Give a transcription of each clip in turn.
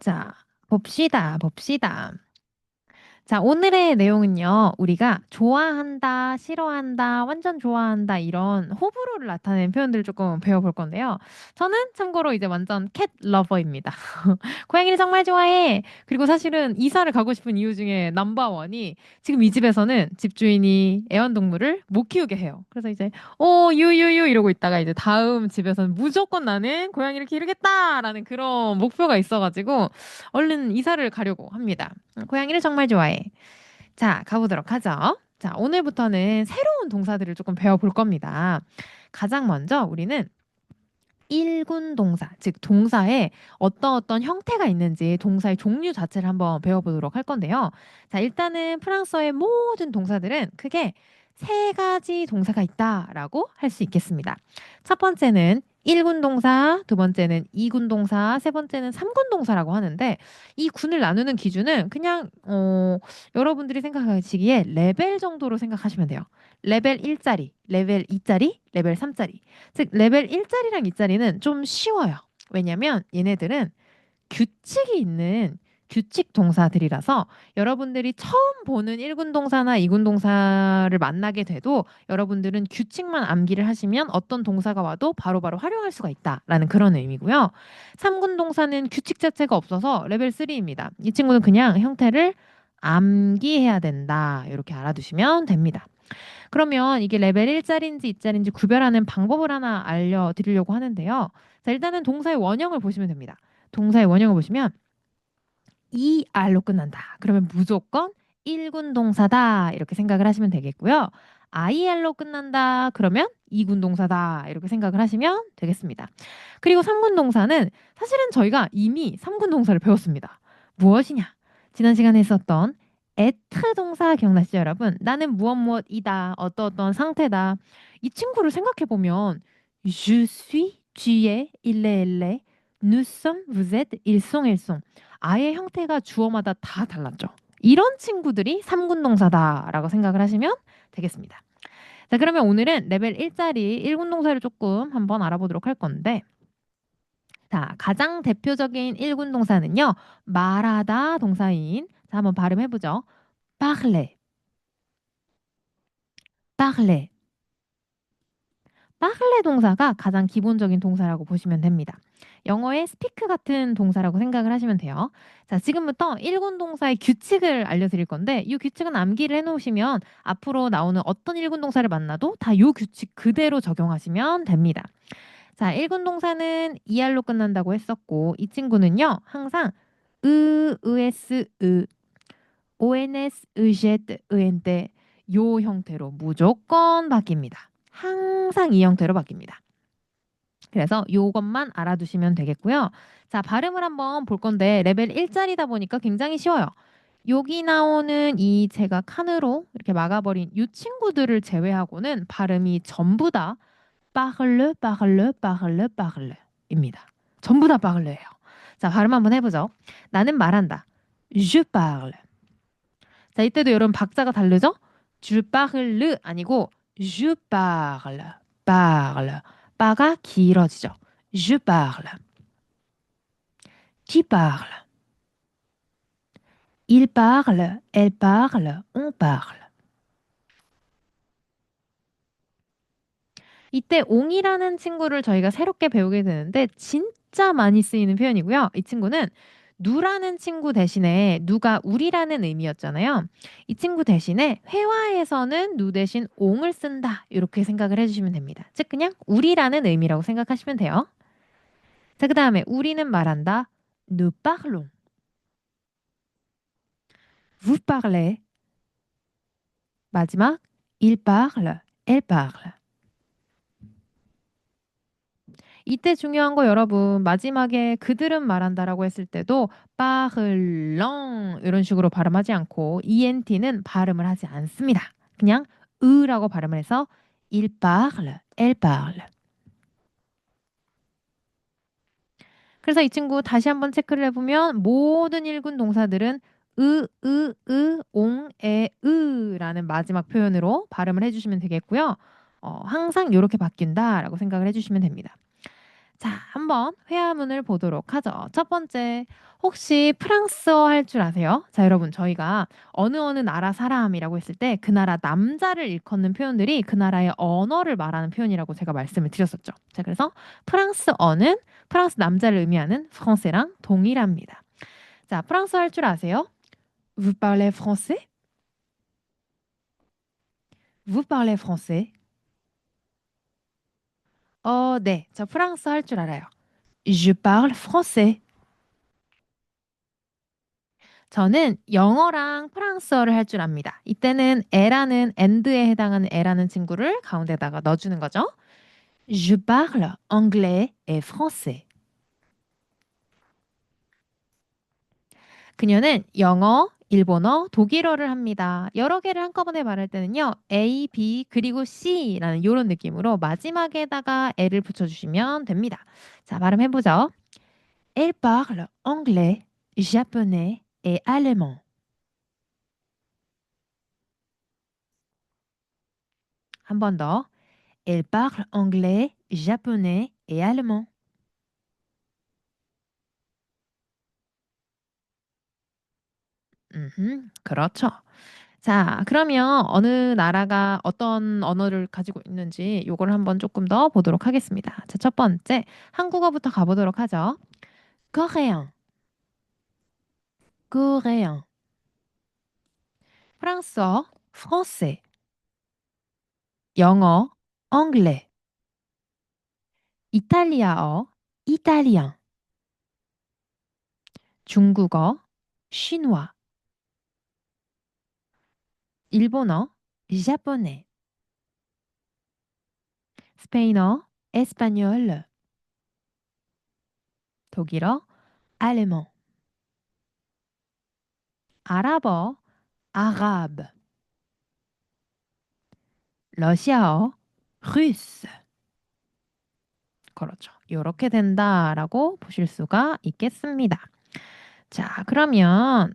자, 봅시다. 자, 오늘의 내용은요, 우리가 좋아한다, 싫어한다, 완전 좋아한다, 이런 호불호를 나타내는 표현들을 조금 배워볼 건데요. 저는 참고로 이제 완전 캣 러버입니다. 고양이를 정말 좋아해. 그리고 사실은 이사를 가고 싶은 이유 중에 넘버원이 지금 이 집에서는 집주인이 애완동물을 못 키우게 해요. 그래서 이제, 유유유 이러고 있다가 이제 다음 집에서는 무조건 나는 고양이를 기르겠다라는 그런 목표가 있어가지고 얼른 이사를 가려고 합니다. 고양이를 정말 좋아해. 자, 가보도록 하죠. 자, 오늘부터는 새로운 동사들을 조금 배워볼 겁니다. 가장 먼저 우리는 일군 동사, 즉 동사에 어떤 형태가 있는지 동사의 종류 자체를 한번 배워보도록 할 건데요. 자, 일단은 프랑스어의 모든 동사들은 크게 세 가지 동사가 있다라고 할 수 있겠습니다. 첫 번째는 1군 동사, 두 번째는 2군 동사, 세 번째는 3군 동사라고 하는데 이 군을 나누는 기준은 그냥 여러분들이 생각하시기에 레벨 정도로 생각하시면 돼요. 레벨 1짜리, 레벨 2짜리, 레벨 3짜리. 즉 레벨 1짜리랑 2짜리는 좀 쉬워요. 왜냐면 얘네들은 규칙이 있는 규칙 동사들이라서 여러분들이 처음 보는 1군 동사나 2군 동사를 만나게 돼도 여러분들은 규칙만 암기를 하시면 어떤 동사가 와도 바로바로 활용할 수가 있다라는 그런 의미고요. 3군 동사는 규칙 자체가 없어서 레벨 3입니다. 이 친구는 그냥 형태를 암기해야 된다. 이렇게 알아두시면 됩니다. 그러면 이게 레벨 1짜리인지 2짜리인지 구별하는 방법을 하나 알려드리려고 하는데요. 자, 일단은 동사의 원형을 보시면 됩니다. 동사의 원형을 보시면 ER로 끝난다. 그러면 무조건 1군 동사다. 이렇게 생각을 하시면 되겠고요. IR로 끝난다. 그러면 2군 동사다. 이렇게 생각을 하시면 되겠습니다. 그리고 3군 동사는 사실은 저희가 이미 3군 동사를 배웠습니다. 무엇이냐? 지난 시간에 했었던 être 동사 기억나시죠, 여러분? 나는 무엇이다. 어떤 상태다. 이 친구를 생각해 보면 je suis, tu es, il est, elle est, nous sommes, vous êtes, ils sont, elles sont. 아예 형태가 주어마다 다 달랐죠. 이런 친구들이 3군 동사다라고 생각을 하시면 되겠습니다. 자, 그러면 오늘은 레벨 1짜리 1군 동사를 조금 한번 알아보도록 할 건데 자, 가장 대표적인 1군 동사는요. 말하다 동사인 자, 한번 발음해보죠. parler, parler. parler 동사가 가장 기본적인 동사라고 보시면 됩니다. 영어의 speak 같은 동사라고 생각을 하시면 돼요. 자, 지금부터 1군 동사의 규칙을 알려드릴 건데 이 규칙은 암기를 해놓으시면 앞으로 나오는 어떤 1군 동사를 만나도 다 이 규칙 그대로 적용하시면 됩니다. 자, 1군 동사는 ER로 끝난다고 했었고 이 친구는요. 항상 ES, ONS, EZ, ENT 요 형태로 무조건 바뀝니다. 항상 이 형태로 바뀝니다. 그래서 요것만 알아두시면 되겠고요. 자, 발음을 한번 볼 건데 레벨 1짜리다 보니까 굉장히 쉬워요. 여기 나오는 이 제가 칸으로 이렇게 막아버린 이 친구들을 제외하고는 발음이 전부 다 parle, parle, parle, parle입니다. 전부 다 parle예요. 자, 발음 한번 해보죠. 나는 말한다. Je parle. 자, 이때도 여러분 박자가 다르죠? Je parle 아니고 je parle, parle. 바가 길어지죠. Je parle. Tu parles. Il parle, elle parle, on parle. 이때 옹이라는 친구를 저희가 새롭게 배우게 되는데 진짜 많이 쓰이는 표현이고요. 이 친구는 누라는 친구 대신에 누가 우리라는 의미였잖아요. 이 친구 대신에 회화에서는 누 대신 옹을 쓴다. 이렇게 생각을 해주시면 됩니다. 즉 그냥 우리라는 의미라고 생각하시면 돼요. 자, 그 다음에 우리는 말한다. Nous parlons. Vous parlez. 마지막 il parle, elle parle. 이때 중요한 거 여러분 마지막에 그들은 말한다라고 했을 때도 parlons 이런 식으로 발음하지 않고 ent는 발음을 하지 않습니다. 그냥 으라고 발음을 해서 il parle, elle parle. 그래서 이 친구 다시 한번 체크를 해보면 모든 1군 동사들은 옹, 으라는 마지막 표현으로 발음을 해주시면 되겠고요. 항상 이렇게 바뀐다라고 생각을 해주시면 됩니다. 자, 한번 한번 회화문을 보도록 하죠. 첫 번째, 혹시 프랑스어 할 줄 아세요? 자, 여러분, 저희가 어느 나라 사람이라고 했을 때 그 나라 남자를 일컫는 표현들이 그 나라의 언어를 말하는 표현이라고 제가 말씀을 드렸었죠. 자, 그래서 프랑스어는 프랑스 남자를 의미하는 프랑세랑 동일합니다. 자, 프랑스어 할 줄 아세요? Vous parlez français? Vous parlez français? 네. 저 프랑스어 할 줄 알아요. Je parle français. 저는 영어랑 프랑스어를 할 줄 압니다. 이때는 에라는 and에 해당하는 에라는 친구를 가운데다가 넣어주는 거죠. Je parle anglais et français. 그녀는 영어, 일본어, 독일어를 합니다. 여러 개를 한꺼번에 말할 때는요. A, B, 그리고 C라는 이런 느낌으로 마지막에다가 L을 붙여주시면 됩니다. 자, 발음해보죠. Elle parle anglais, japonais et allemand. 한 번 더. Elle parle anglais, japonais et allemand. 그렇죠. 자, 그러면 어느 나라가 어떤 언어를 가지고 있는지 요걸 한번 조금 더 보도록 하겠습니다. 자, 첫 번째, 한국어부터 가보도록 하죠. coréen, coréen. 프랑스어, français. 영어, anglais. 이탈리아어, italien. 중국어, chinois. 일본어, japonais. 스페인어, espagnol. 독일어, allemand. 아랍어, arabe. 러시아어, russe. 그렇죠. 이렇게 된다라고 보실 수가 있겠습니다. 자, 그러면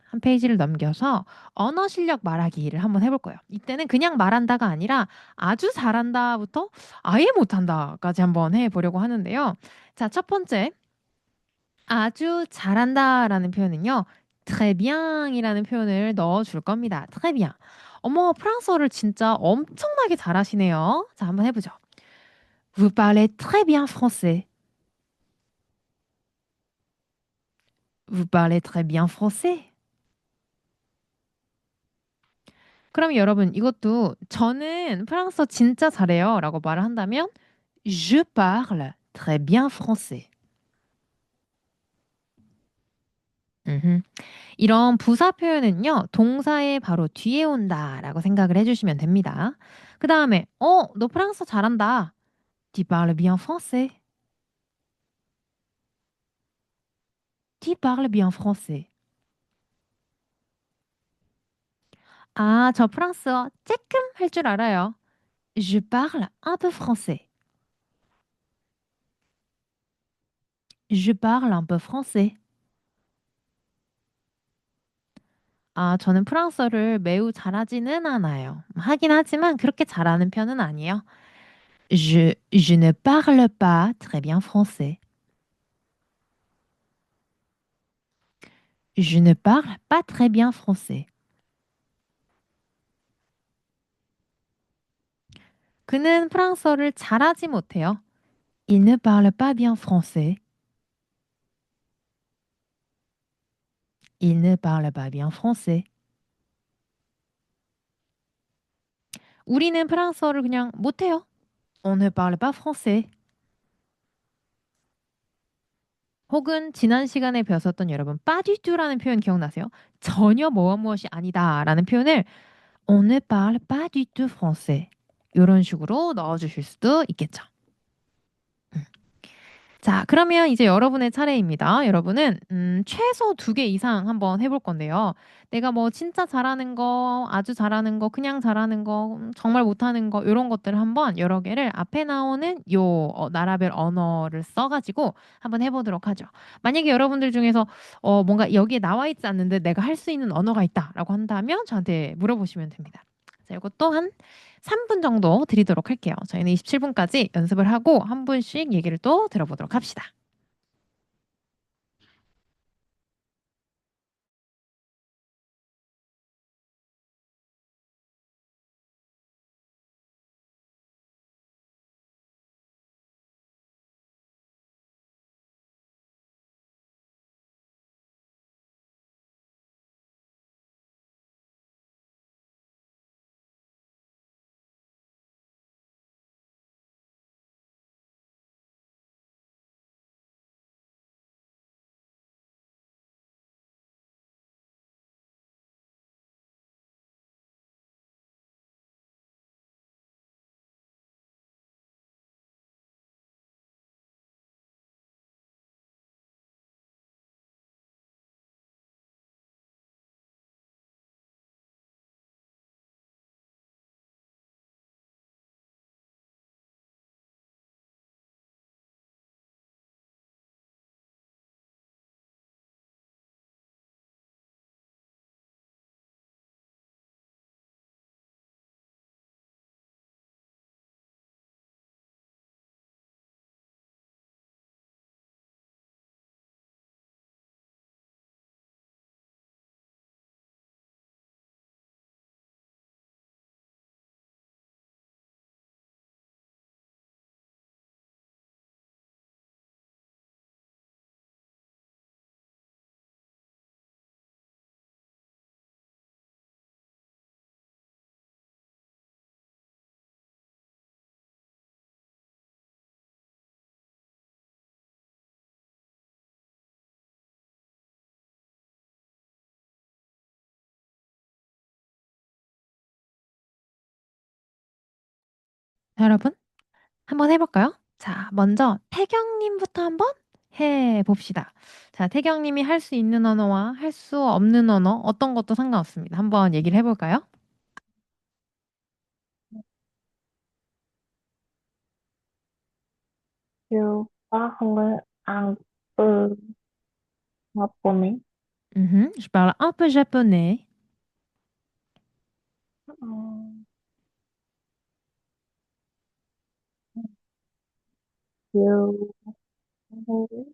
한 페이지를 넘겨서 언어 실력 말하기를 한번 해볼 거예요. 이때는 그냥 말한다가 아니라 아주 잘한다부터 아예 못한다까지 한번 해보려고 하는데요. 자, 첫 번째, 아주 잘한다라는 표현은요. très bien이라는 표현을 넣어줄 겁니다. très bien. 어머, 프랑스어를 진짜 엄청나게 잘하시네요. 자, 한번 해보죠. Vous parlez très bien français. Vous parlez très bien français. 그럼 여러분 이것도 저는 프랑스어 진짜 잘해요 라고 말을 한다면 Je parle très bien français. 음흠. 이런 부사 표현은요. 동사의 바로 뒤에 온다라고 생각을 해주시면 됩니다. 그 다음에 너 프랑스어 잘한다. Tu parles bien français. Tu parles bien français. 아, 저 프랑스어 조금 할 줄 알아요. Je parle un peu français. Je parle un peu français. 아, 저는 프랑스어를 매우 잘하지는 않아요. 하긴 하지만 그렇게 잘하는 편은 아니에요. Je ne parle pas très bien français. Je ne parle pas très bien français. 그는 프랑스어를 잘하지 못해요. Il ne parle pas bien français. Il ne parle pas bien français. 우리는 프랑스어를 그냥 못해요. On ne parle pas français. 혹은 지난 시간에 배웠었던 여러분, pas du tout라는 표현 기억나세요? 전혀 무엇이 아니다라는 표현을 On ne parle pas du tout français. 이런 식으로 넣어주실 수도 있겠죠. 자, 그러면 이제 여러분의 차례입니다. 여러분은 최소 2개 이상 한번 해볼 건데요. 내가 뭐 진짜 잘하는 거, 아주 잘하는 거, 그냥 잘하는 거, 정말 못하는 거 이런 것들을 한번 여러 개를 앞에 나오는 요 나라별 언어를 써가지고 한번 해보도록 하죠. 만약에 여러분들 중에서 뭔가 여기에 나와 있지 않는데 내가 할 수 있는 언어가 있다라고 한다면 저한테 물어보시면 됩니다. 자, 이것도 한 3분 정도 드리도록 할게요. 저희는 27분까지 연습을 하고 한 분씩 얘기를 또 들어보도록 합시다. 자, 여러분, 한번 해볼까요? 자, 먼저 태경님부터 한번 해봅시다. 자, 태경님이 할 수 있는 언어와 할 수 없는 언어, 어떤 것도 상관없습니다. 한번 얘기를 해볼까요? Je parle un peu japonais. Je parle un peu japonais. Euh, Je parle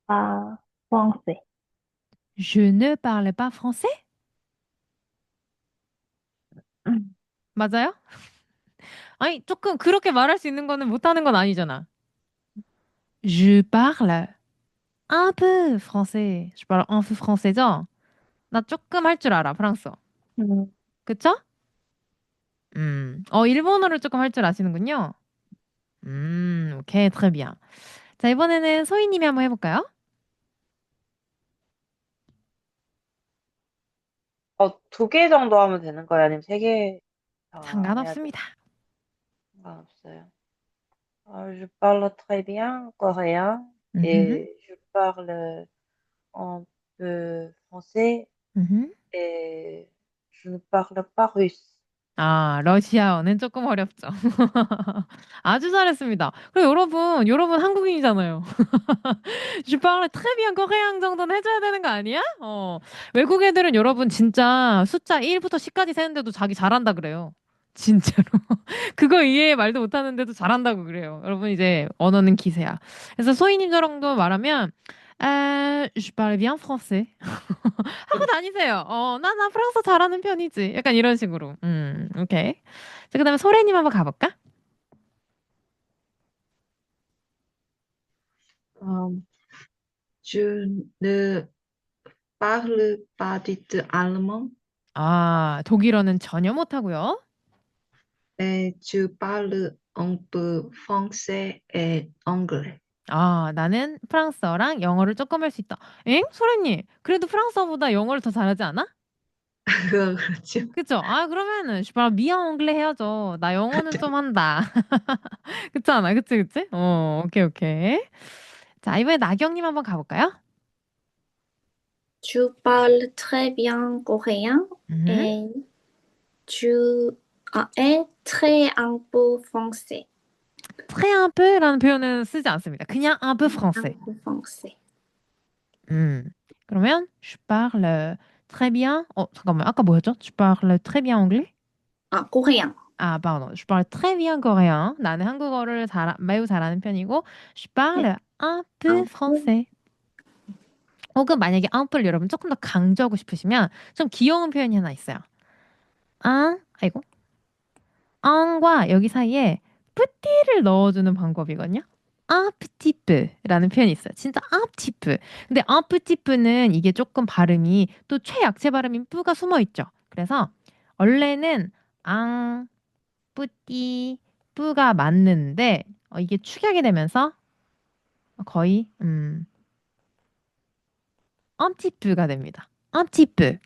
pas français. Je ne parle pas français? 음, 맞아요? 아니, 조금 그렇게 말할 수 있는 거는 못하는 건 아니잖아. Je parle un peu français. Je parle un peu françai죠? 나 조금 할 줄 알아, 프랑스어. 음, 그쵸? 일본어를 조금 할 줄 아시는군요. 오케이, très bien. 자, 이번에는 소희님이 한번 해볼까요? 두 개 정도 하면 되는 거예요? 아니면 세 개 다 해야 돼요? 상관없습니다. 상관없어요. Je parle très bien coréen 음흠, et je parle un peu français 음흠. et je ne parle pas russe. 아, 러시아어는 조금 어렵죠. 아주 잘했습니다. 그리고 여러분 한국인이잖아요. Je parle très bien coréen 정도는 해줘야 되는 거 아니야? 외국 애들은 여러분 진짜 숫자 1부터 10까지 세는데도 자기 잘한다 그래요. 진짜로. 그거 이해 말도 못하는데도 잘한다고 그래요. 여러분 이제 언어는 기세야. 그래서 소희님 정도 말하면 je parle bien français. 하고 다니세요. 나 프랑스어 잘하는 편이지. 약간 이런 식으로. 오케이. 자, 그다음에 소래님 한번 가볼까? Euh, je ne parle pas du tout allemand 아, 독일어는 전혀 못하고요. et je parle un peu français et anglais. 아, 나는 프랑스어랑 영어를 조금 할 수 있다. 엥? 소래님, 그래도 프랑스어보다 영어를 더 잘하지 않아? 그렇죠. 그쵸? 아, 그러면은, 슈발, 미안 엉글레 해야죠. 나 영어는 좀 한다. 그렇지 않아? 그치, 그치? 오케이, 오케이. 자, 이번에 나경님 한번 가볼까요? Tu parles très bien coréen 음, et tu es très un peu français. très un peu 라는 표현은 쓰지 않습니다. 그냥 un peu Un français. peu français. 그러면, je parle très bien. 잠깐만, 아까 뭐였죠? Je parle très bien anglais? 아, coréen. 아, pardon. Je parle très bien coréen. 나는 한국어를 매우 잘하는 편이고, je parle un peu Un peu. français. 혹은 만약에 un peu 여러분 조금 더 강조하고 싶으시면 좀 귀여운 표현이 하나 있어요. 아이고. un과 여기 사이에 뿌띠를 넣어주는 방법이거든요. un petit peu라는 표현이 있어요. 진짜 un petit peu. 근데 un petit peu는 이게 조금 발음이 또 최약체 발음인 뿌가 숨어 있죠. 그래서 원래는 un petit 뿌가 맞는데 이게 축약이 되면서 거의 un petit peu가 됩니다. un petit peu.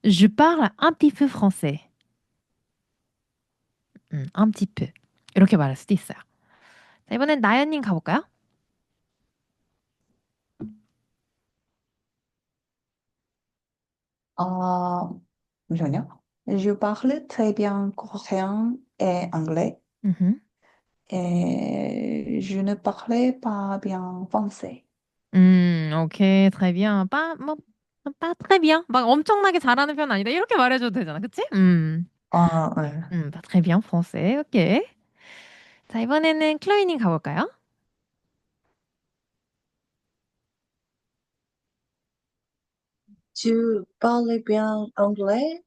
Je parle un petit peu français. un petit peu. 이렇게 말할 수도 있어요. 자, 이번엔 나연님 가볼까요? 잠시만요. Je parle très bien coréen et anglais. 음흠. Et je ne parlais pas bien français. 오케이, très bien. pas très bien. 막 엄청나게 잘하는 편 아니다. 이렇게 말해줘도 되잖아, 그치? 네. pas très bien français. 오케이. 자, 이번에는 클로이님 가볼까요? Tu parles bien anglais?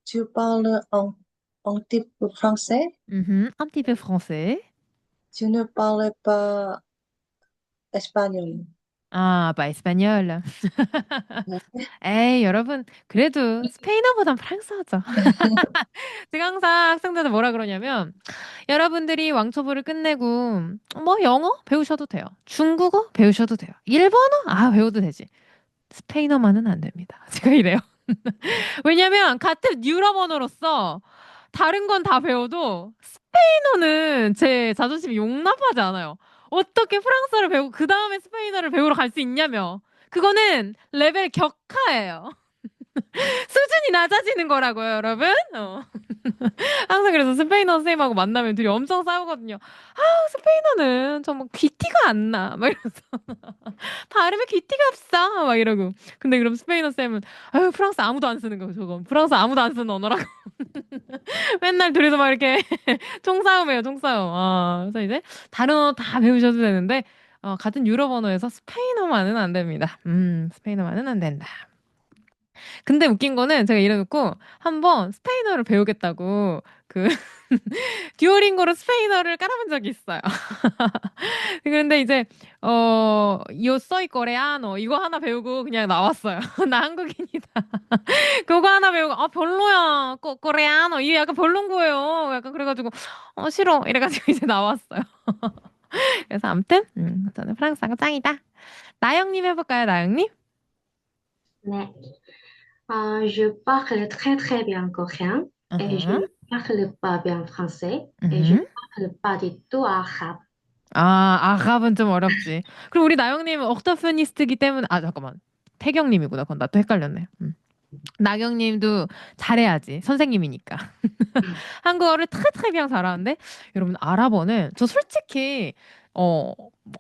Tu parles un petit peu français? un petit peu français. Tu ne parles pas espagnol? pas espagnol. 에이, 여러분, 그래도 스페인어보단 프랑스어죠. 제가 항상 학생들한테 뭐라 그러냐면, 여러분들이 왕초보를 끝내고, 뭐, 영어 배우셔도 돼요. 중국어 배우셔도 돼요. 일본어? 배워도 되지. 스페인어만은 안 됩니다. 제가 이래요. 왜냐면 같은 유럽 언어로서 다른 건 다 배워도 스페인어는 제 자존심이 용납하지 않아요. 어떻게 프랑스어를 배우고 그 다음에 스페인어를 배우러 갈 수 있냐며. 그거는 레벨 격하예요. 수준이 낮아지는 거라고요, 여러분. 항상 그래서 스페인어 선생님하고 만나면 둘이 엄청 싸우거든요. 스페인어는 정말 귀티가 안 나. 막 이러면서. 발음에 귀티가 없어. 막 이러고. 근데 그럼 스페인어 쌤은 프랑스 아무도 안 쓰는 거 저건. 프랑스 아무도 안 쓰는 언어라고. 맨날 둘이서 막 이렇게 총싸움해요, 총싸움. 그래서 이제 다른 언어 다 배우셔도 되는데 같은 유럽 언어에서 스페인어만은 안 됩니다. 스페인어만은 안 된다. 근데 웃긴 거는 제가 이래놓고 한번 스페인어를 배우겠다고 그 듀오링고로 스페인어를 깔아본 적이 있어요. 그런데 이제 Yo soy coreano 이거 하나 배우고 그냥 나왔어요. 나 한국인이다. 그거 하나 배우고 별로야. 코레아노 이게 약간 별론 거예요. 약간 그래가지고 싫어 이래가지고 이제 나왔어요. 그래서 아무튼 저는 프랑스어가 짱이다. 나영님 해볼까요, 나영님? 네. Je parle très très bien coréen et je 어허. ne parle pas bien français et je 음흠. ne parle pas du tout arabe. 아갑은 좀 어렵지. 그리고 우리 나영님은 옥토퍼니스트기 때문에 잠깐만. 태경님이구나. 그건 나 또 헷갈렸네. 나경님도 잘해야지. 선생님이니까. 한국어를 트레트레비앙 잘하는데 여러분 아랍어는 저 솔직히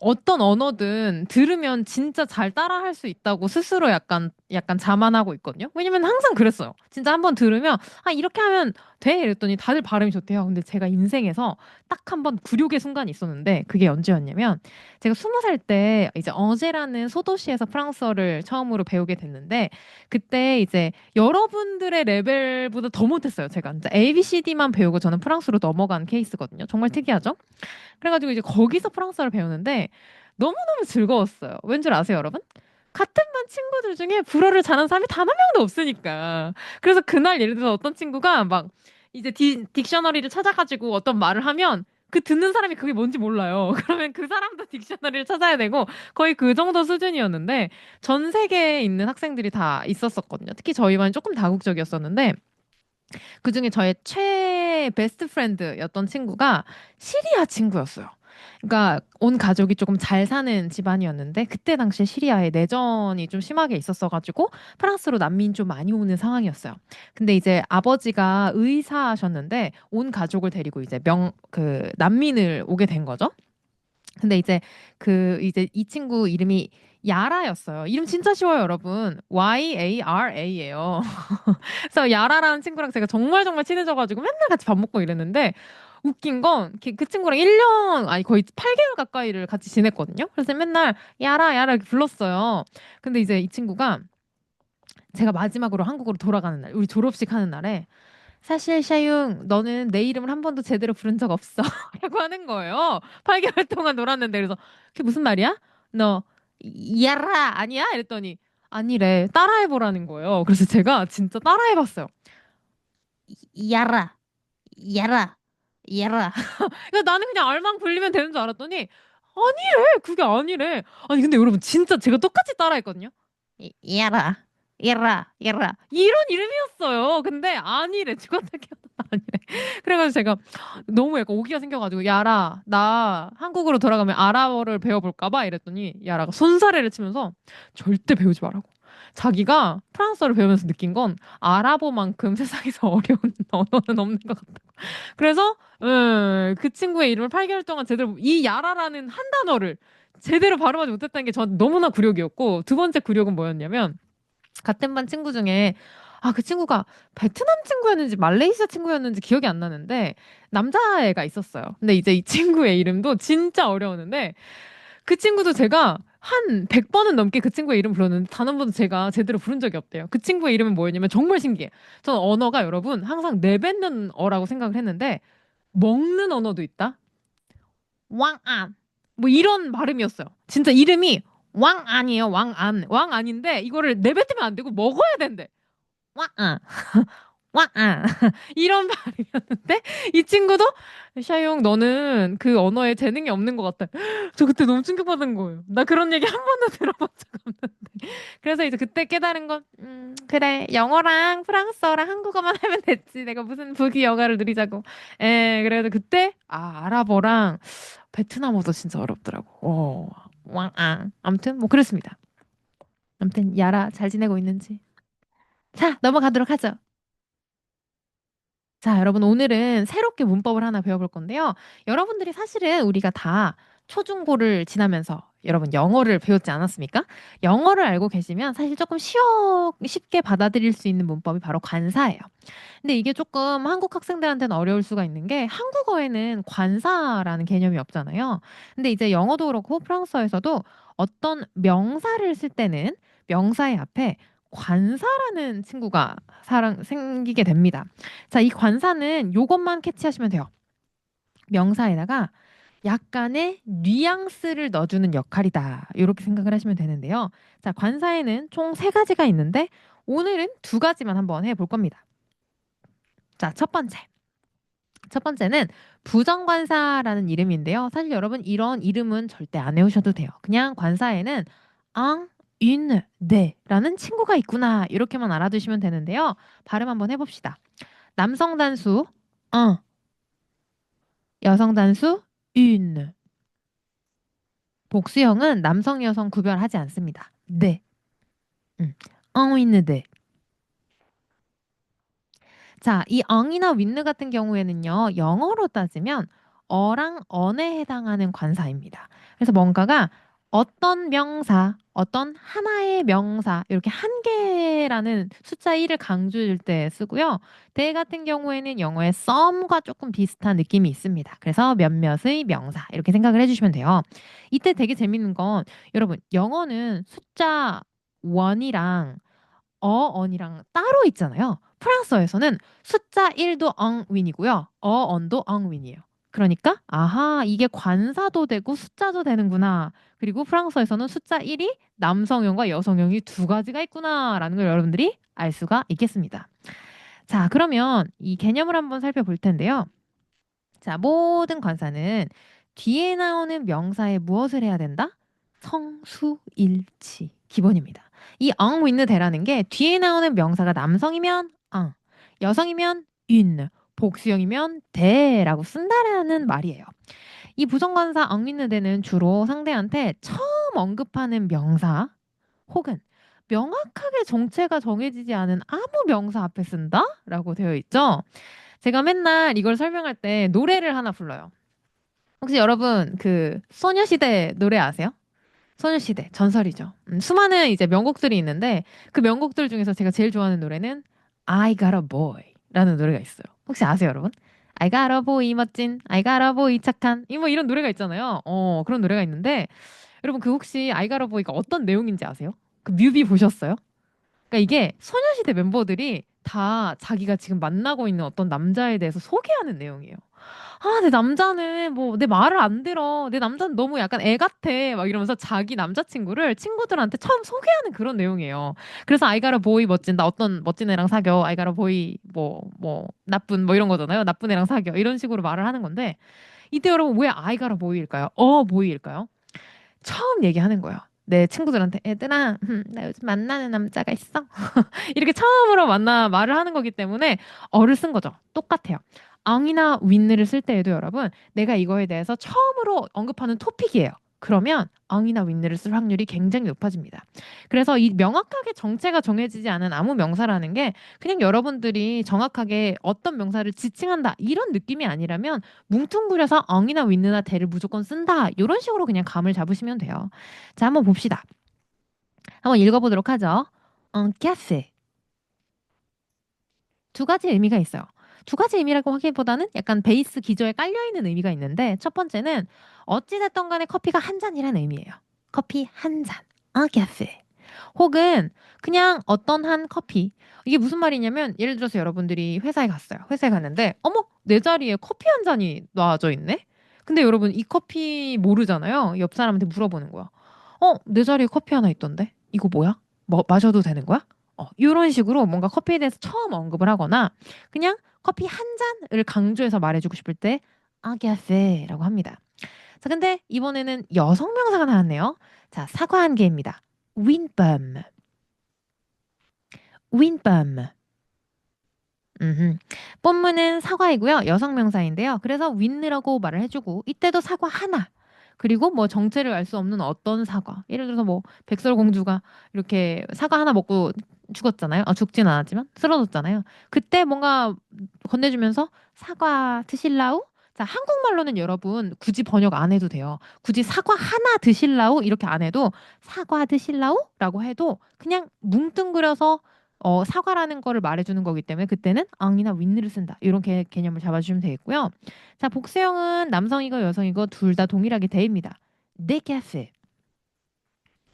어떤 언어든 들으면 진짜 잘 따라할 수 있다고 스스로 약간 자만하고 있거든요. 왜냐면 항상 그랬어요. 진짜 한번 들으면 이렇게 하면 돼 이랬더니 다들 발음이 좋대요. 근데 제가 인생에서 딱 한 번 굴욕의 순간이 있었는데 그게 언제였냐면 제가 20살 때 이제 어제라는 소도시에서 프랑스어를 처음으로 배우게 됐는데 그때 이제 여러분들의 레벨보다 더 못했어요. 제가 진짜 ABCD만 배우고 저는 프랑스로 넘어간 케이스거든요. 정말 특이하죠? 그래가지고 이제 거기서 프랑스어를 배우는데 너무너무 즐거웠어요. 왠 줄 아세요, 여러분? 같은 반 친구들 중에 불어를 잘하는 사람이 단 한 명도 없으니까. 그래서 그날 예를 들어서 어떤 친구가 막 이제 딕셔너리를 찾아가지고 어떤 말을 하면 그 듣는 사람이 그게 뭔지 몰라요. 그러면 그 사람도 딕셔너리를 찾아야 되고 거의 그 정도 수준이었는데 전 세계에 있는 학생들이 다 있었었거든요. 특히 저희 반이 조금 다국적이었었는데 그중에 저의 베스트 프렌드였던 친구가 시리아 친구였어요. 그러니까 온 가족이 조금 잘 사는 집안이었는데 그때 당시에 시리아에 내전이 좀 심하게 있었어가지고 프랑스로 난민 좀 많이 오는 상황이었어요. 근데 이제 아버지가 의사셨는데 온 가족을 데리고 이제 난민을 오게 된 거죠. 근데 이제 이 친구 이름이 야라였어요. 이름 진짜 쉬워요, 여러분. YARA예요. 그래서 야라라는 친구랑 제가 정말 정말 친해져가지고 맨날 같이 밥 먹고 이랬는데 웃긴 건 그 친구랑 1년 아니 거의 8개월 가까이를 같이 지냈거든요. 그래서 맨날 야라 야라 이렇게 불렀어요. 근데 이제 이 친구가 제가 마지막으로 한국으로 돌아가는 날, 우리 졸업식 하는 날에 사실 샤융 너는 내 이름을 한 번도 제대로 부른 적 없어 라고 하는 거예요. 8개월 동안 놀았는데 그래서 그게 무슨 말이야? 너 야라 아니야? 이랬더니 아니래 따라해보라는 거예요. 그래서 제가 진짜 따라해봤어요. 야라 야라 야라 그러니까 나는 그냥 알만 굴리면 되는 줄 알았더니 아니래 그게 아니래. 아니 근데 여러분 진짜 제가 똑같이 따라했거든요. 야라 야라 야라 이런 이름이었어요. 근데 아니래 죽었다 깨어났다 아니래. 그래가지고 제가 너무 약간 오기가 생겨가지고 야라 나 한국으로 돌아가면 아랍어를 배워볼까 봐 이랬더니 야라가 손사래를 치면서 절대 배우지 말라고. 자기가 프랑스어를 배우면서 느낀 건 아랍어만큼 세상에서 어려운 언어는 없는 것 같다고. 그래서 그 친구의 이름을 8개월 동안 제대로 이 야라라는 한 단어를 제대로 발음하지 못했다는 게 저한테 너무나 굴욕이었고 두 번째 굴욕은 뭐였냐면 같은 반 친구 중에 그 친구가 베트남 친구였는지 말레이시아 친구였는지 기억이 안 나는데 남자애가 있었어요. 근데 이제 이 친구의 이름도 진짜 어려웠는데 그 친구도 제가 한 100번은 넘게 그 친구의 이름 불렀는데 단 한 번도 제가 제대로 부른 적이 없대요. 그 친구의 이름은 뭐였냐면 정말 신기해. 저는 언어가 여러분 항상 내뱉는 어라고 생각을 했는데 먹는 언어도 있다. 왕안. 뭐 이런 발음이었어요. 진짜 이름이 왕안이에요. 왕안. 왕안인데 이거를 내뱉으면 안 되고 먹어야 된대. 왕안. 왕안. 이런 발음이었는데 이 친구도 샤용 너는 그 언어에 재능이 없는 것 같아. 저 그때 너무 충격받은 거예요. 나 그런 얘기 한 번도 들어본 적 없는데. 그래서 이제 그때 깨달은 건 그래 영어랑 프랑스어랑 한국어만 하면 됐지. 내가 무슨 부귀 영화를 누리자고. 그래도 그때 아랍어랑 베트남어도 진짜 어렵더라고. 왕앙. 아무튼 뭐 그랬습니다. 아무튼 야라 잘 지내고 있는지. 자, 넘어가도록 하죠. 자, 여러분 오늘은 새롭게 문법을 하나 배워볼 건데요. 여러분들이 사실은 우리가 다 초중고를 지나면서 여러분 영어를 배웠지 않았습니까? 영어를 알고 계시면 사실 조금 쉽게 받아들일 수 있는 문법이 바로 관사예요. 근데 이게 조금 한국 학생들한테는 어려울 수가 있는 게 한국어에는 관사라는 개념이 없잖아요. 근데 이제 영어도 그렇고 프랑스어에서도 어떤 명사를 쓸 때는 명사의 앞에 관사라는 친구가 생기게 됩니다. 자, 이 관사는 요것만 캐치하시면 돼요. 명사에다가 약간의 뉘앙스를 넣어주는 역할이다. 이렇게 생각을 하시면 되는데요. 자, 관사에는 총 3가지가 있는데 오늘은 2가지만 한번 해볼 겁니다. 자, 첫 번째는 부정관사라는 이름인데요. 사실 여러분 이런 이름은 절대 안 외우셔도 돼요. 그냥 관사에는 앙, 인, 네라는 친구가 있구나. 이렇게만 알아두시면 되는데요. 발음 한번 해봅시다. 남성 단수 여성 단수 une. 복수형은 남성 여성 구별하지 않습니다. 네. 있는 네. 자, 이 엉이나 윈느 같은 경우에는요. 영어로 따지면 어랑 언에 해당하는 관사입니다. 그래서 뭔가가 어떤 명사, 어떤 하나의 명사 이렇게 한 개라는 숫자 1을 강조할 때 쓰고요. 대 같은 경우에는 영어의 some과 조금 비슷한 느낌이 있습니다. 그래서 몇몇의 명사 이렇게 생각을 해주시면 돼요. 이때 되게 재밌는 건 여러분 영어는 숫자 1이랑 언이랑 따로 있잖아요. 프랑스어에서는 숫자 1도 엉윈이고요. 언도 엉윈이에요. 그러니까 이게 관사도 되고 숫자도 되는구나. 그리고 프랑스어에서는 숫자 1이 남성형과 여성형이 2가지가 있구나라는 걸 여러분들이 알 수가 있겠습니다. 자, 그러면 이 개념을 한번 살펴볼 텐데요. 자, 모든 관사는 뒤에 나오는 명사에 무엇을 해야 된다? 성수일치. 기본입니다. 이 엉 with 대라는 게 뒤에 나오는 명사가 남성이면 여성이면 인, 복수형이면 대라고 쓴다라는 말이에요. 이 부정관사 엉 with 대는 주로 상대한테 처음 언급하는 명사 혹은 명확하게 정체가 정해지지 않은 아무 명사 앞에 쓴다라고 되어 있죠. 제가 맨날 이걸 설명할 때 노래를 하나 불러요. 혹시 여러분 그 소녀시대 노래 아세요? 소녀시대 전설이죠. 수많은 이제 명곡들이 있는데 그 명곡들 중에서 제가 제일 좋아하는 노래는 I Got a Boy라는 노래가 있어요. 혹시 아세요, 여러분? I got a boy 멋진, I got a boy 착한, 이 뭐 이런 노래가 있잖아요. 그런 노래가 있는데 여러분 그 혹시 I got a boy가 어떤 내용인지 아세요? 그 뮤비 보셨어요? 그러니까 이게 소녀시대 멤버들이 다 자기가 지금 만나고 있는 어떤 남자에 대해서 소개하는 내용이에요. 아, 내 남자는 뭐 내 말을 안 들어. 내 남자는 너무 약간 애 같아. 막 이러면서 자기 남자친구를 친구들한테 처음 소개하는 그런 내용이에요. 그래서 I got a boy 멋진, 나 어떤 멋진 애랑 사겨. I got a boy 뭐 나쁜 뭐 이런 거잖아요. 나쁜 애랑 사겨. 이런 식으로 말을 하는 건데 이때 여러분 왜 I got a boy일까요? boy일까요? 처음 얘기하는 거예요. 내 친구들한테 애들아, 나 요즘 만나는 남자가 있어. 이렇게 처음으로 만나 말을 하는 거기 때문에 어를 쓴 거죠. 똑같아요. 앙이나 윈느를 쓸 때에도 여러분, 내가 이거에 대해서 처음으로 언급하는 토픽이에요. 그러면 앙이나 윈느를 쓸 확률이 굉장히 높아집니다. 그래서 이 명확하게 정체가 정해지지 않은 아무 명사라는 게 그냥 여러분들이 정확하게 어떤 명사를 지칭한다 이런 느낌이 아니라면 뭉뚱그려서 엉이나 윈느나 대를 무조건 쓴다 이런 식으로 그냥 감을 잡으시면 돼요. 자, 한번 봅시다. 한번 읽어보도록 하죠. cafe. 두 가지 의미가 있어요. 두 가지 의미라고 하기보다는 약간 베이스 기저에 깔려있는 의미가 있는데 첫 번째는 어찌됐든 간에 커피가 한 잔이라는 의미예요. 커피 한 잔. cafe. 혹은 그냥 어떤 한 커피. 이게 무슨 말이냐면 예를 들어서 여러분들이 회사에 갔어요. 회사에 갔는데 어머 내 자리에 커피 한 잔이 놔져 있네. 근데 여러분 이 커피 모르잖아요. 옆 사람한테 물어보는 거야. 내 자리에 커피 하나 있던데? 이거 뭐야? 뭐 마셔도 되는 거야? 이런 식으로 뭔가 커피에 대해서 처음 언급을 하거나 그냥 커피 한 잔을 강조해서 말해주고 싶을 때 아게페라고 합니다. 자, 근데 이번에는 여성 명사가 나왔네요. 자, 사과 한 개입니다. 윈밤. 윈밤. 본문은 사과이고요. 여성 명사인데요. 그래서 윈느라고 말을 해주고 이때도 사과 하나. 그리고 뭐 정체를 알 수 없는 어떤 사과. 예를 들어서 뭐 백설공주가 이렇게 사과 하나 먹고 죽었잖아요. 죽진 않았지만 쓰러졌잖아요. 그때 뭔가 건네주면서 사과 드실라우? 자, 한국말로는 여러분 굳이 번역 안 해도 돼요. 굳이 사과 하나 드실라우? 이렇게 안 해도 사과 드실라우? 라고 해도 그냥 뭉뚱그려서 사과라는 거를 말해주는 거기 때문에 그때는 앙이나 윈느를 쓴다. 이런 개념을 잡아주시면 되겠고요. 자, 복수형은 남성이고 여성이고 둘 다 동일하게 대입니다. 내 카페,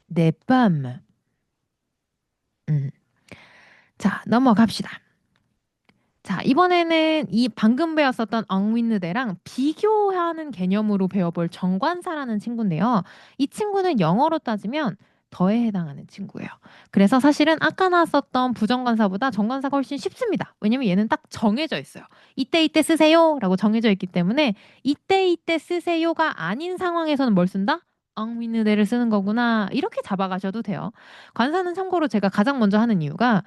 내 밤. 자, 넘어갑시다. 자, 이번에는 이 방금 배웠었던 엉윈느대랑 비교하는 개념으로 배워볼 정관사라는 친구인데요. 이 친구는 영어로 따지면 더에 해당하는 친구예요. 그래서 사실은 아까 나왔었던 부정관사보다 정관사가 훨씬 쉽습니다. 왜냐면 얘는 딱 정해져 있어요. 이때 이때 쓰세요 라고 정해져 있기 때문에 이때 이때 쓰세요가 아닌 상황에서는 뭘 쓴다? 엉윈느대를 쓰는 거구나. 이렇게 잡아가셔도 돼요. 관사는 참고로 제가 가장 먼저 하는 이유가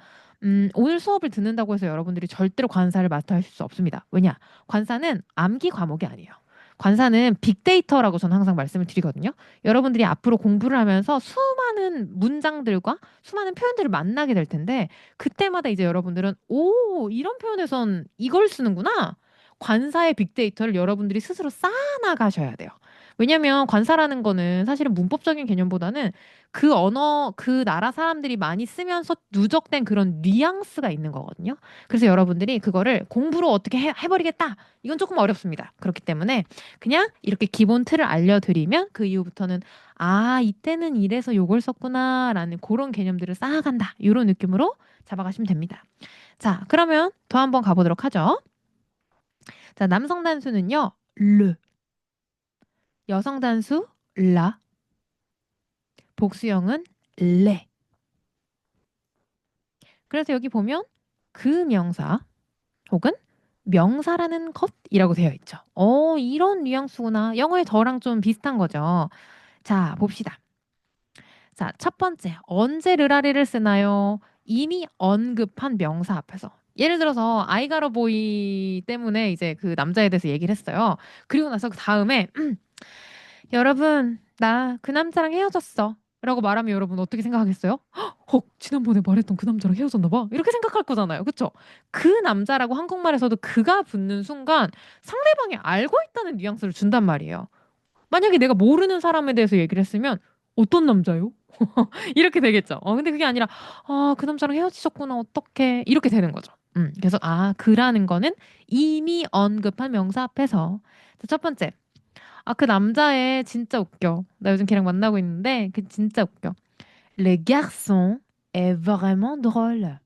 오늘 수업을 듣는다고 해서 여러분들이 절대로 관사를 마스터하실 수 없습니다. 왜냐? 관사는 암기 과목이 아니에요. 관사는 빅데이터라고 저는 항상 말씀을 드리거든요. 여러분들이 앞으로 공부를 하면서 수많은 문장들과 수많은 표현들을 만나게 될 텐데 그때마다 이제 여러분들은 오, 이런 표현에선 이걸 쓰는구나. 관사의 빅데이터를 여러분들이 스스로 쌓아나가셔야 돼요. 왜냐면 관사라는 거는 사실은 문법적인 개념보다는 그 언어, 그 나라 사람들이 많이 쓰면서 누적된 그런 뉘앙스가 있는 거거든요. 그래서 여러분들이 그거를 공부로 어떻게 해버리겠다. 이건 조금 어렵습니다. 그렇기 때문에 그냥 이렇게 기본 틀을 알려드리면 그 이후부터는 아, 이때는 이래서 요걸 썼구나라는 그런 개념들을 쌓아간다. 이런 느낌으로 잡아가시면 됩니다. 자, 그러면 더 한번 가보도록 하죠. 자, 남성 단수는요. 르. 여성 단수 라. 복수형은 레. 그래서 여기 보면 그 명사 혹은 명사라는 것이라고 되어 있죠. 이런 뉘앙스구나. 영어의 저랑 좀 비슷한 거죠. 자, 봅시다. 자, 첫 번째. 언제 르라리를 쓰나요? 이미 언급한 명사 앞에서. 예를 들어서 아이가러 보이 때문에 이제 그 남자에 대해서 얘기를 했어요. 그리고 나서 그 다음에 여러분, 나 그 남자랑 헤어졌어. 라고 말하면 여러분 어떻게 생각하겠어요? 헉, 지난번에 말했던 그 남자랑 헤어졌나 봐. 이렇게 생각할 거잖아요. 그쵸? 그 남자라고 한국말에서도 그가 붙는 순간 상대방이 알고 있다는 뉘앙스를 준단 말이에요. 만약에 내가 모르는 사람에 대해서 얘기를 했으면 어떤 남자요? 이렇게 되겠죠. 근데 그게 아니라 그 남자랑 헤어지셨구나. 어떡해. 이렇게 되는 거죠. 그래서 그라는 거는 이미 언급한 명사 앞에서. 자, 첫 번째. 그 남자애 진짜 웃겨. 나 요즘 걔랑 만나고 있는데 그 진짜 웃겨. Le garçon est vraiment drôle.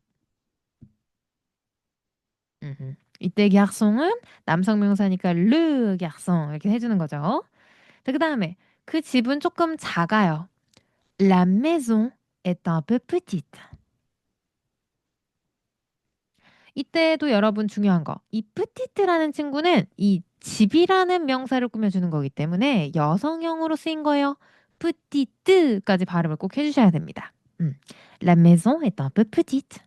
이때 garçon은 남성 명사니까 le garçon 이렇게 해주는 거죠. 자, 그 다음에 그 집은 조금 작아요. La maison est un peu petite. 이때도 여러분 중요한 거. 이 petite라는 친구는 이 집이라는 명사를 꾸며주는 거기 때문에 여성형으로 쓰인 거예요. petite까지 발음을 꼭 해주셔야 됩니다. La maison est un peu petite.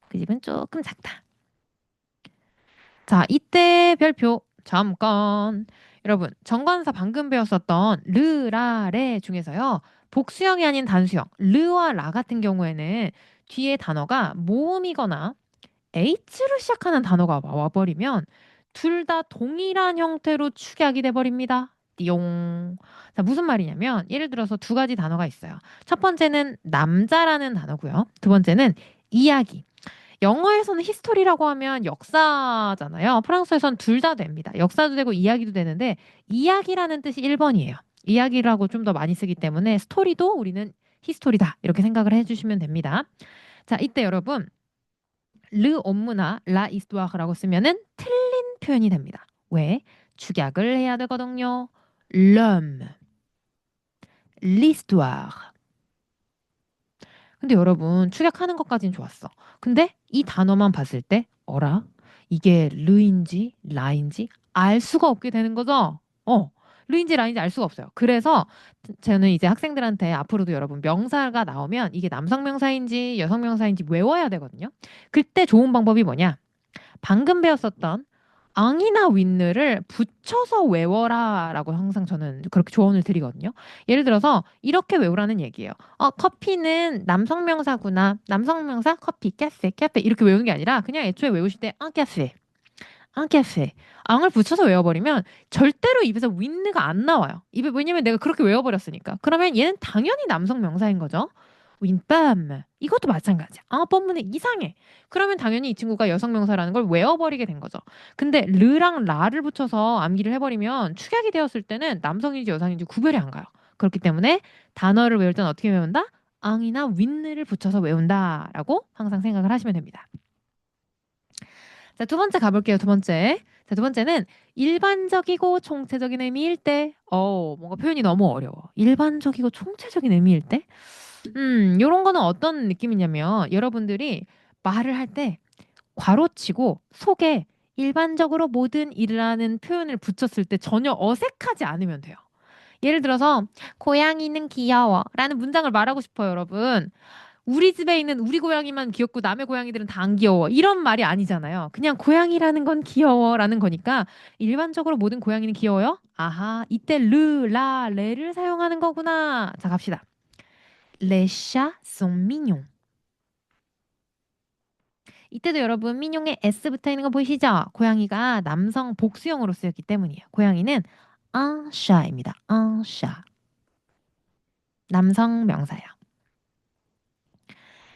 그 집은 조금 작다. 자, 이때 별표 잠깐. 여러분, 정관사 방금 배웠었던 르, 라, 레 중에서요. 복수형이 아닌 단수형 르와 라 같은 경우에는 뒤에 단어가 모음이거나 H로 시작하는 단어가 와버리면 둘 다 동일한 형태로 축약이 돼버립니다. 띠용. 자, 무슨 말이냐면 예를 들어서 두 가지 단어가 있어요. 첫 번째는 남자라는 단어고요. 두 번째는 이야기. 영어에서는 히스토리라고 하면 역사잖아요. 프랑스에서는 둘 다 됩니다. 역사도 되고 이야기도 되는데 이야기라는 뜻이 1번이에요. 이야기라고 좀 더 많이 쓰기 때문에 스토리도 우리는 히스토리다. 이렇게 생각을 해주시면 됩니다. 자, 이때 여러분 르 옴무나 라 이스토아라고 쓰면은 틀린 표현이 됩니다. 왜? 축약을 해야 되거든요. l'homme, l'histoire. 근데 여러분 축약하는 것까진 좋았어. 근데 이 단어만 봤을 때 어라? 이게 르인지 라인지 알 수가 없게 되는 거죠? 르인지 라인지 알 수가 없어요. 그래서 저는 이제 학생들한테 앞으로도 여러분 명사가 나오면 이게 남성 명사인지 여성 명사인지 외워야 되거든요. 그때 좋은 방법이 뭐냐? 방금 배웠었던 앙이나 윈느를 붙여서 외워라라고 항상 저는 그렇게 조언을 드리거든요. 예를 들어서 이렇게 외우라는 얘기예요. 커피는 남성 명사구나. 남성 명사 커피, 카페, 카페 이렇게 외우는 게 아니라 그냥 애초에 외우실 때 카페, 카페. 앙을 붙여서 외워버리면 절대로 입에서 윈느가 안 나와요. 입에 왜냐면 내가 그렇게 외워버렸으니까. 그러면 얘는 당연히 남성 명사인 거죠. 윈밤 이것도 마찬가지야. 뻔문에 이상해. 그러면 당연히 이 친구가 여성 명사라는 걸 외워버리게 된 거죠. 근데 르랑 라를 붙여서 암기를 해버리면 축약이 되었을 때는 남성인지 여성인지 구별이 안 가요. 그렇기 때문에 단어를 외울 때는 어떻게 외운다? 앙이나 윈느를 붙여서 외운다라고 항상 생각을 하시면 됩니다. 자, 두 번째 가볼게요. 두 번째. 자, 두 번째는 일반적이고 총체적인 의미일 때. 뭔가 표현이 너무 어려워. 일반적이고 총체적인 의미일 때. 요런 거는 어떤 느낌이냐면 여러분들이 말을 할 때 괄호치고 속에 일반적으로 모든 일이라는 표현을 붙였을 때 전혀 어색하지 않으면 돼요. 예를 들어서 고양이는 귀여워 라는 문장을 말하고 싶어요, 여러분. 우리 집에 있는 우리 고양이만 귀엽고 남의 고양이들은 다 안 귀여워. 이런 말이 아니잖아요. 그냥 고양이라는 건 귀여워라는 거니까 일반적으로 모든 고양이는 귀여워요? 아하, 이때 르, 라, 레를 사용하는 거구나. 자, 갑시다. Les chats sont mignons. 이때도 여러분 민용에 S 붙어 있는 거 보이시죠? 고양이가 남성 복수형으로 쓰였기 때문이에요. 고양이는 un chat입니다. un chat. 남성 명사예요.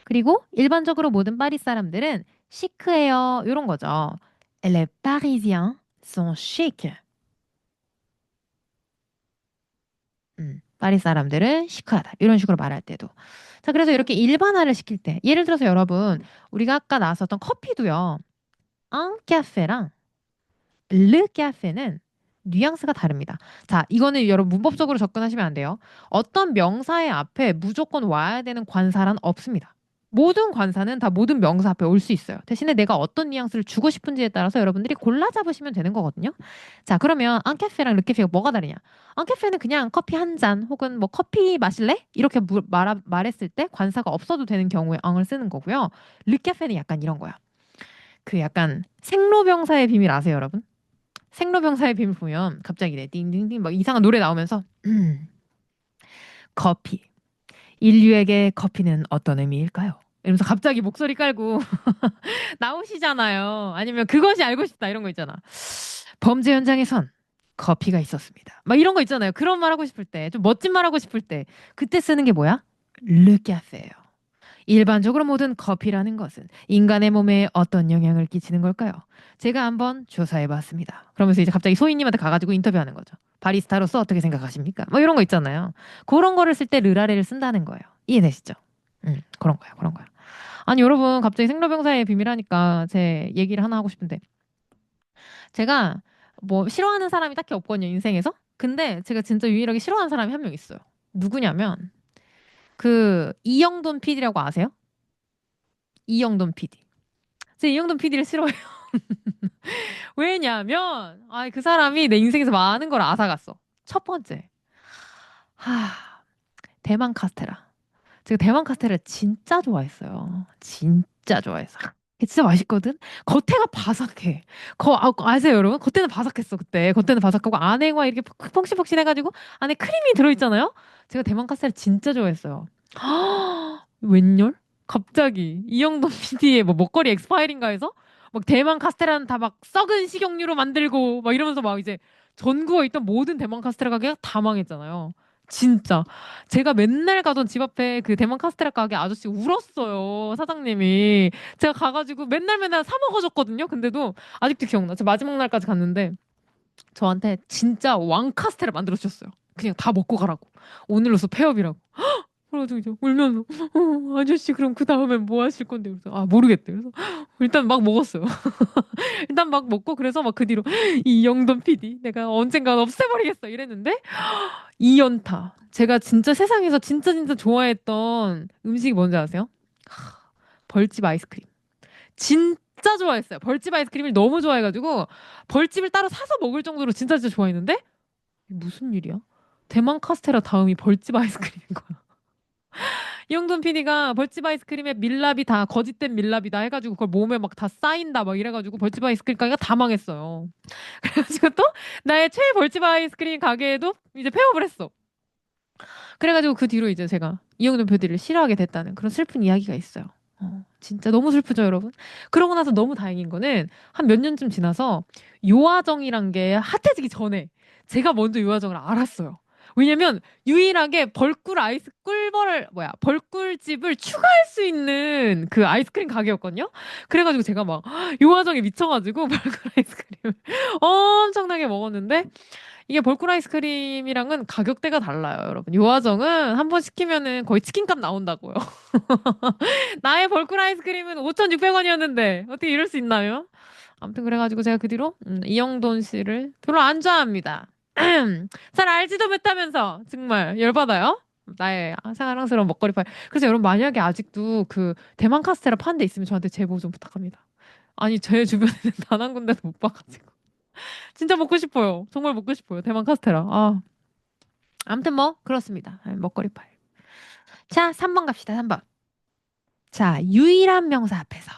그리고 일반적으로 모든 파리 사람들은 시크해요. 이런 거죠. Les Parisiens sont chics. 파리 사람들은 시크하다. 이런 식으로 말할 때도. 자, 그래서 이렇게 일반화를 시킬 때 예를 들어서 여러분 우리가 아까 나왔었던 커피도요. un café랑 le café는 뉘앙스가 다릅니다. 자, 이거는 여러분 문법적으로 접근하시면 안 돼요. 어떤 명사의 앞에 무조건 와야 되는 관사란 없습니다. 모든 관사는 다 모든 명사 앞에 올 수 있어요. 대신에 내가 어떤 뉘앙스를 주고 싶은지에 따라서 여러분들이 골라 잡으시면 되는 거거든요. 자, 그러면 앙캐페랑 르캐페가 뭐가 다르냐? 앙캐페는 그냥 커피 한 잔 혹은 뭐 커피 마실래? 이렇게 말했을 때 관사가 없어도 되는 경우에 앙을 쓰는 거고요. 르캐페는 약간 이런 거야. 그 약간 생로병사의 비밀 아세요, 여러분? 생로병사의 비밀 보면 갑자기 띵띵띵 막 이상한 노래 나오면서 커피. 인류에게 커피는 어떤 의미일까요? 이러면서 갑자기 목소리 깔고 나오시잖아요. 아니면 그것이 알고 싶다 이런 거 있잖아. 범죄 현장에선 커피가 있었습니다. 막 이런 거 있잖아요. 그런 말 하고 싶을 때, 좀 멋진 말 하고 싶을 때 그때 쓰는 게 뭐야? Le café예요. 일반적으로 모든 커피라는 것은 인간의 몸에 어떤 영향을 끼치는 걸까요? 제가 한번 조사해 봤습니다. 그러면서 이제 갑자기 소희님한테 가가지고 인터뷰하는 거죠. 바리스타로서 어떻게 생각하십니까? 뭐 이런 거 있잖아요. 그런 거를 쓸 때 르라레를 쓴다는 거예요. 이해되시죠? 그런 거야, 그런 거야. 아니 여러분 갑자기 생로병사의 비밀하니까 제 얘기를 하나 하고 싶은데 제가 뭐 싫어하는 사람이 딱히 없거든요 인생에서. 근데 제가 진짜 유일하게 싫어하는 사람이 한 명 있어요. 누구냐면 그 이영돈 PD라고 아세요? 이영돈 PD. 제가 이영돈 PD를 싫어해요. 왜냐면 그 사람이 내 인생에서 많은 걸 앗아갔어. 첫 번째, 대만 카스테라. 제가 대만 카스테라 진짜 좋아했어요. 진짜 좋아해서. 이게 진짜 맛있거든. 겉에가 바삭해. 아세요, 여러분? 겉에는 바삭했어 그때. 겉에는 바삭하고 안에가 이렇게 펑신펑신해가지고 안에 크림이 들어있잖아요. 제가 대만 카스테라 진짜 좋아했어요. 웬열? 갑자기 이영돈 PD의 뭐 먹거리 엑스파일인가 해서 막 대만 카스테라는 다 막 썩은 식용유로 만들고 막 이러면서 막 이제 전국에 있던 모든 대만 카스테라 가게가 다 망했잖아요. 진짜. 제가 맨날 가던 집 앞에 그 대만 카스테라 가게 아저씨 울었어요. 사장님이. 제가 가가지고 맨날 사 먹어줬거든요. 근데도 아직도 기억나. 저 마지막 날까지 갔는데 저한테 진짜 왕 카스테라 만들어 주셨어요. 그냥 다 먹고 가라고. 오늘로서 폐업이라고. 그래가지고 이제 울면서 아저씨 그럼 그 다음엔 뭐 하실 건데? 그래서 모르겠대. 그래서 일단 막 먹었어요. 일단 막 먹고 그래서 막 그 뒤로 이영돈 PD 내가 언젠간 없애버리겠어 이랬는데 이연타. 제가 진짜 세상에서 진짜 좋아했던 음식이 뭔지 아세요? 벌집 아이스크림. 진짜 좋아했어요. 벌집 아이스크림을 너무 좋아해가지고 벌집을 따로 사서 먹을 정도로 진짜 좋아했는데 무슨 일이야? 대만 카스테라 다음이 벌집 아이스크림인 거야. 이영돈 PD가 벌집 아이스크림에 밀랍이 다 거짓된 밀랍이다 해가지고 그걸 몸에 막 다 쌓인다 막 이래가지고 벌집 아이스크림 가게가 다 망했어요. 그래가지고 또 나의 최애 벌집 아이스크림 가게에도 이제 폐업을 했어. 그래가지고 그 뒤로 이제 제가 이영돈 PD를 싫어하게 됐다는 그런 슬픈 이야기가 있어요. 진짜 너무 슬프죠, 여러분? 그러고 나서 너무 다행인 거는 한 몇 년쯤 지나서 요아정이란 게 핫해지기 전에 제가 먼저 요아정을 알았어요. 왜냐면 유일하게 벌꿀집을 추가할 수 있는 그 아이스크림 가게였거든요. 그래가지고 제가 막 요아정에 미쳐가지고 벌꿀 아이스크림을 엄청나게 먹었는데 이게 벌꿀 아이스크림이랑은 가격대가 달라요, 여러분. 요아정은 한 번 시키면은 거의 치킨값 나온다고요. 나의 벌꿀 아이스크림은 5,600원이었는데 어떻게 이럴 수 있나요? 아무튼 그래가지고 제가 그 뒤로 이영돈 씨를 별로 안 좋아합니다. 잘 알지도 못하면서 정말 열받아요. 나의 사랑스러운 먹거리 파일. 그래서 여러분 만약에 아직도 그 대만 카스테라 파는 데 있으면 저한테 제보 좀 부탁합니다. 아니 제 주변에는 단 한 군데도 못 봐가지고 진짜 먹고 싶어요. 정말 먹고 싶어요. 대만 카스테라. 아무튼 뭐 그렇습니다. 먹거리 파일. 자 3번 갑시다. 3번. 자 유일한 명사 앞에서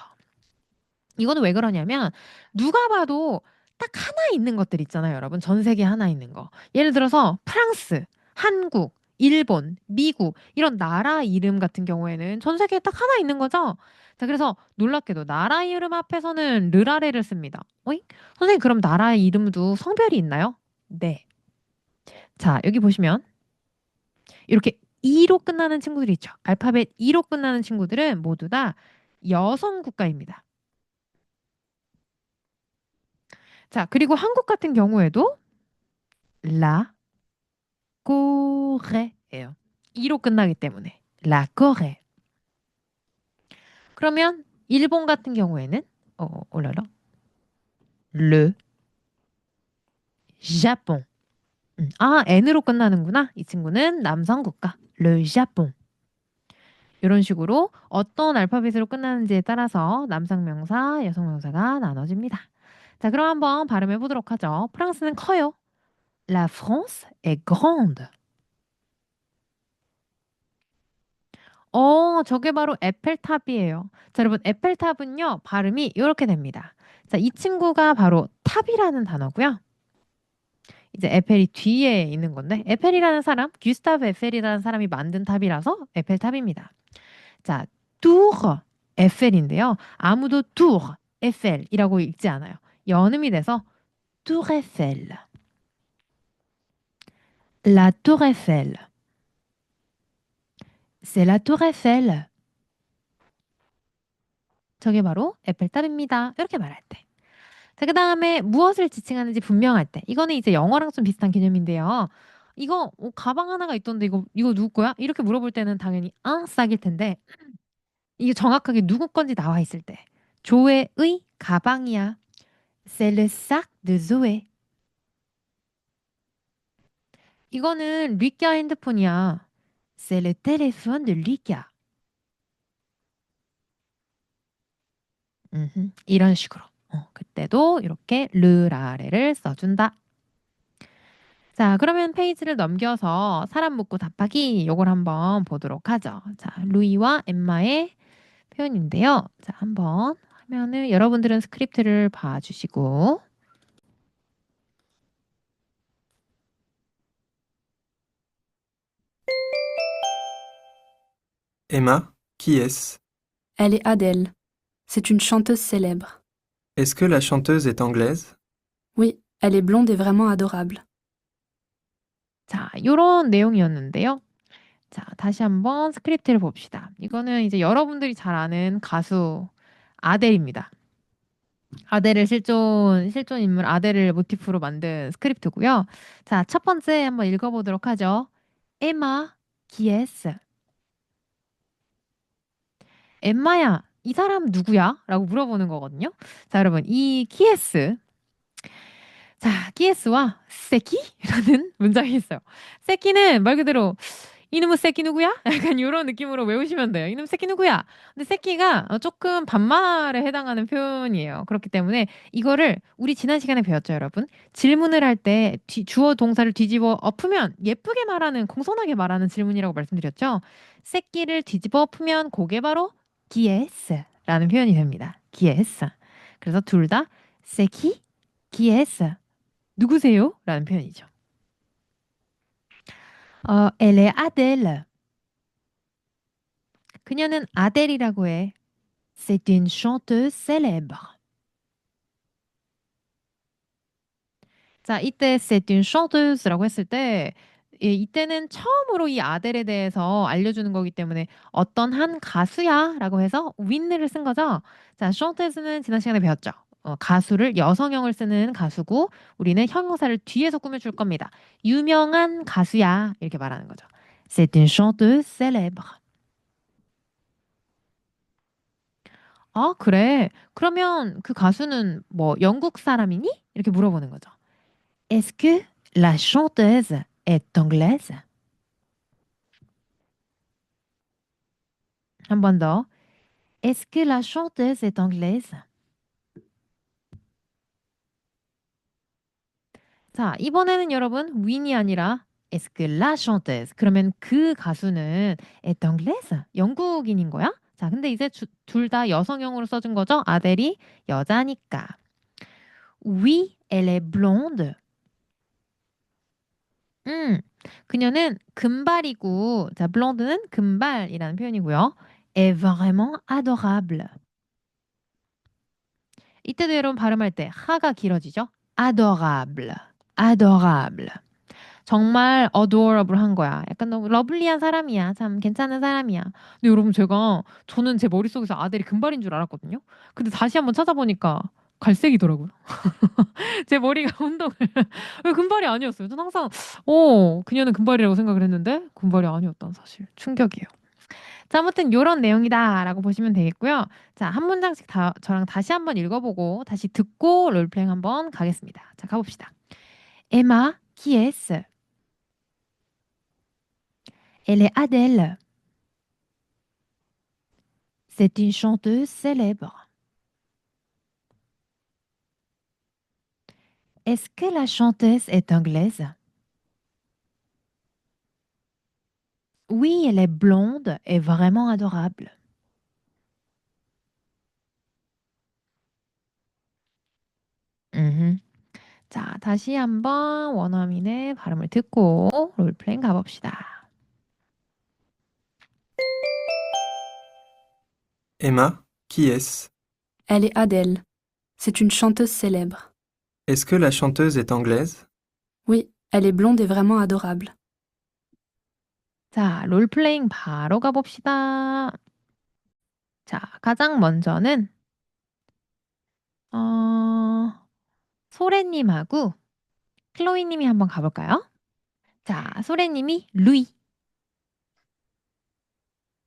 이거는 왜 그러냐면 누가 봐도 딱 하나 있는 것들 있잖아요, 여러분. 전 세계 하나 있는 거. 예를 들어서 프랑스, 한국, 일본, 미국 이런 나라 이름 같은 경우에는 전 세계에 딱 하나 있는 거죠. 자, 그래서 놀랍게도 나라 이름 앞에서는 르라레를 씁니다. 어이? 선생님, 그럼 나라 이름도 성별이 있나요? 네. 자, 여기 보시면 이렇게 E로 끝나는 친구들이 있죠. 알파벳 E로 끝나는 친구들은 모두 다 여성 국가입니다. 자, 그리고 한국 같은 경우에도 라 코레예요. E로 끝나기 때문에 라 코레. 그러면 일본 같은 경우에는 올라라 le Japon. N으로 끝나는구나. 이 친구는 남성 국가 le Japon. 이런 식으로 어떤 알파벳으로 끝나는지에 따라서 남성 명사, 여성 명사가 나눠집니다. 자, 그럼 한번 발음해 보도록 하죠. 프랑스는 커요. La France est grande. 저게 바로 에펠탑이에요. 자, 여러분, 에펠탑은요, 발음이 이렇게 됩니다. 자, 이 친구가 바로 탑이라는 단어고요. 이제 에펠이 뒤에 있는 건데 에펠이라는 사람, 귀스타브 에펠이라는 사람이 만든 탑이라서 에펠탑입니다. 자, tour 에펠인데요. 아무도 tour 에펠이라고 읽지 않아요. 연음이 돼서 tour Eiffel. La tour Eiffel. C'est la tour Eiffel. 저게 바로 에펠탑입니다. 이렇게 말할 때. 자, 그 다음에 무엇을 지칭하는지 분명할 때. 이거는 이제 영어랑 좀 비슷한 개념인데요. 이거 가방 하나가 있던데 이거 누구 거야? 이렇게 물어볼 때는 당연히 싹일 텐데 이게 정확하게 누구 건지 나와 있을 때. 조의 가방이야. C'est le sac de Zoé. 이거는 리키아 핸드폰이야. C'est le téléphone de Lydia. 이런 식으로. 그때도 이렇게 르라레를 써준다. 자, 그러면 페이지를 넘겨서 사람 묻고 답하기 요걸 한번 보도록 하죠. 자, 루이와 엠마의 표현인데요. 자, 한번 하면은 여러분들은 스크립트를 봐주시고 Emma, qui est-ce? Elle est Adèle. C'est une chanteuse célèbre. Est-ce que la chanteuse est anglaise? Oui, elle est blonde et vraiment adorable. 자, 요런 내용이었는데요. 자, 다시 한번 스크립트를 봅시다. 이거는 이제 여러분들이 잘 아는 가수 아델입니다. 아델을 실존 인물 아델을 모티프로 만든 스크립트고요. 자, 첫 번째 한번 읽어보도록 하죠. Emma, qui est-ce? 엠마야, 이 사람 누구야? 라고 물어보는 거거든요. 자, 여러분, 이 키에스. 자, 키에스와 세키라는 문장이 있어요. 세키는 말 그대로 이놈의 새끼 누구야? 약간 이런 느낌으로 외우시면 돼요. 이놈 새끼 누구야? 근데 새끼가 조금 반말에 해당하는 표현이에요. 그렇기 때문에 이거를 우리 지난 시간에 배웠죠, 여러분. 질문을 할 때 주어 동사를 뒤집어 엎으면 예쁘게 말하는, 공손하게 말하는 질문이라고 말씀드렸죠. 새끼를 뒤집어 엎으면 그게 바로 기에스라는 표현이 됩니다. 기에스. 그래서 둘 다 새끼, 기에스. 누구세요? 라는 표현이죠. Elle est Adèle. 그녀는 아델이라고 해. C'est une chanteuse célèbre. 자, 이때 c'est une chanteuse라고 했을 때 이때는 처음으로 이 아델에 대해서 알려주는 거기 때문에 어떤 한 가수야 라고 해서 win를 쓴 거죠. 자, chanteuse는 지난 시간에 배웠죠. 가수를 여성형을 쓰는 가수고 우리는 형용사를 뒤에서 꾸며줄 겁니다. 유명한 가수야 이렇게 말하는 거죠. C'est une chanteuse célèbre. 아, 그래. 그러면 그 가수는 뭐 영국 사람이니? 이렇게 물어보는 거죠. Est-ce que la chanteuse est anglaise? 한 번 더. Est-ce que la chanteuse est anglaise? 자, 이번에는 여러분 win이 아니라 Est-ce que la chanteuse? 그러면 그 가수는 est anglaise? 영국인인 거야? 자, 근데 이제 둘 다 여성형으로 써준 거죠? 아델이 여자니까. Oui, elle est blonde. 그녀는 금발이고, 자, blonde는 금발이라는 표현이고요. est vraiment adorable. 이때도 여러분 발음할 때 하가 길어지죠? adorable, adorable. 정말 adorable 한 거야. 약간 너무 러블리한 사람이야. 참 괜찮은 사람이야. 근데 여러분 저는 제 머릿속에서 아델이 금발인 줄 알았거든요. 근데 다시 한번 찾아보니까 갈색이더라고요. 제 머리가 운동을 왜 금발이 아니었어요. 저는 항상 그녀는 금발이라고 생각을 했는데 금발이 아니었다는 사실. 충격이에요. 자, 아무튼 이런 내용이다라고 보시면 되겠고요. 자, 한 문장씩 저랑 다시 한번 읽어보고 다시 듣고 롤플레잉 한번 가겠습니다. 자, 가봅시다. Emma, qui est-ce? Elle est Adèle. C'est une chanteuse célèbre. Est-ce que la chanteuse est anglaise? Oui, elle est blonde et vraiment adorable. 자, 다시 한번 원어민의 발음을 듣고 롤플레잉 가봅시다. Emma, qui est-ce? Elle est Adèle. C'est une chanteuse célèbre. Est-ce que la chanteuse est anglaise? Oui, elle est blonde et vraiment adorable. 자, 롤플레잉 바로 가봅시다. 자, 가장 먼저는 소래님하고 클로이님이 한번 가볼까요? 자, 소래님이 루이.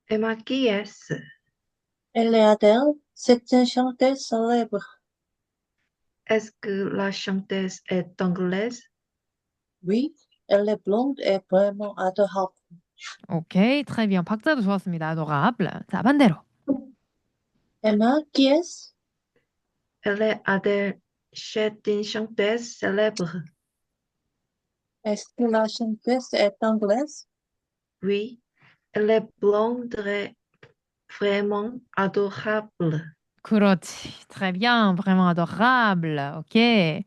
Emma, qui est-ce? Elle est Adele, c'est une chanteuse célèbre. Est-ce que la chanteuse est anglaise? Oui, elle est blonde et vraiment adorable. 오케이, très bien. 박자도 좋았습니다. adorable. 자, 반대로. Emma, qui est-ce? Elle est Adèle. C'est une chanteuse célèbre. Est-ce que la chanteuse est anglaise? Oui, elle est blonde et vraiment adorable. 그렇지. très bien. vraiment adorable. 오케이.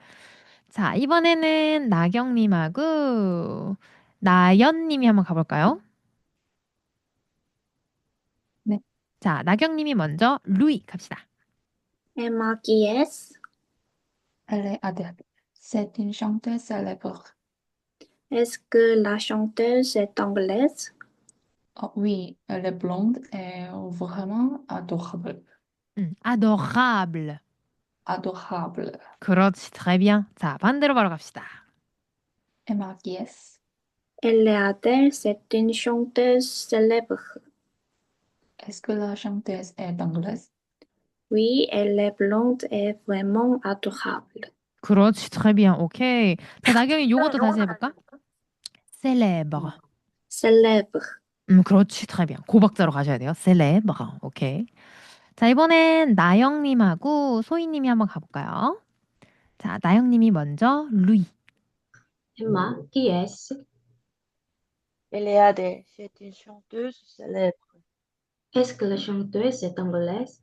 자, 이번에는 나경님하고 나연님이 한번 가볼까요? 네. 자, 나경님이 먼저 루이 갑시다. Emma, qui est-ce? Elle est Adèle. C'est une chanteuse célèbre. Est-ce que la chanteuse est anglaise? Oh, oui, elle est blonde et vraiment adorable. adorable. Adorable. 그렇지. très bien. 자, 반대로 바로 갑시다. Emma, qui est-ce? Elle est Adele, c'est une chanteuse célèbre. Est-ce que la chanteuse est anglaise? Oui, elle est blonde et vraiment adorable. 그렇지. très bien. 오케이. 자, 나경이 요것도 다시 해볼까? célèbre. Célèbre. 그렇지. très bien. 고박자로 가셔야 돼요. célèbre. 오케이. 자, 이번엔 나영님하고 소희님이 한번 가볼까요? 자, 나영님이 먼저 루이. Emma, qui est-ce? Elle est Adèle. C'est une chanteuse célèbre. Est-ce que la chanteuse est anglaise?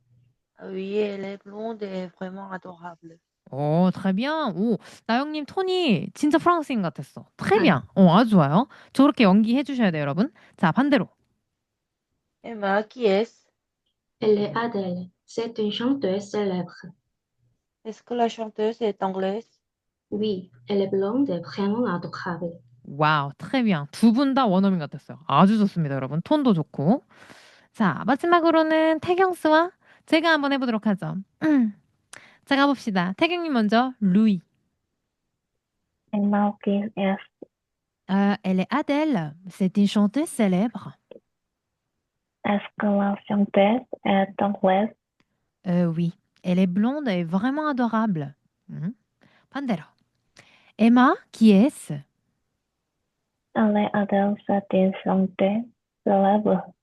Oui, elle est blonde et vraiment adorable. 오, très bien. 오, 나영님 톤이 진짜 프랑스인 같았어. très bien. 아주 좋아요. 저렇게 연기해 주셔야 돼요, 여러분. 자, 반대로. Emma, qui est-ce? Elle est Adèle. C'est une chanteuse célèbre. Est-ce que la chanteuse est anglaise? Oui, elle est blonde et vraiment adorable. 와우, très bien. 두 분 다 원어민 같았어요. 아주 좋습니다, 여러분. 톤도 좋고. 자, 마지막으로는 태경스와 제가 한번 해보도록 하죠. 자, 가봅시다. 태경님 먼저 루이. Emma, qui est-ce? Elle est Adèle. C'est une chanteuse célèbre. Est-ce que la chanteuse est anglaise? Oui, elle est blonde et vraiment adorable. 반대로. Emma, qui est-ce? Elle est Adele, c'est une chanteuse célèbre.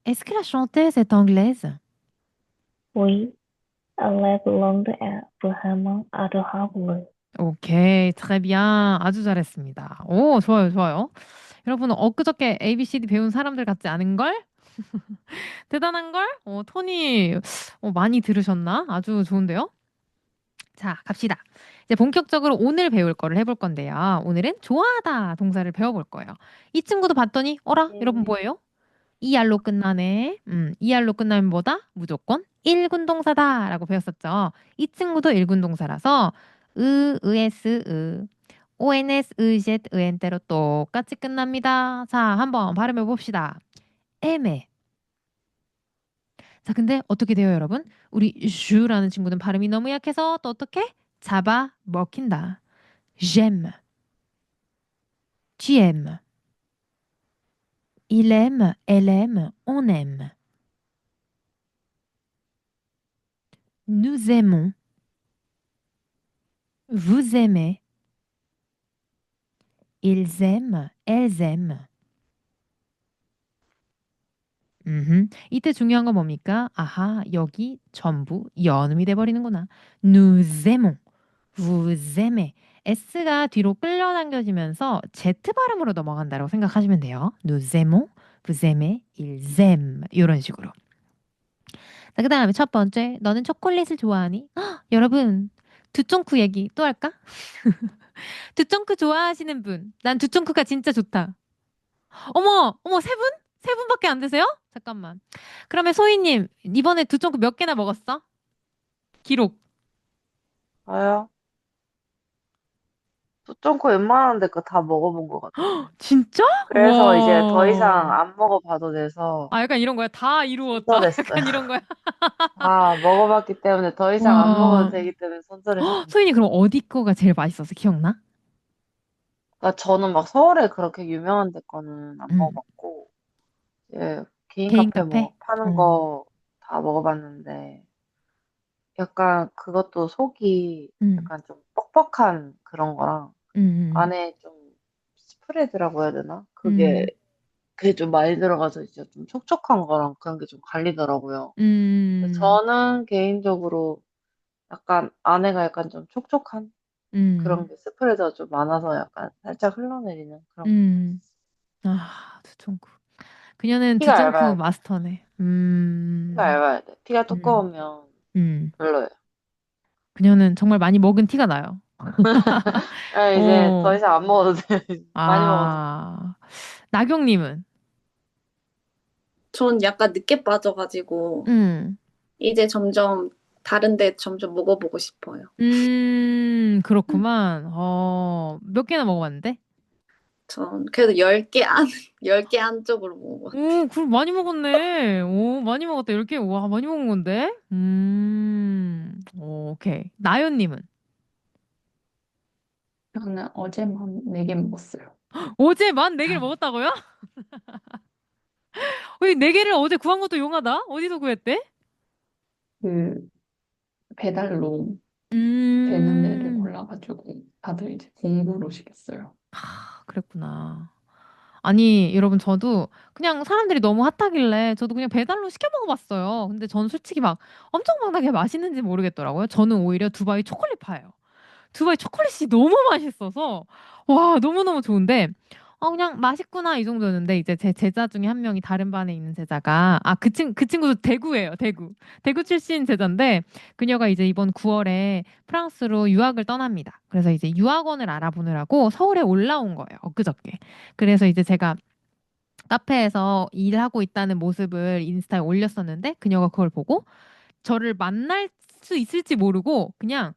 Est-ce que la chanteuse est anglaise? Oui, elle est blonde et vraiment adorable. 오케이, très bien. 아주 잘했습니다. 오, 좋아요, 좋아요. 여러분, 엊그저께 ABCD 배운 사람들 같지 않은걸? 대단한걸? 톤이 많이 들으셨나? 아주 좋은데요? 자, 갑시다. 이제 본격적으로 오늘 배울 거를 해볼 건데요. 오늘은 좋아하다 동사를 배워볼 거예요. 이 친구도 봤더니, 어라? 여러분 뭐예요? ER로 끝나네. ER로 끝나면 뭐다? 무조건 1군 동사다라고 배웠었죠. 이 친구도 1군 동사라서 ES, ONS, EZ, EN때로 똑같이 끝납니다. 자, 한번 발음해 봅시다. 애매. 자, 근데 어떻게 돼요, 여러분? 우리 슈라는 친구는 발음이 너무 약해서 또 어떻게? 잡아 먹힌다. J'aime. Tu aimes. Il aime, elle aime, on aime. Nous aimons. Vous aimez. Ils aiment, elles aiment. 이때 중요한 건 뭡니까? 아하, 여기 전부 연음이 돼버리는구나. Nous aimons. Vous aimez. S가 뒤로 끌려당겨지면서 Z 발음으로 넘어간다고 생각하시면 돼요. Nous aimons, vous aimez, ils aiment. 이런 식으로. 자, 그 다음에 첫 번째, 너는 초콜릿을 좋아하니? 헉, 여러분, 두쫑크 얘기 또 할까? 두쫑크 좋아하시는 분. 난 두쫑크가 진짜 좋다. 어머, 세 분? 세 분밖에 안 되세요? 잠깐만. 그러면 소희님, 이번에 두쫑크 몇 개나 먹었어? 기록. 저요? 두쫑코 웬만한 데 거 다 먹어본 것 같아요. 진짜? 그래서 이제 더 이상 와. 안 먹어봐도 돼서 아, 약간 이런 거야. 다 이루었다. 손절했어요. 약간 이런 거야. 다 먹어봤기 때문에 더 이상 안 먹어도 와. 되기 때문에 손절했습니다. 소희님, 그럼 어디 거가 제일 맛있었어? 기억나? 그러니까 저는 막 서울에 그렇게 유명한 데 거는 안 응. 먹어봤고, 예, 개인 개인 카페 뭐 카페? 파는 응. 거 다 먹어봤는데, 약간 그것도 속이 응. 약간 좀 뻑뻑한 그런 거랑 응. 안에 좀 스프레드라고 해야 되나? 응. 그게 좀 많이 들어가서 이제 좀 촉촉한 거랑 그런 게 좀 갈리더라고요. 근데 응. 저는 개인적으로 약간 안에가 약간 좀 촉촉한 그런 응. 게 스프레드가 좀 많아서 약간 살짝 흘러내리는 그런 게 응. 맛있어요. 아, 두쫑크. 그녀는 피가 두쫑크 얇아야 돼. 마스터네. 피가 얇아야 돼. 피가 음. 두꺼우면 음. 별로예요. 그녀는 정말 많이 먹은 티가 나요. 아, 이제 더 어. 이상 안 먹어도 돼. 많이 먹어도 돼. 아. 나경님은? 전 약간 늦게 빠져가지고 음. 이제 점점 다른데 점점 먹어보고 싶어요. 그렇구만. 몇 개나 먹어봤는데? 전 그래도 10개 안, 10개 안쪽으로 먹어봤어요. 오, 그럼 많이 먹었네. 오, 많이 먹었다. 10개. 와, 많이 먹은 건데? 오케이. 나연님은? 저는 어제만 4개 먹었어요. 어제만 4개를 먹었다고요? 왜 4개를 어제 구한 것도 용하다? 어디서 구했대? 그 배달로 되는 데를 골라가지고 다들 이제 공구로 시켰어요. 그랬구나. 아니, 여러분, 저도 그냥 사람들이 너무 핫하길래 저도 그냥 배달로 시켜 먹어봤어요. 근데 저는 솔직히 막 엄청 막 나게 맛있는지 모르겠더라고요. 저는 오히려 두바이 초콜릿 파예요. 두바이 초콜릿이 너무 맛있어서 와 너무너무 좋은데 그냥 맛있구나 이 정도였는데 이제 제 제자 중에 한 명이 다른 반에 있는 제자가 그 친구도 대구예요. 대구 출신 제자인데 그녀가 이제 이번 9월에 프랑스로 유학을 떠납니다. 그래서 이제 유학원을 알아보느라고 서울에 올라온 거예요. 엊그저께. 그래서 이제 제가 카페에서 일하고 있다는 모습을 인스타에 올렸었는데 그녀가 그걸 보고 저를 만날 수 있을지 모르고 그냥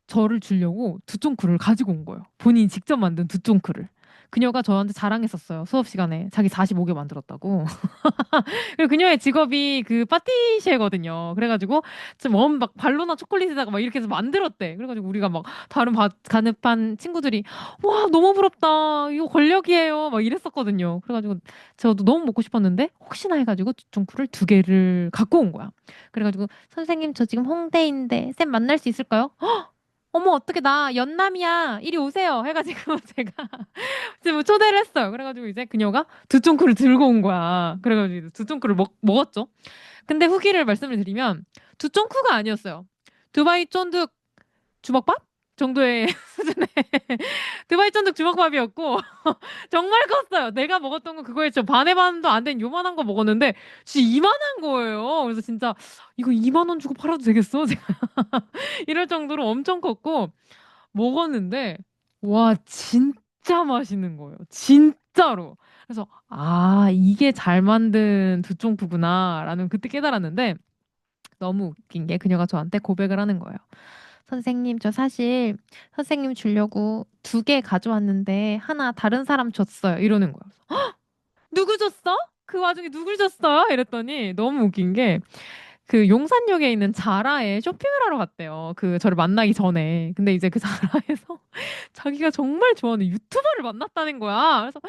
저를 주려고 두쫑크를 가지고 온 거예요. 본인이 직접 만든 두쫑크를. 그녀가 저한테 자랑했었어요. 수업 시간에 자기 45개 만들었다고. 그리고 그녀의 직업이 그 파티시에거든요. 그래가지고 막 발로나 초콜릿에다가 막 이렇게 해서 만들었대. 그래가지고 우리가 막 다른 가느판 친구들이 와 너무 부럽다. 이거 권력이에요. 막 이랬었거든요. 그래가지고 저도 너무 먹고 싶었는데 혹시나 해가지고 두쫑크를 2개를 갖고 온 거야. 그래가지고 선생님 저 지금 홍대인데 쌤 만날 수 있을까요? 어머, 어떻게 나 연남이야. 이리 오세요. 해가지고 제가 지금 초대를 했어요. 그래가지고 이제 그녀가 두쫑크를 들고 온 거야. 그래가지고 이제 두쫑크를 먹었죠. 근데 후기를 말씀을 드리면 두쫑크가 아니었어요. 두바이 쫀득 주먹밥 정도의 수준의 두바이 쫀득 주먹밥이었고 정말 컸어요. 내가 먹었던 건 그거에 저 반의 반도 안 된 요만한 거 먹었는데 진짜 이만한 거예요. 그래서 진짜 이거 2만 원 주고 팔아도 되겠어? 제가 이럴 정도로 엄청 컸고 먹었는데 와 진짜 맛있는 거예요. 진짜로. 그래서 이게 잘 만든 두쫑프구나라는 그때 깨달았는데 너무 웃긴 게 그녀가 저한테 고백을 하는 거예요. 선생님, 저 사실 선생님 주려고 2개 가져왔는데 하나 다른 사람 줬어요. 이러는 거예요. 헉! 누구 줬어? 그 와중에 누굴 줬어요? 이랬더니 너무 웃긴 게 그 용산역에 있는 자라에 쇼핑을 하러 갔대요. 그 저를 만나기 전에. 근데 이제 그 자라에서 자기가 정말 좋아하는 유튜버를 만났다는 거야. 그래서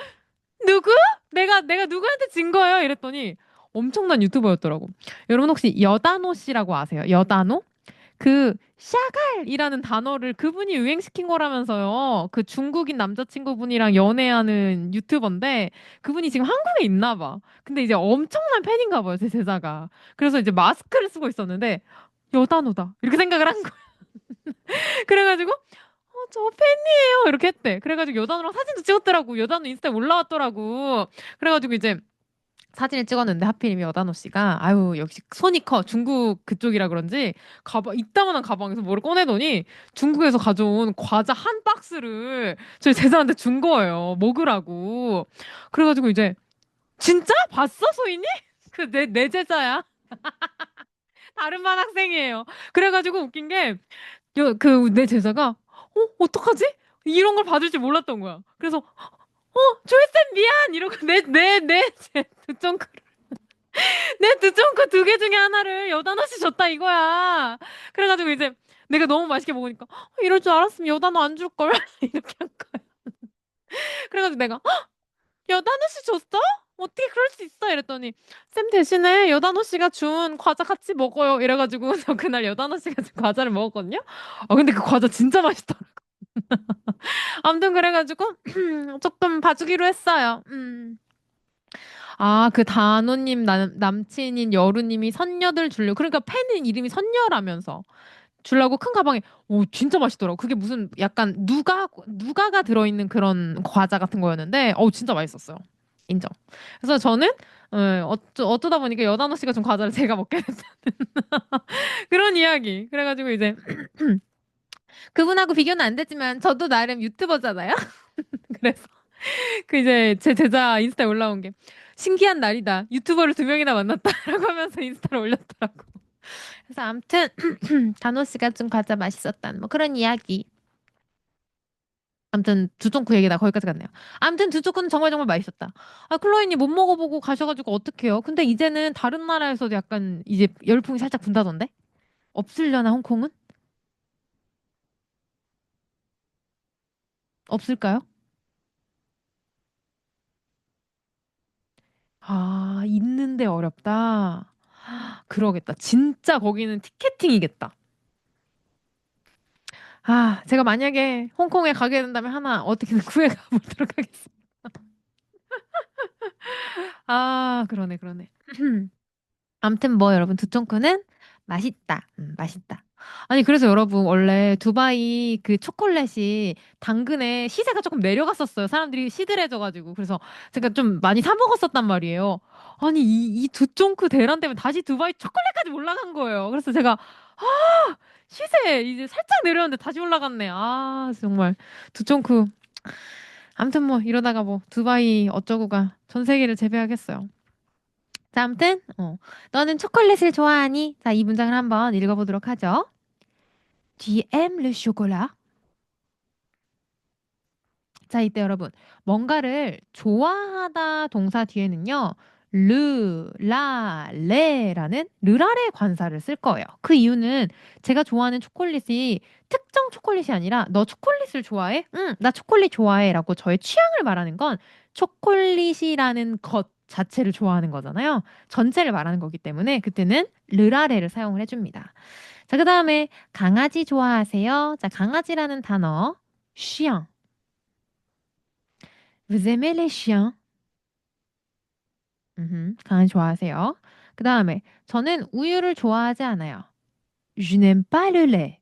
누구? 내가 누구한테 진 거예요? 이랬더니 엄청난 유튜버였더라고. 여러분 혹시 여다노 씨라고 아세요? 여다노? 그 샤갈이라는 단어를 그분이 유행시킨 거라면서요. 그 중국인 남자친구분이랑 연애하는 유튜버인데 그분이 지금 한국에 있나 봐. 근데 이제 엄청난 팬인가 봐요, 제 제자가. 그래서 이제 마스크를 쓰고 있었는데 여단어다 이렇게 생각을 한 거야. 그래가지고 저 팬이에요 이렇게 했대. 그래가지고 여단어랑 사진도 찍었더라고. 여단어 인스타에 올라왔더라고. 그래가지고 이제 사진을 찍었는데 하필이면 여다노 씨가 아유 역시 손이 커 중국 그쪽이라 그런지 가방 이따만한 가방에서 뭐를 꺼내더니 중국에서 가져온 과자 한 박스를 저희 제자한테 준 거예요. 먹으라고. 그래가지고 이제 진짜 봤어 소희니? 그 내 제자야. 다른 반 학생이에요. 그래가지고 웃긴 게 그 내 제자가 어떡하지? 이런 걸 받을 줄 몰랐던 거야. 그래서 조이쌤 미안 이러고 내 두쫑크 두 개 중에 하나를 여단어 씨 줬다 이거야. 그래가지고 이제 내가 너무 맛있게 먹으니까 이럴 줄 알았으면 여단어 안 줄 걸 이렇게 한 거야. 그래가지고 내가 여단어 씨 줬어? 어떻게 그럴 수 있어? 이랬더니 쌤 대신에 여단어 씨가 준 과자 같이 먹어요. 이래가지고 저 그날 여단어 씨가 준 과자를 먹었거든요. 근데 그 과자 진짜 맛있더라. 아무튼 그래가지고 조금 봐주기로 했어요. 그 단호님 남친인 여루님이 선녀들 주려고 그러니까 팬인 이름이 선녀라면서 주려고 큰 가방에 진짜 맛있더라고. 그게 무슨 약간 누가가 들어있는 그런 과자 같은 거였는데 진짜 맛있었어요. 인정. 그래서 저는 어쩌다 보니까 여단호 씨가 준 과자를 제가 먹게 됐다는 그런 이야기. 그래가지고 이제 그분하고 비교는 안 되지만 저도 나름 유튜버잖아요. 그래서 그 이제 제 제자 인스타에 올라온 게 신기한 날이다. 유튜버를 2명이나 만났다라고 하면서 인스타를 올렸더라고. 그래서 아무튼 단호 씨가 좀 과자 맛있었다는 뭐 그런 이야기. 아무튼 두쫑쿠 얘기 나 거기까지 갔네요. 아무튼 두쫑쿠는 정말 정말 맛있었다. 클로이님 못 먹어보고 가셔가지고 어떡해요? 근데 이제는 다른 나라에서도 약간 이제 열풍이 살짝 분다던데? 없으려나 홍콩은? 없을까요? 있는데 어렵다. 그러겠다. 진짜 거기는 티켓팅이겠다. 제가 만약에 홍콩에 가게 된다면 하나 어떻게든 구해가 보도록 하겠습니다. 그러네. 아무튼 뭐 여러분 두쫑쿠는 맛있다. 맛있다. 아니 그래서 여러분 원래 두바이 그 초콜릿이 당근에 시세가 조금 내려갔었어요. 사람들이 시들해져가지고 그래서 제가 좀 많이 사 먹었었단 말이에요. 아니 이 두쫑쿠 대란 때문에 다시 두바이 초콜릿까지 올라간 거예요. 그래서 제가 시세 이제 살짝 내려왔는데 다시 올라갔네. 정말 두쫑쿠. 아무튼 뭐 이러다가 뭐 두바이 어쩌고가 전 세계를 제패하겠어요. 자, 아무튼 너는 초콜릿을 좋아하니? 자, 이 문장을 한번 읽어보도록 하죠. Tu aimes le chocolat? 자, 이때 여러분 뭔가를 좋아하다 동사 뒤에는요. 르라레라는 르라레 관사를 쓸 거예요. 그 이유는 제가 좋아하는 초콜릿이 특정 초콜릿이 아니라 너 초콜릿을 좋아해? 응, 나 초콜릿 좋아해 라고 저의 취향을 말하는 건 초콜릿이라는 것 자체를 좋아하는 거잖아요. 전체를 말하는 거기 때문에 그때는 르라레를 사용을 해줍니다. 자, 그 다음에 강아지 좋아하세요? 자, 강아지라는 단어 chien. Vous aimez les chiens? 강아지 좋아하세요. 그 다음에 저는 우유를 좋아하지 않아요. Je n'aime pas le lait.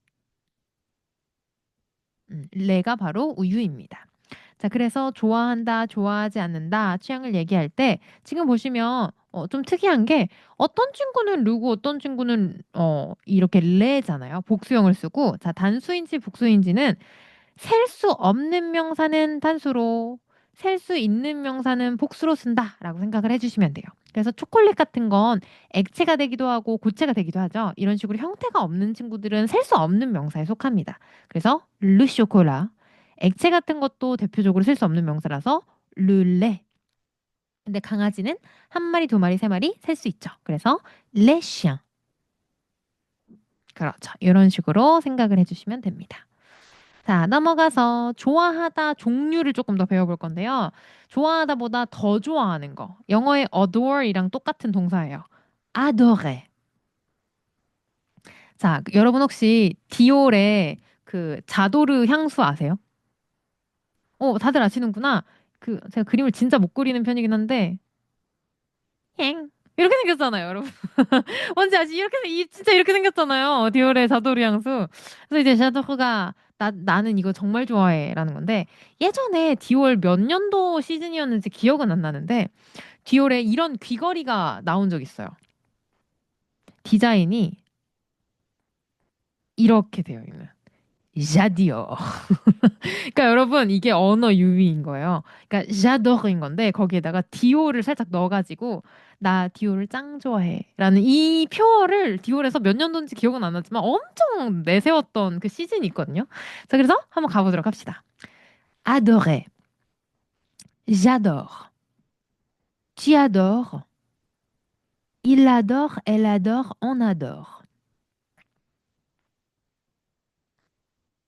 레가 바로 우유입니다. 자, 그래서 좋아한다, 좋아하지 않는다 취향을 얘기할 때 지금 보시면 좀 특이한 게 어떤 친구는 르고 어떤 친구는 이렇게 레잖아요. 복수형을 쓰고 자, 단수인지 복수인지는 셀 수 없는 명사는 단수로 셀 수 있는 명사는 복수로 쓴다라고 생각을 해주시면 돼요. 그래서 초콜릿 같은 건 액체가 되기도 하고 고체가 되기도 하죠. 이런 식으로 형태가 없는 친구들은 셀 수 없는 명사에 속합니다. 그래서 르 쇼콜라 액체 같은 것도 대표적으로 쓸 수 없는 명사라서 르레. 근데 강아지는 한 마리, 두 마리, 세 마리 셀 수 있죠. 그래서 레 치앙. 그렇죠. 이런 식으로 생각을 해주시면 됩니다. 자, 넘어가서 좋아하다 종류를 조금 더 배워볼 건데요. 좋아하다보다 더 좋아하는 거. 영어의 adore이랑 똑같은 동사예요. adorer. 자, 여러분 혹시 디올의 그 자도르 향수 아세요? 다들 아시는구나. 제가 그림을 진짜 못 그리는 편이긴 한데, 이렇게 생겼잖아요, 여러분. 뭔지 아시? 진짜 이렇게 생겼잖아요. 디올의 자도르 향수. 그래서 이제 자도르가 나는 이거 정말 좋아해 라는 건데, 예전에 디올 몇 년도 시즌이었는지 기억은 안 나는데, 디올에 이런 귀걸이가 나온 적 있어요. 디자인이 이렇게 되어 있는. 자디어. 그러니까 여러분 이게 언어 유희인 거예요. 그러니까 자도르인 건데 거기에다가 디올을 살짝 넣어가지고 나 디올을 짱 좋아해라는 이 표어를 디올에서 몇 년도인지 기억은 안 나지만 엄청 내세웠던 그 시즌이 있거든요. 자 그래서 한번 가보도록 합시다. adorer, j'adore, tu adores, il adore, elle adore, on adore.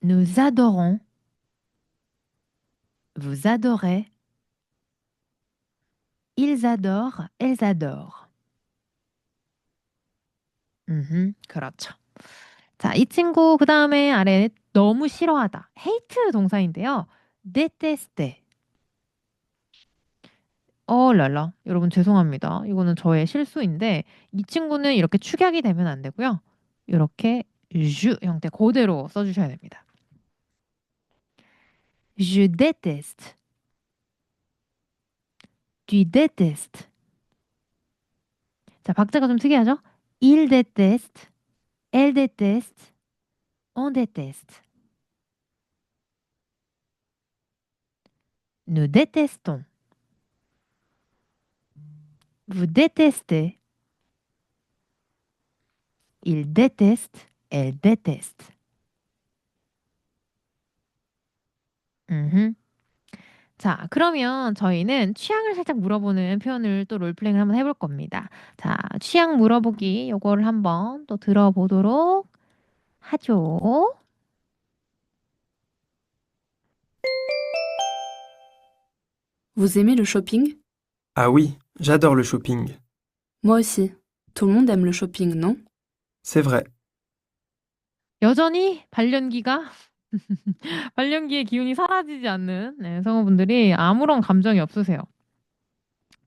Nous adorons, vous adorez, ils adorent, elles adorent. 그렇죠. 자, 이 친구 그 다음에 아래 너무 싫어하다. hate 동사인데요. détester. 랄라. 여러분 죄송합니다. 이거는 저의 실수인데 이 친구는 이렇게 축약이 되면 안 되고요. 이렇게 je 형태 그대로 써주셔야 됩니다. Je déteste. Tu détestes. 자, 박자가 좀 특이하죠? Il déteste. Elle déteste. On déteste. Nous détestons. Vous détestez. Il déteste. Elle déteste. 자, 그러면 저희는 취향을 살짝 물어보는 표현을 또 롤플레잉을 한번 해볼 겁니다. 자, 취향 물어보기 요거를 한번 또 들어보도록 하죠. Vous aimez le shopping? Ah oui, j'adore le shopping. Moi aussi. Tout le monde aime le shopping, non? C'est vrai. 여전히 발연기가 발연기의 기운이 사라지지 않는 네, 성우분들이 아무런 감정이 없으세요.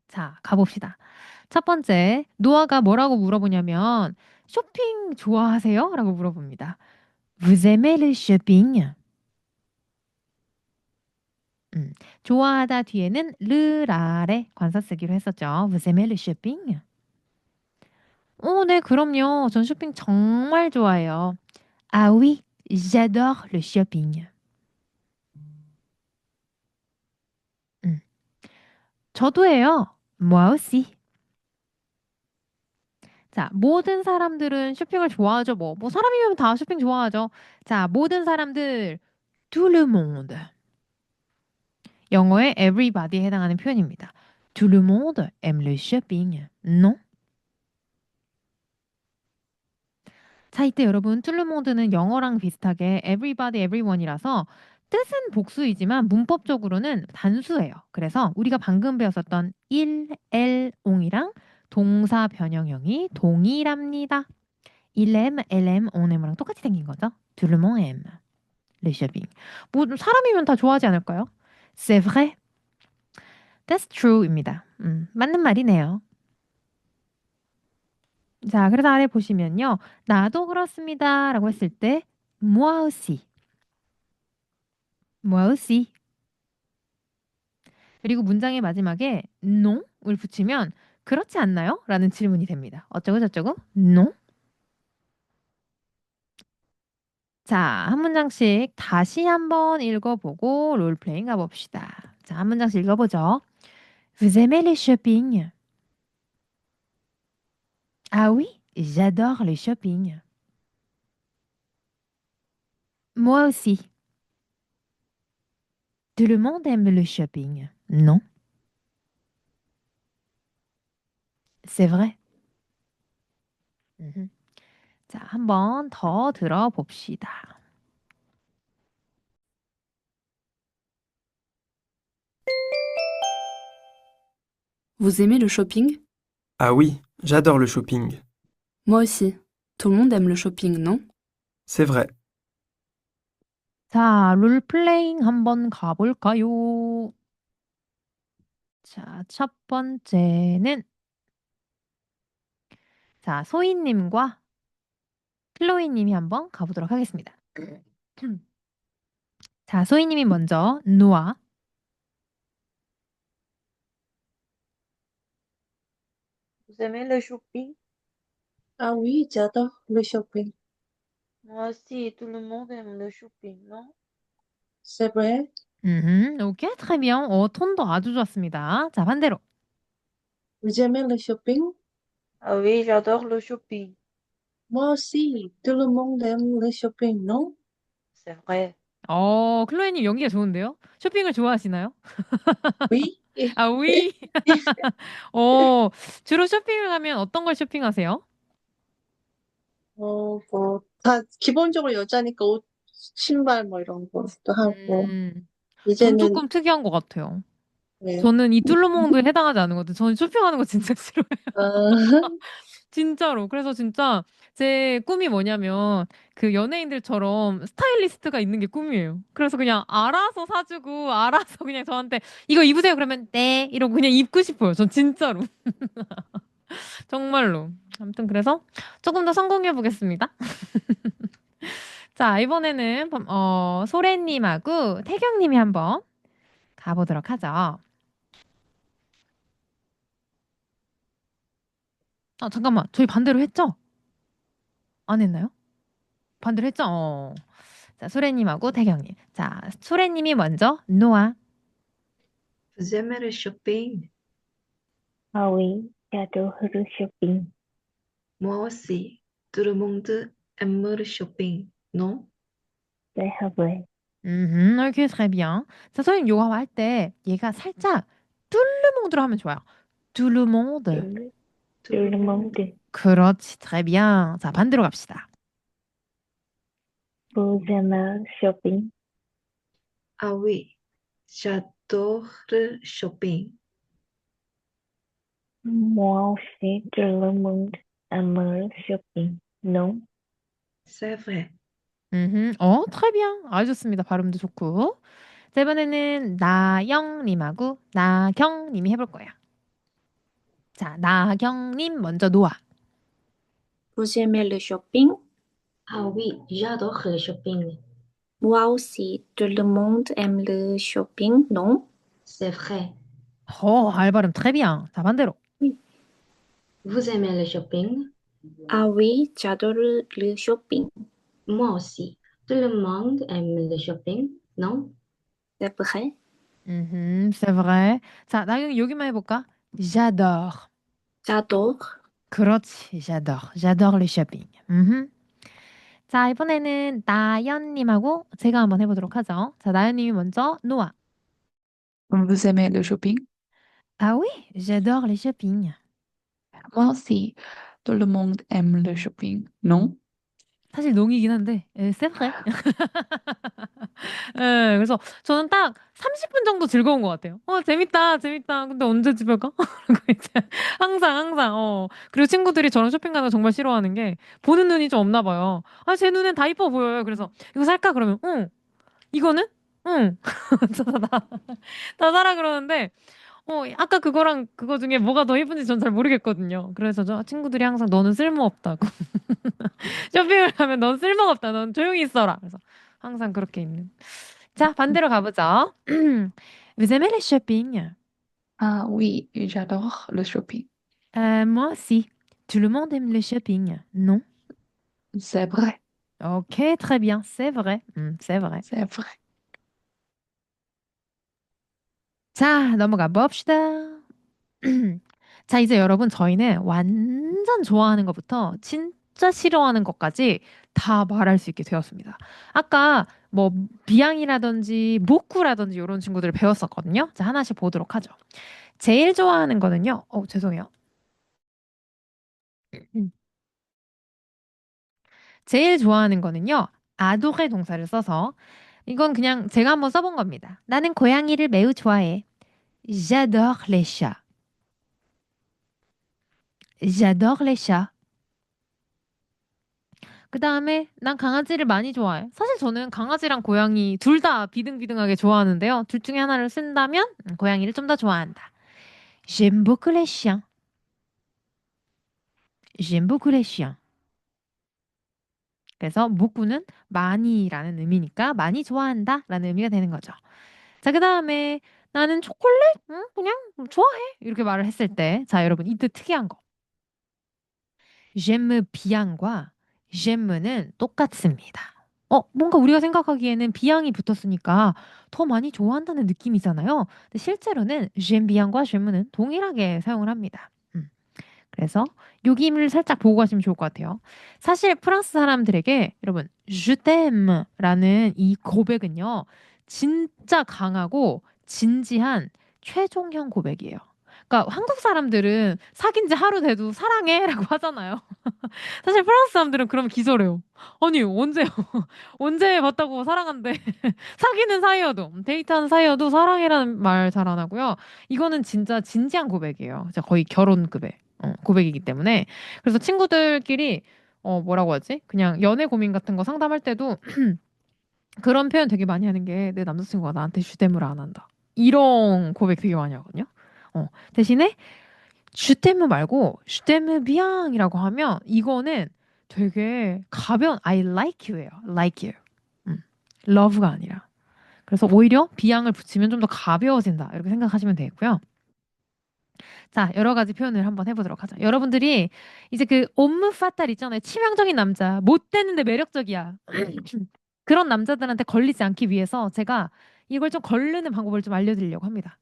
자, 가봅시다. 첫 번째, 노아가 뭐라고 물어보냐면 쇼핑 좋아하세요? 라고 물어봅니다. Vous aimez le shopping? 좋아하다 뒤에는 르라레 관사 쓰기로 했었죠. Vous aimez le shopping? 네, 그럼요. 전 쇼핑 정말 좋아해요. Ah oui, j'adore le shopping. 저도 해요. Moi aussi. 자, 모든 사람들은 쇼핑을 좋아하죠. 뭐 사람이면 다 쇼핑 좋아하죠. 자, 모든 사람들, tout le monde. 영어의 everybody에 해당하는 표현입니다. Tout le monde aime le shopping. Non? 자, 이때 여러분, tout le monde는 영어랑 비슷하게 everybody, everyone이라서 뜻은 복수이지만 문법적으로는 단수예요. 그래서 우리가 방금 배웠었던 il, elle, on이랑 동사 변형형이 동일합니다. il aime, elle aime, on aime랑 똑같이 생긴 거죠. Tout le monde aime le shopping. 뭐 사람이면 다 좋아하지 않을까요? C'est vrai. That's true입니다. 맞는 말이네요. 자, 그래서 아래 보시면요. 나도 그렇습니다. 라고 했을 때 moi aussi. moi aussi. 그리고 문장의 마지막에 non을 붙이면 그렇지 않나요? 라는 질문이 됩니다. 어쩌고 저쩌고? non. 자, 한 문장씩 다시 한번 읽어보고 롤플레잉 가봅시다. 자, 한 문장씩 읽어보죠. Vous aimez les shopping? Ah oui, j'adore les shopping. Moi aussi. Tout le monde aime le shopping. Non? C'est vrai. 자, 한 번 더 들어봅시다. Vous aimez le shopping? Ah oui, j'adore le shopping. Moi aussi. Tout le monde aime le shopping, non? C'est vrai. 자, 롤플레잉 한번 가볼까요? 자, 첫 번째는 자, 소희님과 클로이님이 한번 가보도록 하겠습니다. 자, 소희님이 먼저 노아. Vous aimez le shopping? Ah oui, j'adore le shopping. Moi aussi, tout le monde aime le shopping, non? C'est vrai. 오케이, très bien. 톤도 아주 좋았습니다. 자, 반대로. Vous aimez le shopping? Ah oui, j'adore le shopping. Moi aussi, tout le monde aime le shopping, non? C'est vrai. 클로에님 연기가 좋은데요? 쇼핑을 좋아하시나요? Oui. 아, oui. 주로 쇼핑을 가면 어떤 걸 쇼핑하세요? 다 기본적으로 여자니까 옷, 신발 뭐 이런 것도 하고 전 이제는 조금 특이한 것 같아요. 네. 저는 이 툴루몽드에 해당하지 않은 것 같아요. 저는 쇼핑하는 거 진짜 싫어요. 어, 진짜로. 그래서 진짜 제 꿈이 뭐냐면 그 연예인들처럼 스타일리스트가 있는 게 꿈이에요. 그래서 그냥 알아서 사주고 알아서 그냥 저한테 이거 입으세요. 그러면 네 이러고 그냥 입고 싶어요. 전 진짜로. 정말로. 아무튼 그래서 조금 더 성공해 보겠습니다. 자, 이번에는 소래님하고 태경님이 한번 가보도록 하죠. 잠깐만. 저희 반대로 했죠? 안 했나요? 반대로 했죠? 자, 소래님하고 태경님. 자, 소래님이 먼저 노아. Vous aimez le shopping? Ah oui, j'adore le shopping. Moi aussi. Tout le monde aime le shopping, non? C'est vrai. 오케이, très bien. 자, 선생님 요거 할 때 얘가 살짝 뚜르몽드로 하면 좋아요. 뚜르몽드. Tout, Tout tout le monde. 그렇지, très bien. 자, 반대로 갑시다. Vous aimez le shopping? Ah oui, j'adore le shopping. Moi aussi, tout le monde aime le shopping. Non? C'est vrai. très bien. 아주 좋습니다. 발음도 좋고. 자, 이번에는 나영님하고 나경님이 해볼 거예요. 자, 나경님 먼저 노아. Vous aimez le shopping? Ah oui, j'adore le shopping. Moi aussi, tout le monde aime le shopping, non? C'est vrai. 발발음 très bien. 자, 반대로. Vous aimez le shopping? Ah oui, j'adore le shopping. Moi aussi. Tout le monde aime le shopping, non? C'est vrai. c'est vrai. 자, 나경이 여기만 해볼까? J'adore. J'adore. 그렇지, j'adore. J'adore le shopping. 자, 이번에는 나연님하고 제가 한번 해보도록 하죠. 자, 나연님이 먼저 노아. Vous aimez le shopping? Ah oui, j'adore le shopping. Moi aussi. Tout le monde aime le shopping, non? 사실 농이긴 한데, c'est vrai. 그래서 저는 딱 30분 정도 즐거운 것 같아요. 재밌다, 재밌다. 근데 언제 집에 가? 그리고 이제 항상. 그리고 친구들이 저런 쇼핑 가는 거 정말 싫어하는 게 보는 눈이 좀 없나 봐요. 제 눈엔 다 이뻐 보여요. 그래서 이거 살까? 그러면 응. 이거는? 응. 다 사라 그러는데 아까 그거랑 그거 중에 뭐가 더 예쁜지 전 잘 모르겠거든요. 그래서 저 친구들이 항상 너는 쓸모없다고. 쇼핑을 하면 넌 쓸모없다. 넌 조용히 있어라. 그래서 항상 그렇게 있는. 자, 반대로 가보죠. Vous aimez le shopping? Ah oui, j'adore le shopping. Moi aussi. Tout le monde aime le shopping, non? C'est vrai, Ok, très bien. C'est vrai. c'est vrai. c'est vrai. 자, 넘어가 봅시다. 자, 이제 여러분, 저희는 완전 좋아하는 것부터 진짜 싫어하는 것까지 다 말할 수 있게 되었습니다. 아까 뭐 비양이라든지 목구라든지 이런 친구들을 배웠었거든요. 자, 하나씩 보도록 하죠. 제일 좋아하는 거는요. 죄송해요. 제일 좋아하는 거는요. 아도레 동사를 써서 이건 그냥 제가 한번 써본 겁니다. 나는 고양이를 매우 좋아해. J'adore les chats. J'adore les chats. 그 다음에 난 강아지를 많이 좋아해. 사실 저는 강아지랑 고양이 둘 다 비등비등하게 좋아하는데요. 둘 중에 하나를 쓴다면 고양이를 좀 더 좋아한다. J'aime beaucoup les chiens. J'aime beaucoup les chiens. 그래서 beaucoup 는 많이라는 의미니까 많이 좋아한다 라는 의미가 되는 거죠. 자, 그 다음에 나는 초콜릿? 그냥 좋아해. 이렇게 말을 했을 때 자, 여러분 이때 특이한 거. j'aime bien과 j'aime는 똑같습니다. 뭔가 우리가 생각하기에는 비양이 붙었으니까 더 많이 좋아한다는 느낌이잖아요. 근데 실제로는 j'aime bien과 j'aime는 동일하게 사용을 합니다. 그래서 요기임을 살짝 보고 가시면 좋을 것 같아요. 사실 프랑스 사람들에게 여러분 je t'aime라는 이 고백은요. 진짜 강하고 진지한 최종형 고백이에요. 그러니까 한국 사람들은 사귄 지 하루 돼도 사랑해라고 하잖아요. 사실 프랑스 사람들은 그러면 기절해요. 아니 언제 언제 봤다고 사랑한대. 사귀는 사이여도 데이트하는 사이여도 사랑해라는 말 잘 안 하고요. 이거는 진짜 진지한 고백이에요. 진짜 거의 결혼급의 고백이기 때문에 그래서 친구들끼리 뭐라고 하지? 그냥 연애 고민 같은 거 상담할 때도 그런 표현 되게 많이 하는 게 내 남자친구가 나한테 슈댐을 안 한다. 이런 고백 되게 많이 하거든요. 대신에 슈테무 말고 슈테무 비앙이라고 하면 이거는 되게 가벼운 I like you예요. like you. love가 아니라. 그래서 오히려 비앙을 붙이면 좀 더 가벼워진다. 이렇게 생각하시면 되고요. 자, 여러 가지 표현을 한번 해보도록 하죠. 여러분들이 이제 그 옴므 파탈 있잖아요. 치명적인 남자. 못 되는데 매력적이야. 그런 남자들한테 걸리지 않기 위해서 제가 이걸 좀 걸르는 방법을 좀 알려드리려고 합니다.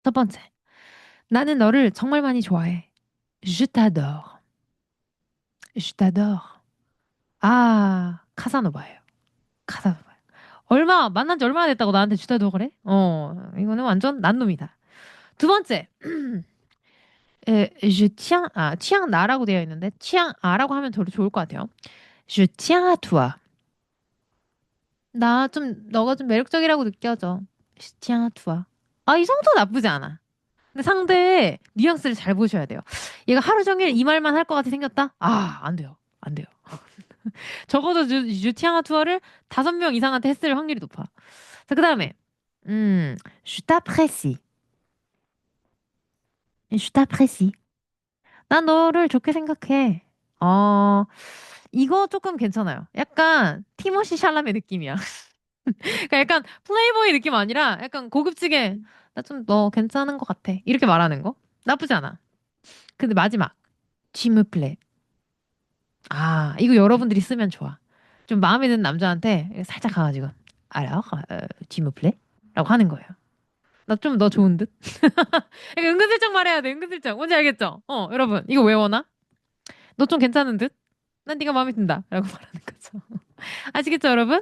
첫 번째. 나는 너를 정말 많이 좋아해. Je t'adore. Je t'adore. 아, 카사노바예요. 카사노바. 만난 지 얼마나 됐다고 나한테 Je t'adore 그래? 이거는 완전 난 놈이다. 두 번째. je tiens, tiens 나라고 되어 있는데 tiens 아라고 하면 더 좋을 것 같아요. Je tiens à toi. 너가 좀 매력적이라고 느껴져. Je tiens à toi. 이 성도 나쁘지 않아. 근데 상대의 뉘앙스를 잘 보셔야 돼요. 얘가 하루 종일 이 말만 할 것 같이 생겼다? 안 돼요. 안 돼요. 적어도 주티앙아 투어를 5명 이상한테 했을 확률이 높아. 자, 그 다음에 je t'apprécie. je t'apprécie. 난 너를 좋게 생각해. 이거 조금 괜찮아요. 약간 티모시 샬라메 느낌이야. 그러니까 약간 플레이보이 느낌 아니라 약간 고급지게 나 좀 너 괜찮은 것 같아. 이렇게 말하는 거 나쁘지 않아. 근데 마지막 쥐무플레. 이거 여러분들이 쓰면 좋아. 좀 마음에 드는 남자한테 살짝 가가지고 alors, tu me plais? 라고 하는 거예요. 나 좀 너 좋은 듯? 이거 은근슬쩍 말해야 돼. 은근슬쩍. 뭔지 알겠죠? 여러분 이거 외워놔. 너 좀 괜찮은 듯? 난 네가 마음에 든다. 라고 말하는 거죠. 아시겠죠 여러분?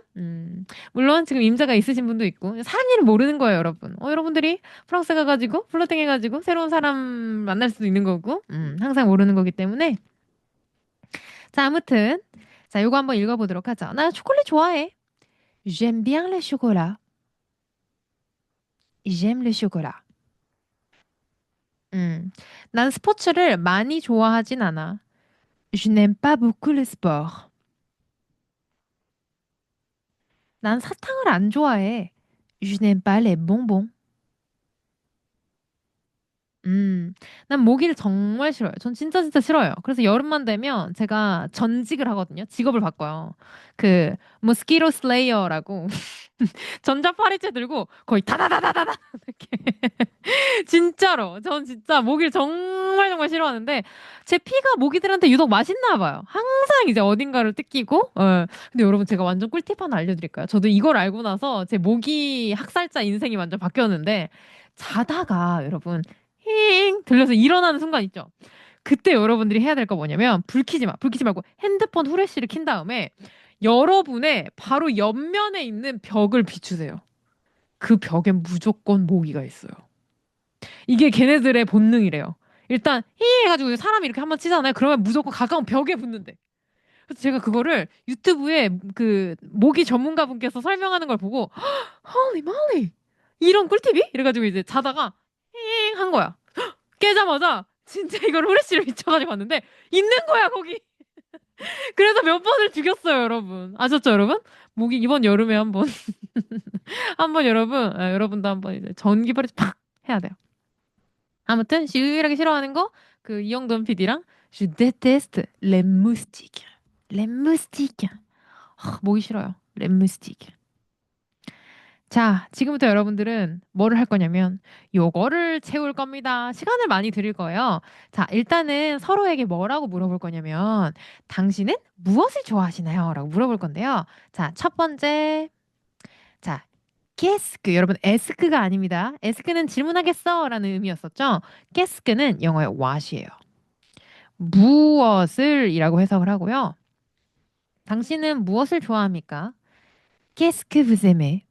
물론 지금 임자가 있으신 분도 있고 사람 일을 모르는 거예요 여러분. 여러분들이 프랑스 가가지고 플러팅 해가지고 새로운 사람 만날 수도 있는 거고 항상 모르는 거기 때문에 자 아무튼 자 요거 한번 읽어보도록 하죠. 나 초콜릿 좋아해. J'aime bien le chocolat. J'aime le chocolat. 난 스포츠를 많이 좋아하진 않아. Je n'aime pas beaucoup le sport. 난 사탕을 안 좋아해. Je n'aime pas les bonbons. 난 모기를 정말 싫어요. 전 진짜 싫어요. 그래서 여름만 되면 제가 전직을 하거든요. 직업을 바꿔요. 그 모스키토 슬레이어라고 전자 파리채 들고 거의 다다다다다다 이렇게 진짜로 전 진짜 모기를 정말 싫어하는데 제 피가 모기들한테 유독 맛있나 봐요. 항상 이제 어딘가를 뜯기고 근데 여러분 제가 완전 꿀팁 하나 알려드릴까요? 저도 이걸 알고 나서 제 모기 학살자 인생이 완전 바뀌었는데 자다가 여러분 힝 들려서 일어나는 순간 있죠. 그때 여러분들이 해야 될 거 뭐냐면 불 켜지 말고 핸드폰 후레쉬를 킨 다음에 여러분의 바로 옆면에 있는 벽을 비추세요. 그 벽엔 무조건 모기가 있어요. 이게 걔네들의 본능이래요. 일단 히 해가지고 사람이 이렇게 한번 치잖아요. 그러면 무조건 가까운 벽에 붙는데. 그래서 제가 그거를 유튜브에 그 모기 전문가분께서 설명하는 걸 보고 홀리 몰리 이런 꿀팁이? 이래가지고 이제 자다가 힝 한 거야. 깨자마자 진짜 이걸 후레쉬를 비춰가지고 봤는데 있는 거야 거기. 그래서 몇 번을 죽였어요 여러분. 아셨죠 여러분? 모기 이번 여름에 한번 한번 여러분도 한번 이제 전기발이 팍 해야 돼요. 아무튼 유일하게 싫어하는 거 그 이영돈 PD랑 Je déteste les moustiques. les moustiques. 모기 싫어요. les moustiques. 자, 지금부터 여러분들은 뭐를 할 거냐면 요거를 채울 겁니다. 시간을 많이 드릴 거예요. 자, 일단은 서로에게 뭐라고 물어볼 거냐면 당신은 무엇을 좋아하시나요? 라고 물어볼 건데요. 자, 첫 번째. 자, qu'est-ce que 여러분 에스크가 아닙니다. 에스크는 질문하겠어 라는 의미였었죠. qu'est-ce que 는 영어의 what이에요. 무엇을 이라고 해석을 하고요. 당신은 무엇을 좋아합니까? Qu'est-ce que vous aimez?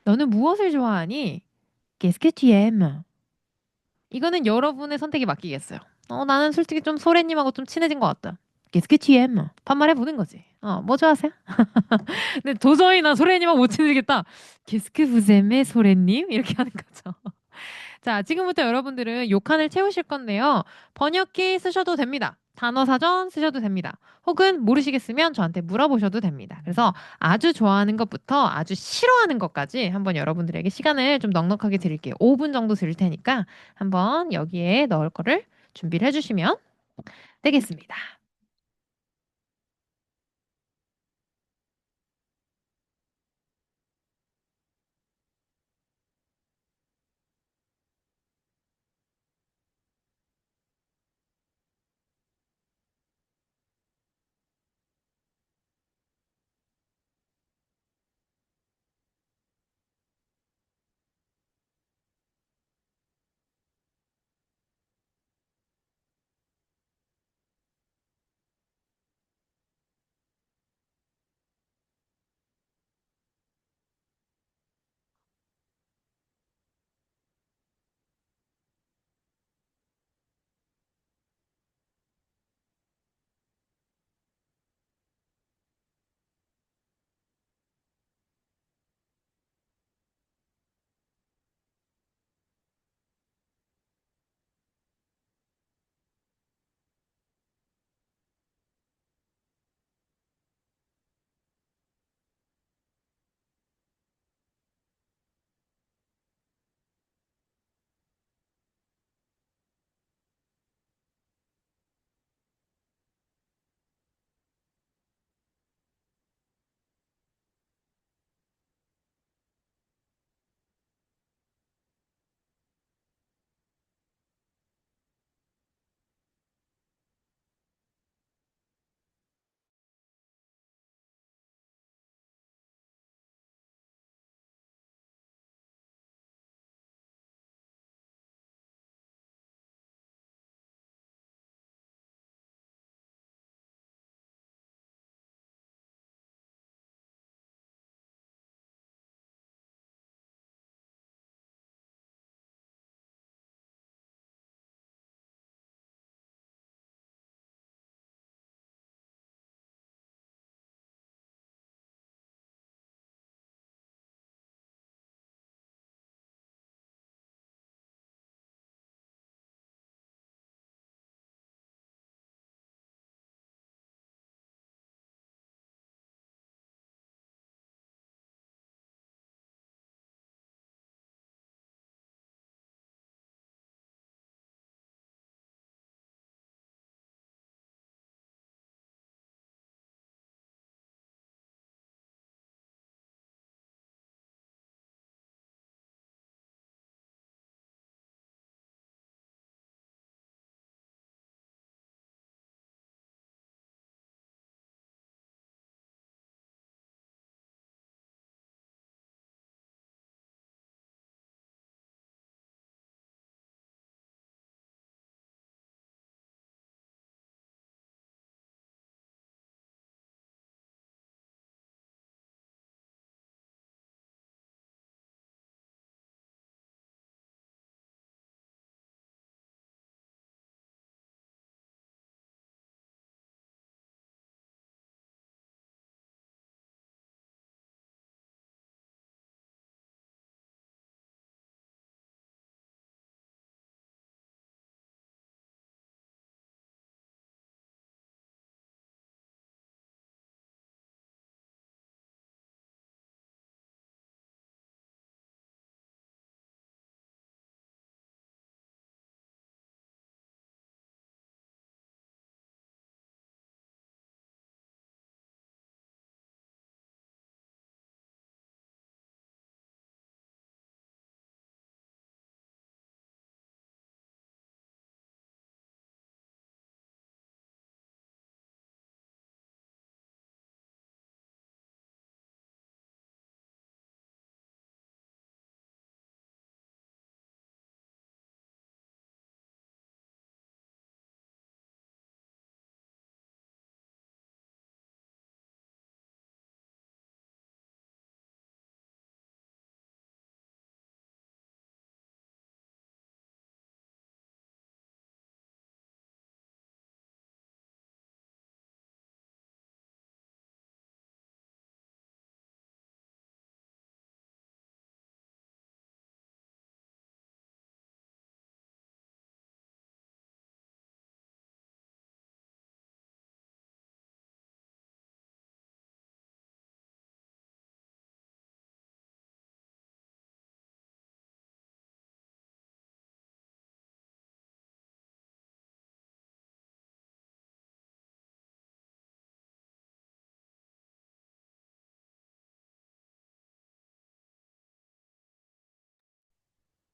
너는 무엇을 좋아하니? Qu'est-ce que tu aimes? 이거는 여러분의 선택에 맡기겠어요. 나는 솔직히 좀 소래님하고 좀 친해진 것 같다. Qu'est-ce que tu aimes? 반말해 보는 거지. 뭐 좋아하세요? 근데 도저히 나 소래님하고 못 친해지겠다. Qu'est-ce que vous aimez, 소래님? 이렇게 하는 거죠. 자, 지금부터 여러분들은 요칸을 채우실 건데요. 번역기 쓰셔도 됩니다. 단어 사전 쓰셔도 됩니다. 혹은 모르시겠으면 저한테 물어보셔도 됩니다. 그래서 아주 좋아하는 것부터 아주 싫어하는 것까지 한번 여러분들에게 시간을 좀 넉넉하게 드릴게요. 5분 정도 드릴 테니까 한번 여기에 넣을 거를 준비를 해주시면 되겠습니다.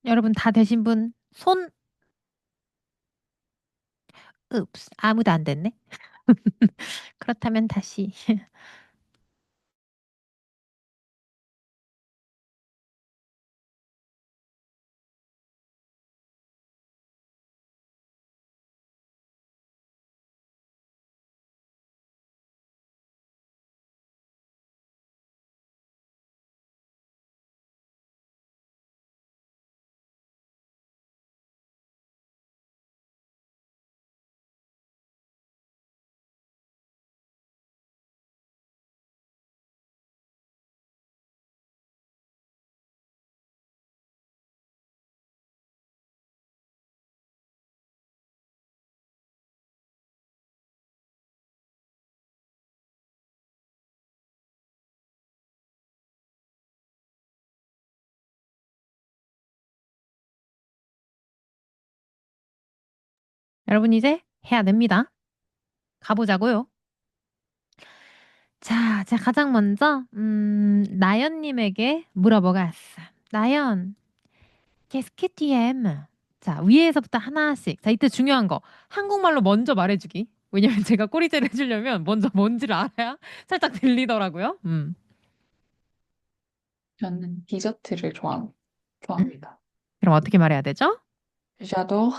여러분 다 되신 분 손. 읍스, 아무도 안 됐네. 그렇다면 다시. 여러분 이제 해야 됩니다. 가보자고요. 자, 제가 가장 먼저 나연님에게 물어보겠어. 나연, qu'est-ce que tu aimes? 자, 위에서부터 하나씩. 자, 이때 중요한 거. 한국말로 먼저 말해주기. 왜냐면 제가 꼬리째를 해주려면 먼저 뭔지를 알아야 살짝 들리더라고요. 저는 디저트를 좋아합니다. 그럼 어떻게 말해야 되죠? J'adore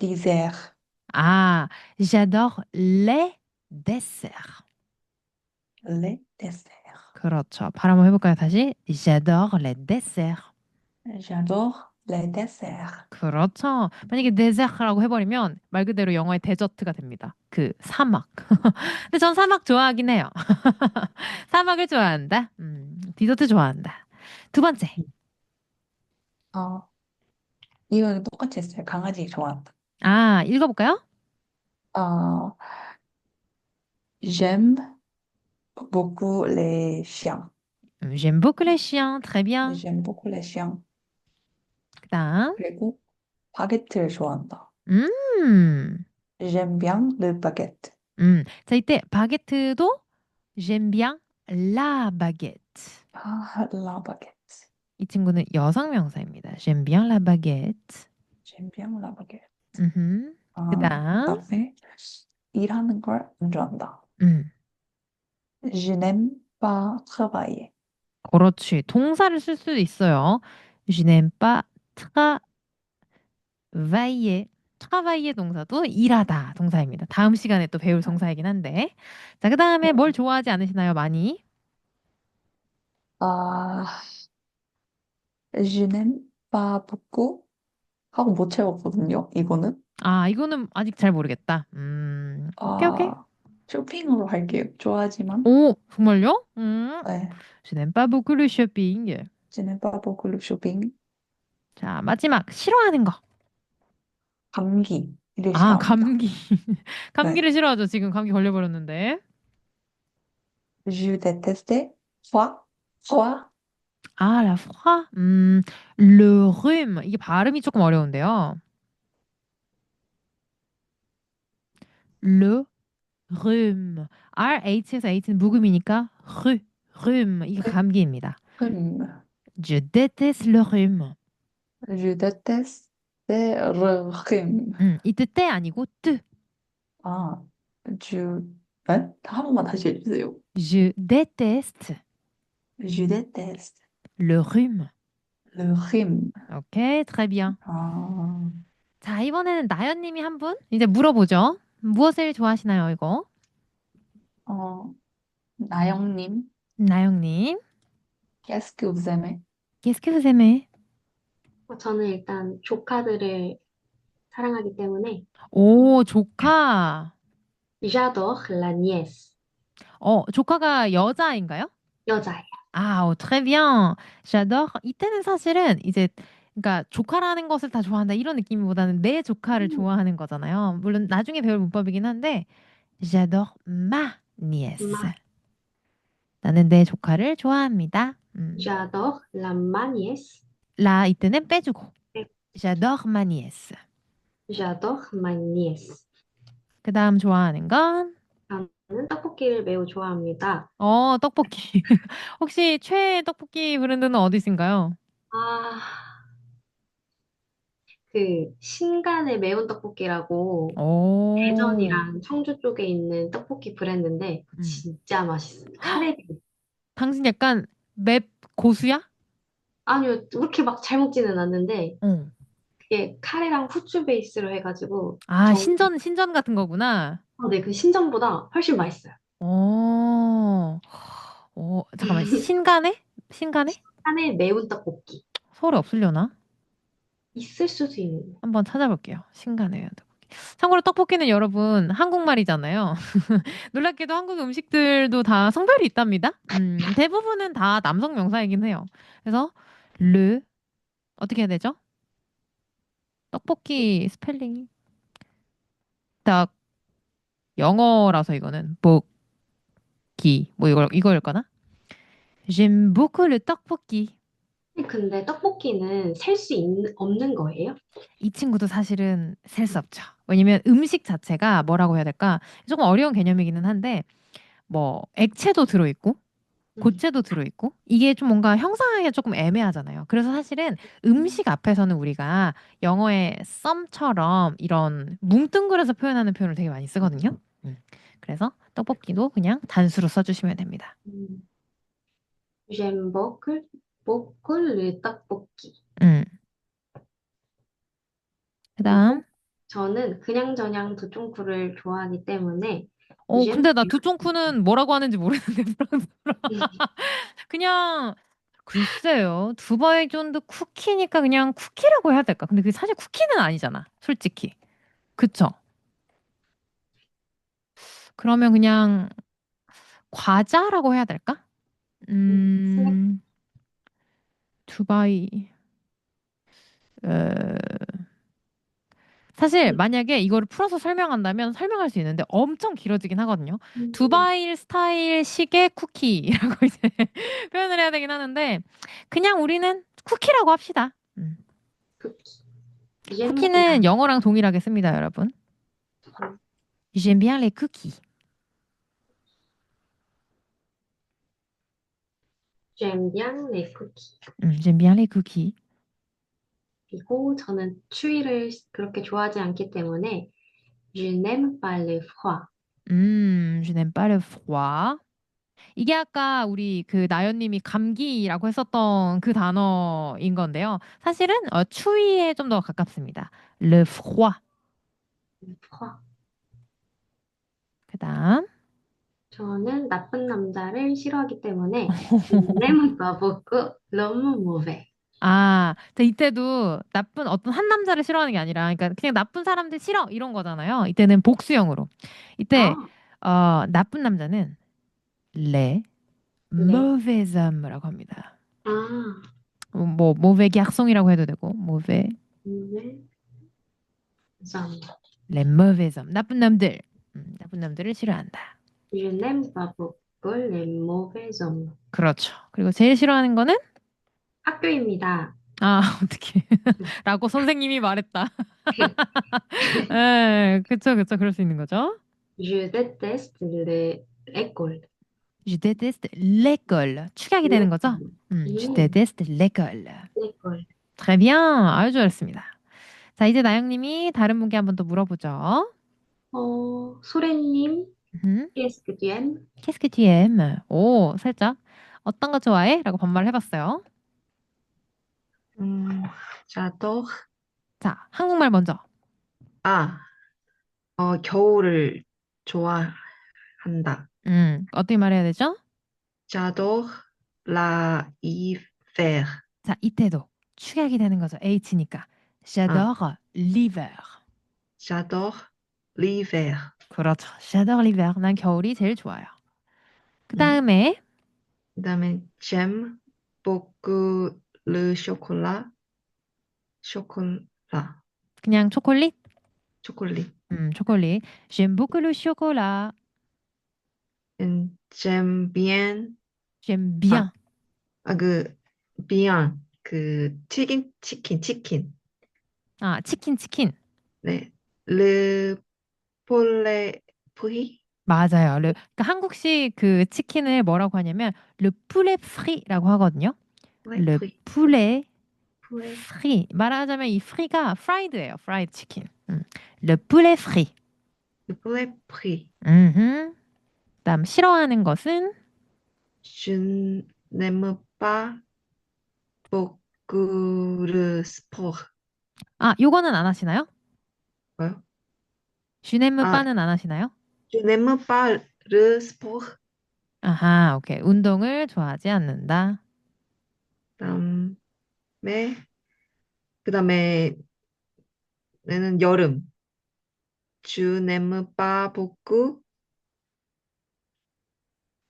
dessert. 아, j'adore les desserts. Les desserts. 그렇죠. 발음 한번 해볼까요, 다시? J'adore les desserts. J'adore les desserts. 그렇죠. 만약에 데저트라고 해버리면 말 그대로 영어의 데저트가 됩니다. 그 사막. 근데 전 사막 좋아하긴 해요. 사막을 좋아한다. 디저트 좋아한다. 두 번째. 어, 이거 똑같이 했어요. 강아지 좋아한다. 아, 읽어볼까요? 어, j'aime beaucoup les chiens. J'aime beaucoup les chiens. Très bien. J'aime beaucoup les chiens. 그다음. 그리고 바게트를 좋아한다. 음. J'aime bien le baguette. 자, 이때 바게트도 j'aime bien la baguette. 아, la baguette. 이 친구는 여성 명사입니다. J'aime bien la baguette. J'aime bien la baguette. 그다음. 그다음에 일하는 걸 안 좋아한다. 음. Je n'aime pas travailler. 그렇지. 동사를 쓸 수도 있어요. Je n'aime pas travailler. travailler 동사도 일하다 동사입니다. 다음 시간에 또 배울 동사이긴 한데. 자, 그 다음에 뭘 좋아하지 않으시나요, 많이? 아, je n'aime pas beaucoup 하고 못 채웠거든요. 이거는. 아, 이거는 아직 잘 모르겠다. 오케이, 오케이. 쇼핑으로 할게요. 좋아하지만. 오, 정말요? 네. Je n'aime pas beaucoup le shopping. Je n'aime pas beaucoup le shopping. 자, 마지막 싫어하는 거. 감기를 아, 싫어합니다. 감기. 네. 감기를 싫어하죠. 지금 감기 걸려버렸는데. Je déteste froid. froid. 아, la froid. le rhume. 이게 발음이 조금 어려운데요. le rhume. RH에서 H는 묵음이니까 rhume. 이게 감기입니다. rhume. Je déteste le rhume. Je déteste le rhume. 이때 때 아니고 뜨. 아, je, 네? 한 번만 다시 해주세요. Je déteste Je déteste le rhume. le rhume. 오케이, très bien. 아, 자, 이번에는 나연님이 한 분 이제 물어보죠. 무엇을 좋아하시나요, 이거? 나영님, 나영님. qu'est-ce que vous aimez? Qu'est-ce que vous aimez? 저는 일단 조카들을 사랑하기 때문에 오, 조카. j'adore la nièce. 조카가 여자인가요? 여자예요. 아, très bien. j'adore. 이때는 사실은 이제 그러니까 조카라는 것을 다 좋아한다 이런 느낌보다는 내 조카를 좋아하는 거잖아요. 물론 나중에 배울 문법이긴 한데 j'adore ma nièce. Ma. 나는 내 조카를 좋아합니다. J'adore la ma nièce. 라 이때는 빼주고 네. j'adore ma nièce. J'adore ma nièce. 그 다음 좋아하는 건 저는 떡볶이를 매우 좋아합니다. 떡볶이. 혹시 최애 떡볶이 브랜드는 어디신가요? 아, 그 신간의 매운 떡볶이라고 오. 대전이랑 청주 쪽에 있는 떡볶이 브랜드인데 그거 음. 진짜 맛있어요. 카레. 당신 약간 맵 고수야? 아니요, 그렇게 막 잘 먹지는 않는데 어. 그게 카레랑 후추 베이스로 해가지고 아, 신전 같은 거구나. 네, 그 신전보다 훨씬 맛있어요. 어. 잠깐만. 신간에? 신간에? 신간의 매운 떡볶이. 서울에 없으려나? 있을 수도 있는. 한번 찾아볼게요. 신간에 떡볶이. 참고로 떡볶이는 여러분 한국말이잖아요. 놀랍게도 한국 음식들도 다 성별이 있답니다. 대부분은 다 남성 명사이긴 해요. 그래서 르 어떻게 해야 되죠? 떡볶이 스펠링이 딱 영어라서 이거는 복기 뭐 이거일까나? J'aime beaucoup le 떡볶이. 근데 떡볶이는 셀 수 없는 거예요? 이 친구도 사실은 셀 수 없죠. 왜냐면 음식 자체가 뭐라고 해야 될까? 조금 어려운 개념이기는 한데 뭐 액체도 들어있고 고체도 들어있고 이게 좀 뭔가 형상하기가 조금 애매하잖아요. 그래서 사실은 음식 앞에서는 우리가 영어의 썸처럼 이런 뭉뚱그려서 표현하는 표현을 되게 많이 쓰거든요. 그래서 떡볶이도 그냥 단수로 써주시면 됩니다. J'aime beaucoup le 떡볶이. 그다음 저는 그냥저냥 두종쿠를 좋아하기 때문에 근데 나 j'aime 두쫑쿠는 뭐라고 하는지 모르는데 프랑스어로. 그냥 글쎄요. 두바이 존드 쿠키니까 그냥 쿠키라고 해야 될까? 근데 그게 사실 쿠키는 아니잖아. 솔직히. 그쵸? 그러면 그냥 과자라고 해야 될까? 스낵. 두바이. 어, 사실 만약에 이거를 풀어서 설명한다면 설명할 수 있는데 엄청 길어지긴 하거든요. 두바이 스타일 식의 쿠키라고 이제 표현을 해야 되긴 하는데 그냥 우리는 쿠키라고 합시다. 쿠키. j'aime 쿠키는 영어랑 동일하게 씁니다, 여러분. J'aime bien les cookies. j'aime bien les cookies. J'aime bien les cookies. 그리고 저는 추위를 그렇게 좋아하지 않기 때문에 je n'aime pas le froid. Je n'aime pas le froid. 이게 아까 우리 그 나연님이 감기라고 했었던 그 단어인 건데요. 사실은 추위에 좀 더 가깝습니다. Le froid. froid. 그다음 저는 나쁜 남자를 싫어하기 때문에 je n'aime pas beaucoup l'homme mauvais. 자, 이때도 나쁜 어떤 한 남자를 싫어하는 게 아니라, 그러니까 그냥 나쁜 사람들 싫어 이런 거잖아요. 이때는 복수형으로. 이때 나쁜 남자는 les mauvais hommes,라고 합니다. 뭐 mauvais garçon이라고 해도 되고, mauvais, 감사합니다. les mauvais hommes, 나쁜 남들, 나쁜 남들을 싫어한다. Je n'aime pas beaucoup les mauvais hommes. 그렇죠. 그리고 제일 싫어하는 거는 학교입니다. 어떻게? 라고 선생님이 말했다. 그쵸, 그럴 수 있는 거죠. Je déteste l'école. Je déteste l'école. 축약이 되는 거죠? Je déteste l'école. l'école. Très bien. 아주 잘했습니다. 자, 이제 나영님이 다른 분께 한번 또 물어보죠. 소래님, qu'est-ce que tu aimes? Qu'est-ce que tu aimes? 오, 살짝 어떤 거 좋아해? 라고 반말을 해봤어요. j'adore. 자, 한국말 먼저. 겨울을 좋아한다. 어떻게 말해야 되죠? J'adore l'hiver. 자, 이때도 축약이 되는 거죠. H니까. J'adore l'hiver. J'adore l'hiver. 그렇죠. J'adore l'hiver. 난 겨울이 제일 좋아요. 그 다음에 그다음에 j'aime beaucoup le chocolat. chocolat. 그냥 초콜릿? 초콜릿. 초콜릿. J'aime beaucoup le chocolat. J'aime bien. J'aime bien. bien. 치킨. 치킨. 네. le poulet frit. 맞아요. 그러니까 한국식 그 치킨을 뭐라고 하냐면 le poulet frit라고 하거든요. le poulet poulet, frit. 말하자면 이 frit가 fried예요. fried chicken. Le poulet frit. le poulet frit. 그다음 싫어하는 것은 Je n'aime pas beaucoup le sport. 요거는 안 하시나요? 뭐요? 슈네무 아, 빠는 안 하시나요? je n'aime pas le sport. 아하, 오케이. 운동을 좋아하지 않는다. 그다음에 그다음에 얘는 여름. Je n'aime pas beaucoup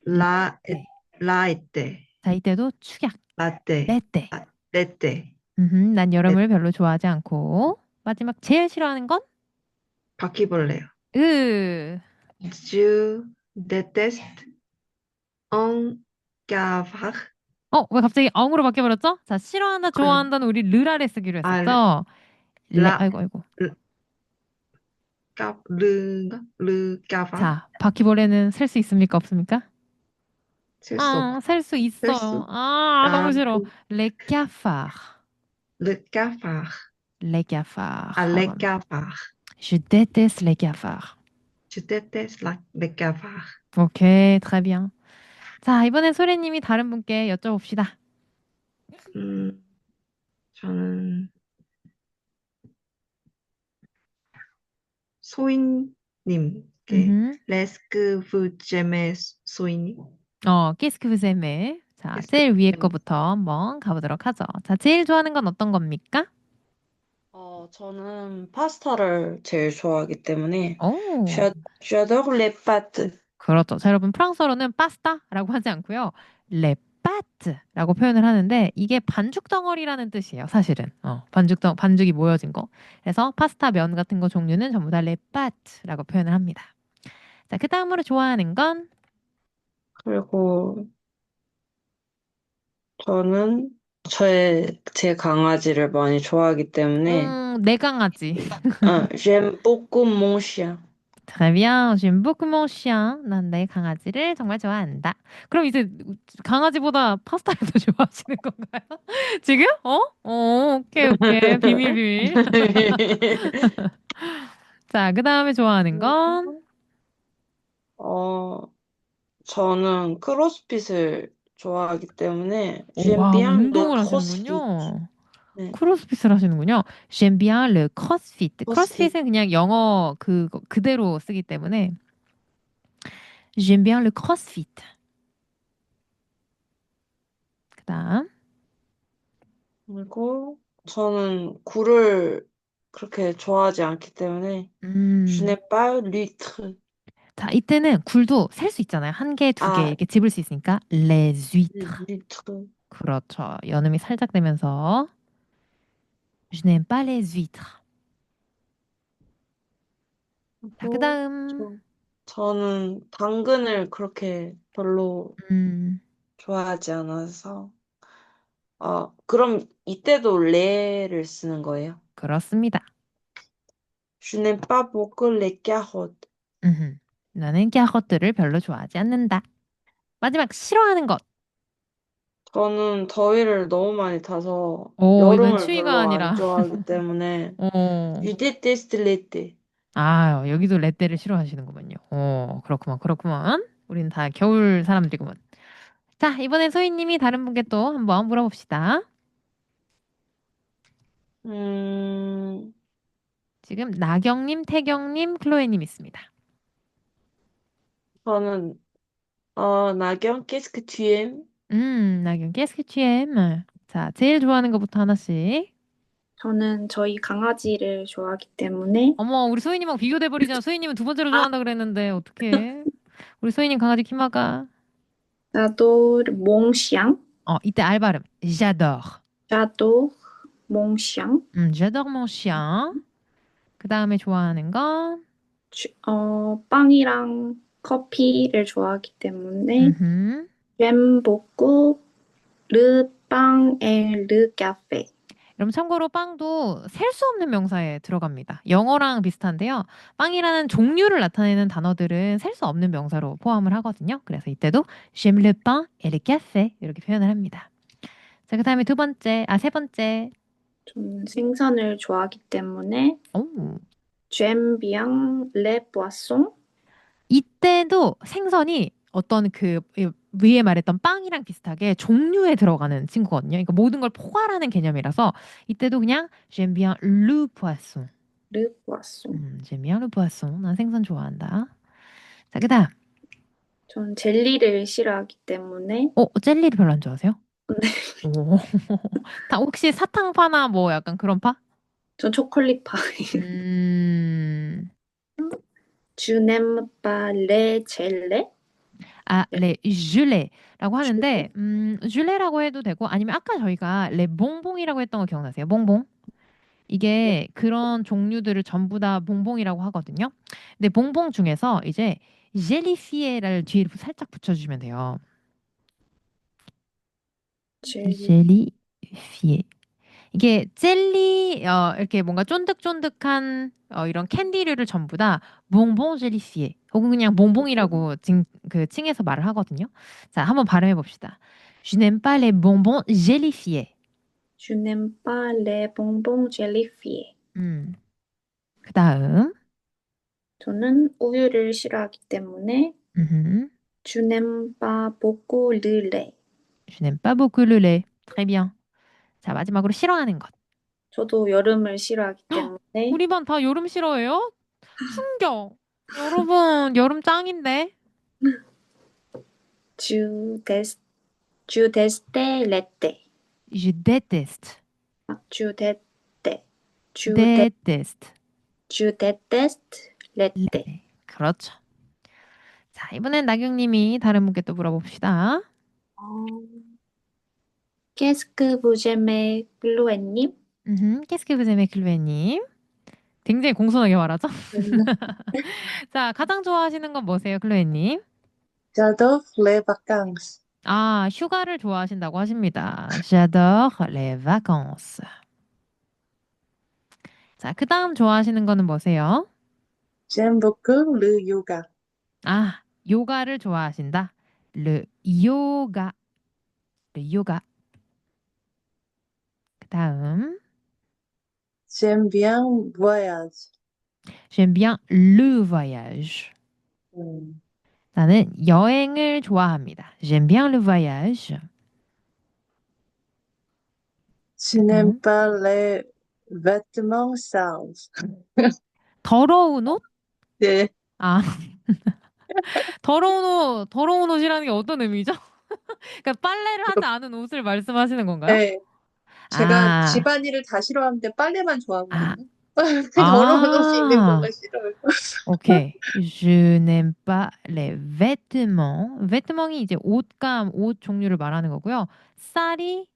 la 네. la été. 자, 이때도 축약. 라떼. 레떼. 레떼. 난 레- 여름을 별로 좋아하지 않고. 마지막 제일 싫어하는 건? 바퀴벌레요. 으. Je déteste un cafard. 왜 갑자기 엉으로 바뀌어버렸죠? 자, 싫어한다, 아니, 좋아한다는 우리 르라를 쓰기로 아, 했었죠? 라, 아이고. 르 cafard. 자, 바퀴벌레는 셀 수 있습니까? 없습니까? 셀 수 없. 셀 수 셀 있어요. 수. 너무 싫어. Les cafards. Le cafard. Les cafards. Le cafard. Je déteste les cafards. Je déteste les cafards. 오케이, très bien. 자, 이번엔 소래님이 다른 분께 여쭤봅시다. 저는 소희님께 Qu'est-ce que vous aimez, 소희님? qu'est-ce que vous aimez? 자, Qu'est-ce 제일 que 위에 vous aimez? 거부터 한번 가보도록 하죠. 자, 제일 좋아하는 건 어떤 겁니까? 저는 파스타를 제일 좋아하기 때문에 오, j'adore les pâtes. 그렇죠. 자, 여러분 프랑스어로는 파스타라고 하지 않고요. 레파트라고 표현을 하는데 이게 반죽 덩어리라는 뜻이에요. 사실은. 반죽이 모여진 거. 그래서 파스타 면 같은 거 종류는 전부 다 레파트라고 표현을 합니다. 자, 그 다음으로 좋아하는 건 그리고 저는 제 강아지를 많이 좋아하기 때문에 내 강아지. j'aime beaucoup mon chien. Très bien. J'aime beaucoup mon chien. 난 내 강아지를 정말 좋아한다. 그럼 이제 강아지보다 파스타를 더 좋아하시는 건가요? 지금? 오케이. 비밀. 자, 그 다음에 좋아하는 건? 저는 크로스핏을 좋아하기 때문에 j'aime 와, bien le 운동을 crossfit. 하시는군요. 네. 크로스핏을 하시는군요. J'aime bien le crossfit. crossfit. 크로스핏은 그냥 영어 그대로 쓰기 때문에 J'aime bien le crossfit. 그 다음. 그리고 저는 굴을 그렇게 좋아하지 않기 때문에 je n'aime pas l'huître. 자, 이때는 굴도 셀 수 있잖아요. 한 개, 두 개 이렇게 집을 수 있으니까 les huîtres. l'huître. 그렇죠. 연음이 살짝 되면서 Je n'aime pas les huîtres. 자, 그 다음. 저는 당근을 그렇게 별로 좋아하지 않아서 그럼 이때도 레를 쓰는 거예요? 그렇습니다. Je n'aime pas beaucoup les carottes. 나는 캐럿들을 별로 좋아하지 않는다. 마지막 싫어하는 것. 저는 더위를 너무 많이 타서 이건 여름을 추위가 별로 아니라. 안 좋아하기 때문에 je déteste l'été. 여기도 레떼를 싫어하시는구먼요. 그렇구만. 우리는 다 겨울 사람들이구먼. 자, 이번엔 소희님이 다른 분께 또 한번 물어봅시다. 지금 나경님, 태경님, 클로에님 있습니다. 저는 나경 qu'est-ce que tu aimes? 나경, qu'est-ce que tu aimes? 자, 제일 좋아하는 것부터 하나씩. 저는 저희 강아지를 좋아하기 때문에 어머, 우리 소희님하고 비교돼 버리잖아. 소희님은 두 번째로 좋아한다 그랬는데 어떡해? 우리 소희님 강아지 키마가. j'adore mon chien. 이때 알 발음. J'adore. j'adore mon chien. J'adore mon chien. 그 다음에 좋아하는 건? 빵이랑 커피를 좋아하기 때문에 j'aime beaucoup le pain et le café. 여러분 참고로 빵도 셀 수 없는 명사에 들어갑니다. 영어랑 비슷한데요. 빵이라는 종류를 나타내는 단어들은 셀 수 없는 명사로 포함을 하거든요. 그래서 이때도 j'aime le pain et le café 이렇게 표현을 합니다. 자, 그 다음에 세 번째. 저는 생선을 좋아하기 때문에 오. j'aime bien les poissons. 이때도 생선이 어떤 그 위에 말했던 빵이랑 비슷하게 종류에 들어가는 친구거든요. 그러니까 모든 걸 포괄하는 개념이라서 이때도 그냥 j'aime bien le poisson. Le poisson. j'aime bien le poisson. 난 생선 좋아한다. 자, 그다음. 전 젤리를 싫어하기 때문에 젤리를 별로 안 좋아하세요? 네. 오. 다 혹시 사탕파나 뭐 약간 그런 파? 전 초콜릿파예요. Je n'aime pas les gelées. 레 ዥ레라고 하는데 ዥ레라고 해도 되고 아니면 아까 저희가 레 봉봉이라고 했던 거 기억나세요? 봉봉. 이게 그런 종류들을 전부 다 봉봉이라고 하거든요. 근데 봉봉 중에서 이제 젤리피에를 뒤에 살짝 붙여주시면 돼요. 젤리피에. 이게 젤리 이렇게 뭔가 쫀득쫀득한 이런 캔디류를 전부 다 봉봉 젤리피에 혹은 그냥 봉봉이라고 그 칭해서 말을 하거든요. 자, 한번 발음해 봅시다. Je n'aime pas les bonbons jellifiés. Je n'aime pas les bonbons jellifiés. 그다음. 저는 우유를 싫어하기 때문에 Je n'aime pas beaucoup le lait. Je n'aime pas beaucoup le lait. Très bien. 자, 마지막으로 싫어하는 것. 저도 여름을 싫어하기 때문에 우리 반 다 여름 싫어해요? 충격. 여러분, 여름 짱인데. Je déteste l'été. Je déteste. Je déteste. déteste. Je déteste l'été. 그렇죠. 자, 이번엔 나경님이 다른 분께 또 물어봅시다. Qu'est-ce que vous aimez, 클로에님? Qu'est-ce que vous aimez, 클로에님? 굉장히 공손하게 말하죠? 자, 가장 좋아하시는 건 뭐세요, 클로에님? J'adore les vacances. 아, 휴가를 좋아하신다고 하십니다. J'adore les vacances. 자, 그 다음 좋아하시는 거는 뭐세요? J'aime beaucoup le yoga. 아, 요가를 좋아하신다. le yoga. le yoga. 그 다음. J'aime bien voyage. J'aime bien le voyage. 나는 여행을 좋아합니다. J'aime bien le voyage. Je n'aime pas les vêtements sales. 더러운 옷? 네. 아, 더러운 옷이라는 게 어떤 의미죠? 그러니까 빨래를 하지 않은 옷을 말씀하시는 건가요? 네. 제가 집안일을 다 싫어하는데 빨래만 좋아하거든요. 그 더러운 옷이 있는 거가 싫어요. 오케이. Je n'aime pas les vêtements. vêtements이 이제 옷감, 옷 종류를 말하는 거고요. 쌀이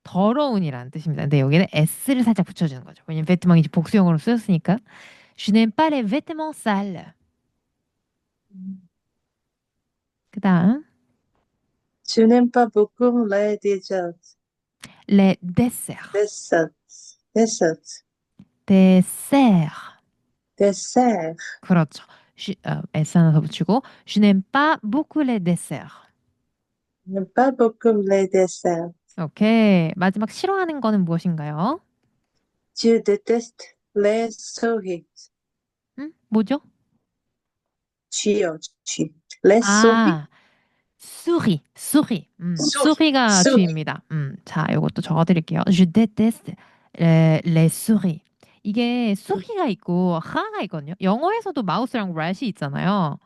더러운이라는 뜻입니다. 근데 여기는 s를 살짝 붙여주는 거죠. 왜냐면 vêtements이 이제 복수형으로 쓰였으니까. Je n'aime pas les vêtements sales. 그 다음. Je n'aime pas beaucoup les desserts. les desserts. Desserts. Desserts. dessert. Dessert. 그렇죠. S 하나 더 붙이고 Je n'aime pas beaucoup les desserts. Je n'aime pas beaucoup les desserts. 오케이. 마지막 싫어하는 거는 무엇인가요? Je déteste les souris. 뭐죠? 쥐요, 쥐. Les souris. souris. souris가 쥐입니다. 자, 이것도 적어드릴게요. Je déteste les souris. 이게 souris가 있고 하가 있거든요. 영어에서도 마우스랑 rat이 있잖아요.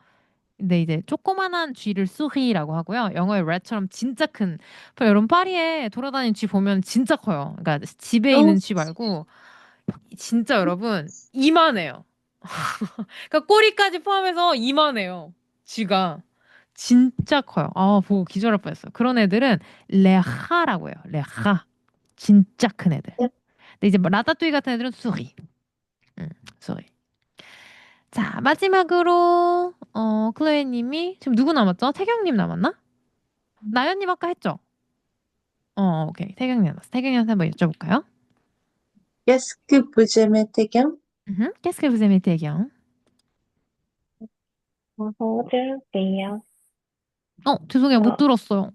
근데 이제 조그만한 쥐를 souris라고 하고요. 영어의 rat처럼 진짜 큰. 여러분 파리에 돌아다니는 쥐 보면 진짜 커요. 그러니까 집에 있는 쥐 말고 진짜 여러분 이만해요. 그러니까 꼬리까지 포함해서 이만해요. 쥐가 진짜 커요. 아, 보고 기절할 뻔했어요. 그런 애들은 레하라고 해요. 레하. 진짜 큰 애들. 근데 이제 뭐 라따뚜이 같은 애들은 souris. souris. 자, 마지막으로 클로에님이 지금 누구 남았죠? 태경님 남았나? 나연님 아까 했죠? 오케이. 태경님 남았어. 태경님한테 한번 여쭤볼까요? Qu'est-ce que vous aimez, 태경? Qu'est-ce que vous aimez, 태경? 호주예요. 죄송해요. 못 들었어요.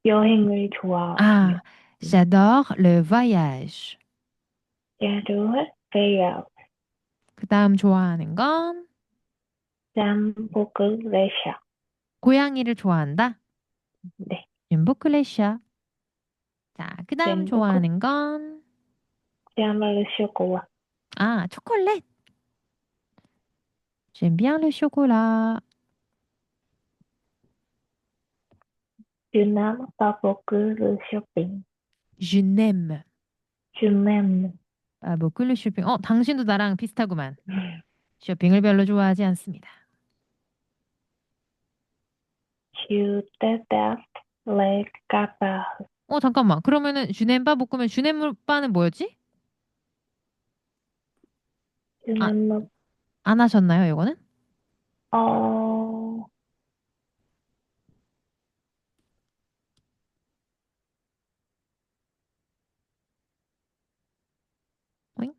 여행을 좋아해요. j'adore le voyage. J'adore voyage. 그 다음 좋아하는 건 J'aime beaucoup les chats. 고양이를 좋아한다. 네. J'aime beaucoup les chats. 자, 그 다음 J'aime beaucoup. 좋아하는 건 J'aime le chocolat. 아, 초콜릿. J'aime bien le chocolat. Je n'aime pas beaucoup le shopping. Je n'aime Je n'aime. pas beaucoup le shopping. 당신도 나랑 비슷하구만. 쇼핑을 별로 좋아하지 않습니다. Je déteste les cafards. 잠깐만. 그러면은 주넴바 볶으면 주넴바는 뭐였지? Je 아, n'aime 안 하셨나요, 이거는? pas. 오잉?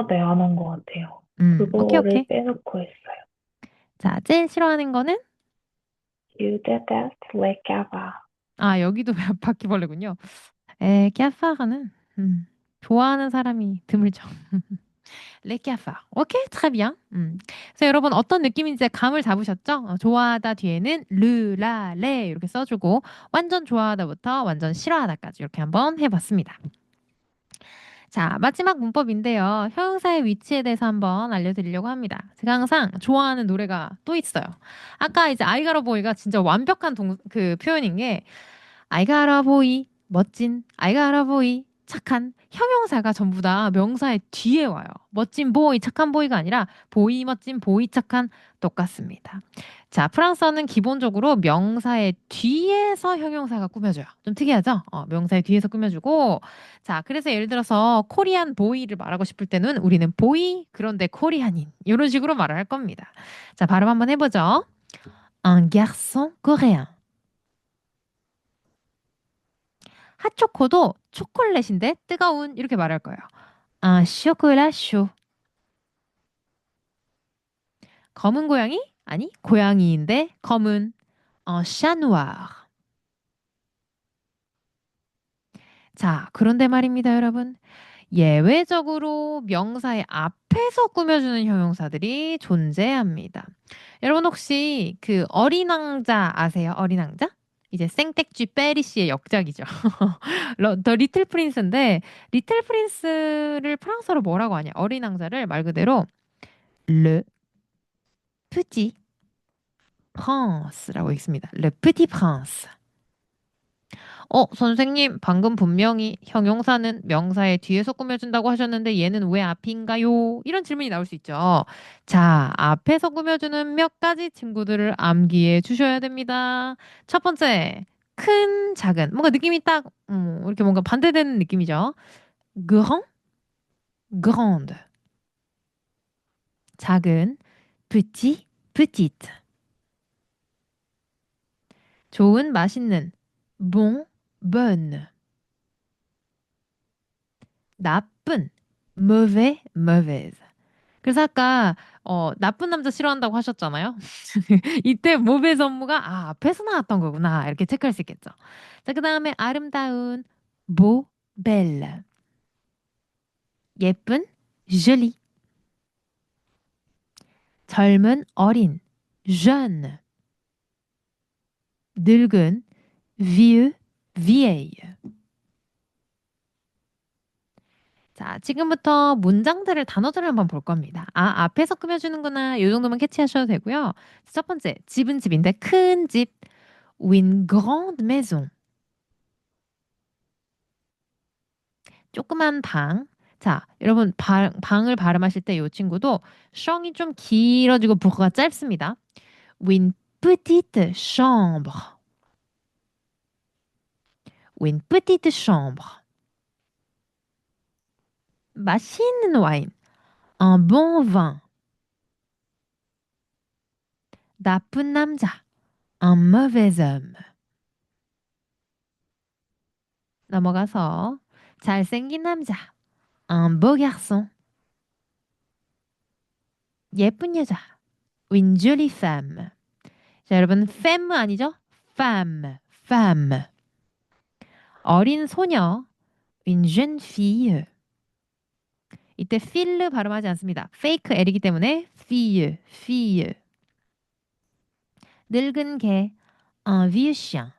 네, 안 한 것 같아요. 오케이, 그거를 오케이. 빼놓고 했어요. 자, 제일 싫어하는 거는? Je déteste les cafards. 여기도 바퀴벌레군요. 까파가는 좋아하는 사람이 드물죠. 레 까파. 오케이, très bien. 그래서 여러분 어떤 느낌인지 감을 잡으셨죠? 좋아하다 뒤에는 르, 라, 레 이렇게 써주고 완전 좋아하다부터 완전 싫어하다까지 이렇게 한번 해봤습니다. 자, 마지막 문법인데요. 형용사의 위치에 대해서 한번 알려드리려고 합니다. 제가 항상 좋아하는 노래가 또 있어요. 아까 이제 I got a boy가 진짜 완벽한 그 표현인 게 I got a boy, 멋진, I got a boy, 착한 형용사가 전부 다 명사의 뒤에 와요. 멋진 보이, 착한 보이가 아니라 보이, 멋진 보이, 착한 똑같습니다. 자, 프랑스어는 기본적으로 명사의 뒤에서 형용사가 꾸며져요. 좀 특이하죠? 명사의 뒤에서 꾸며주고 자, 그래서 예를 들어서 코리안 보이를 말하고 싶을 때는 우리는 보이, 그런데 코리안인 이런 식으로 말을 할 겁니다. 자, 발음 한번 해보죠. Un garçon coréen. 핫초코도 초콜릿인데 뜨거운 이렇게 말할 거예요. Un chocolat chaud. 검은 고양이? 아니, 고양이인데 검은. Un chat noir. 자, 그런데 말입니다, 여러분. 예외적으로 명사의 앞에서 꾸며주는 형용사들이 존재합니다. 여러분 혹시 그 어린 왕자 아세요? 어린 왕자? 이제 생텍쥐 페리시의 역작이죠. 더 리틀 프린스인데 리틀 프린스를 프랑스어로 뭐라고 하냐? 어린 왕자를 말 그대로 Le Petit Prince라고 읽습니다. Le Petit Prince. 선생님, 방금 분명히 형용사는 명사의 뒤에서 꾸며준다고 하셨는데 얘는 왜 앞인가요? 이런 질문이 나올 수 있죠. 자, 앞에서 꾸며주는 몇 가지 친구들을 암기해 주셔야 됩니다. 첫 번째, 큰, 작은. 뭔가 느낌이 딱, 이렇게 뭔가 반대되는 느낌이죠. grand, grande. 작은, petit, petite. 좋은, 맛있는, bon, bonne. 나쁜, mauvais, mauvaise. 그래서 아까 나쁜 남자 싫어한다고 하셨잖아요. 이때 mauvais 업무가 앞에서 나왔던 거구나. 이렇게 체크할 수 있겠죠. 자, 그 다음에 아름다운, beau, belle. 예쁜, jolie. 젊은, 어린, jeune. 늙은, vieux, vieille. 자, 지금부터 문장들을, 단어들을 한번 볼 겁니다. 앞에서 꾸며주는구나. 이 정도만 캐치하셔도 되고요. 첫 번째, 집은 집인데 큰 집. Une grande maison. 조그만 방. 자, 여러분 방을 발음하실 때 이 친구도 성이 좀 길어지고 부호가 짧습니다. Une petite chambre. Une petite chambre. 맛있는 와인. Un bon vin. 나쁜 남자. Un mauvais homme. 넘어가서 잘생긴 남자. Un beau garçon. 예쁜 여자. Une jolie femme. 자, 여러분 femme 아니죠? femme. femme. 어린 소녀. Une jeune fille. 이때 fille 발음하지 않습니다. 페이크 L이기 때문에 fille, fille. 늙은 개, un vieux chien.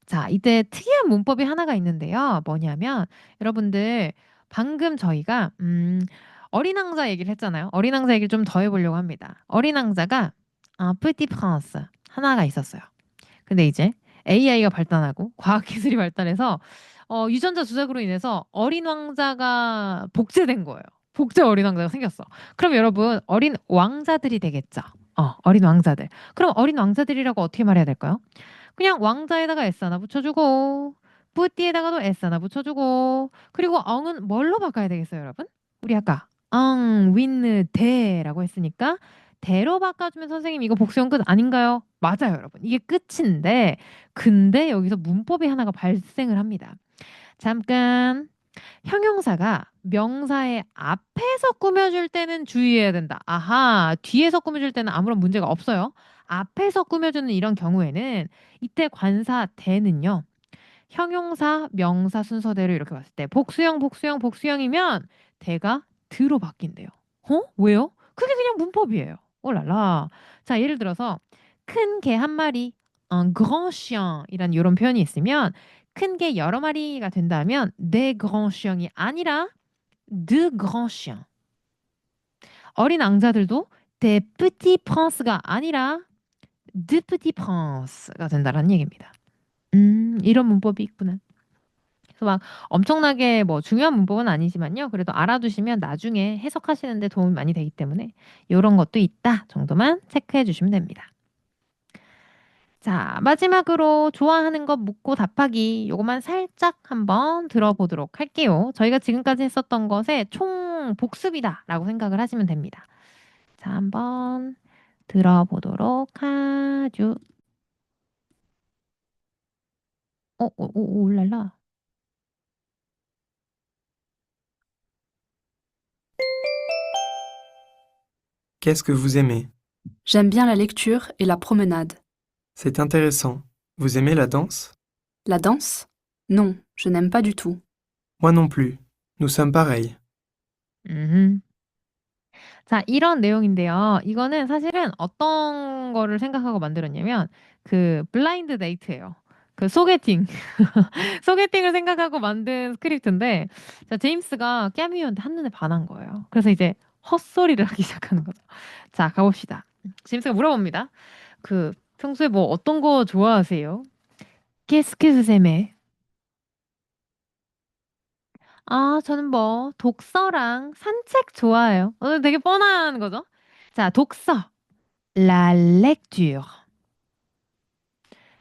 자, 이때 특이한 문법이 하나가 있는데요. 뭐냐면 여러분들 방금 저희가 어린 왕자 얘기를 했잖아요. 어린 왕자 얘기를 좀 더 해보려고 합니다. 어린 왕자가 petit prince 하나가 있었어요. 근데 이제 AI가 발달하고 과학기술이 발달해서 유전자 조작으로 인해서 어린 왕자가 복제된 거예요. 복제 어린 왕자가 생겼어. 그럼 여러분 어린 왕자들이 되겠죠. 어린 왕자들. 그럼 어린 왕자들이라고 어떻게 말해야 될까요? 그냥 왕자에다가 S 하나 붙여주고 뿌띠에다가도 S 하나 붙여주고 그리고 엉은 뭘로 바꿔야 되겠어요, 여러분? 우리 아까 윈느 대라고 했으니까 대로 바꿔주면 선생님 이거 복수형 끝 아닌가요? 맞아요, 여러분. 이게 끝인데 근데 여기서 문법이 하나가 발생을 합니다. 잠깐. 형용사가 명사의 앞에서 꾸며줄 때는 주의해야 된다. 아하, 뒤에서 꾸며줄 때는 아무런 문제가 없어요. 앞에서 꾸며주는 이런 경우에는 이때 관사 대는요. 형용사, 명사 순서대로 이렇게 봤을 때 복수형, 복수형, 복수형이면 대가 드로 바뀐대요. 왜요? 그게 그냥 문법이에요. 올랄라. 자, 예를 들어서 큰 개 한 마리, un grand chien 이란 이런 표현이 있으면 큰 개 여러 마리가 된다면 des grands chiens이 아니라 de grands chiens. 어린 왕자들도 des petits prince가 아니라 de petits prince가 된다라는 얘기입니다. 이런 문법이 있구나. 그래서 막 엄청나게 뭐 중요한 문법은 아니지만요. 그래도 알아두시면 나중에 해석하시는 데 도움이 많이 되기 때문에 이런 것도 있다 정도만 체크해 주시면 됩니다. 자, 마지막으로 좋아하는 것 묻고 답하기 요것만 살짝 한번 들어보도록 할게요. 저희가 지금까지 했었던 것의 총 복습이다 라고 생각을 하시면 됩니다. 자, 한번 들어보도록 하죠. 올랄라. Qu'est-ce que vous aimez? J'aime bien la lecture et la promenade. C'est intéressant. Vous aimez la danse? La danse? Non, je n'aime pas du tout. Moi non plus. Nous sommes pareils. 자, 이런 내용인데요. 이거는 사실은 어떤 거를 생각하고 만들었냐면 그 블라인드 데이트예요. 그 소개팅. 소개팅을 생각하고 만든 스크립트인데 자, 제임스가 깨미유한테 한눈에 반한 거예요. 그래서 이제 헛소리를 하기 시작하는 거죠. 자, 가봅시다. 제임스가 물어봅니다. 평소에 뭐 어떤 거 좋아하세요? Qu'est-ce que vous aimez? 저는 뭐 독서랑 산책 좋아해요. 되게 뻔한 거죠? 자, 독서. La lecture.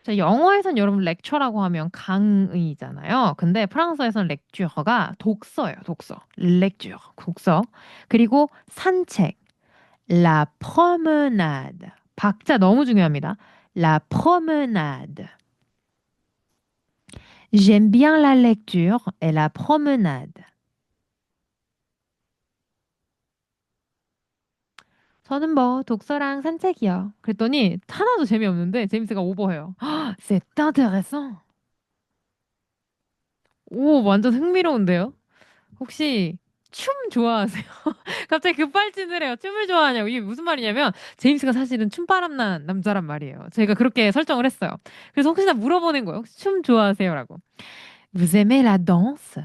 자, 영어에선 여러분 lecture라고 하면 강의잖아요. 근데 프랑스어에서는 lecture가 독서예요. 독서. lecture. 독서. 그리고 산책. La promenade. 박자 너무 중요합니다. La promenade. J'aime bien la lecture et la promenade. 저는 뭐 독서랑 산책이요. 그랬더니 하나도 재미없는데 제임스가 오버해요. C'est intéressant. 오, 완전 흥미로운데요? 혹시 춤 좋아하세요? 갑자기 급발진을 해요. 춤을 좋아하냐고. 이게 무슨 말이냐면 제임스가 사실은 춤바람난 남자란 말이에요. 제가 그렇게 설정을 했어요. 그래서 혹시나 물어보는 거예요. 혹시 춤 좋아하세요? 라고. Vous aimez la danse?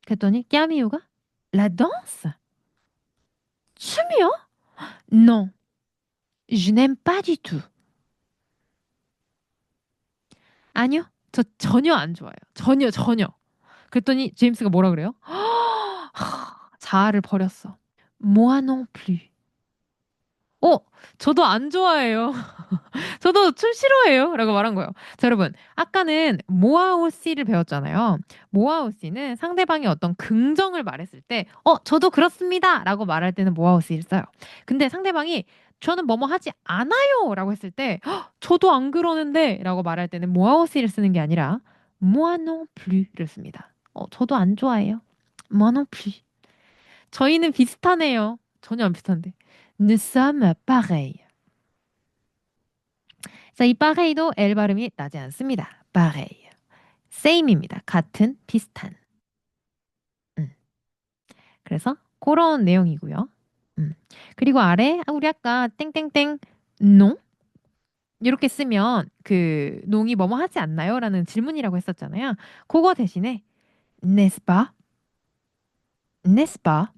그랬더니 까미유가 La danse? 춤이요? Non, je n'aime pas du tout. 아니요, 저 전혀 안 좋아해요. 전혀. 그랬더니 제임스가 뭐라 그래요? 자아를 버렸어. Moi non plus. 저도 안 좋아해요. 저도 춤 싫어해요. 라고 말한 거예요. 자, 여러분. 아까는 모아오씨를 배웠잖아요. 모아오씨는 상대방이 어떤 긍정을 말했을 때, 저도 그렇습니다. 라고 말할 때는 모아오씨를 써요. 근데 상대방이 저는 뭐뭐 하지 않아요. 라고 했을 때, 저도 안 그러는데. 라고 말할 때는 모아오씨를 쓰는 게 아니라, moi non plus를 씁니다. 저도 안 좋아해요. moi non plus. 저희는 비슷하네요. 전혀 안 비슷한데. Nous sommes pareils. 자, 이 pareil도 L 발음이 나지 않습니다. pareil. same입니다. 같은, 비슷한. 그래서 그런 내용이고요. 그리고 아래 우리 아까 땡땡땡 농 이렇게 쓰면 그 농이 뭐뭐 하지 않나요? 라는 질문이라고 했었잖아요. 그거 대신에 n'est-ce pas? n'est-ce pas?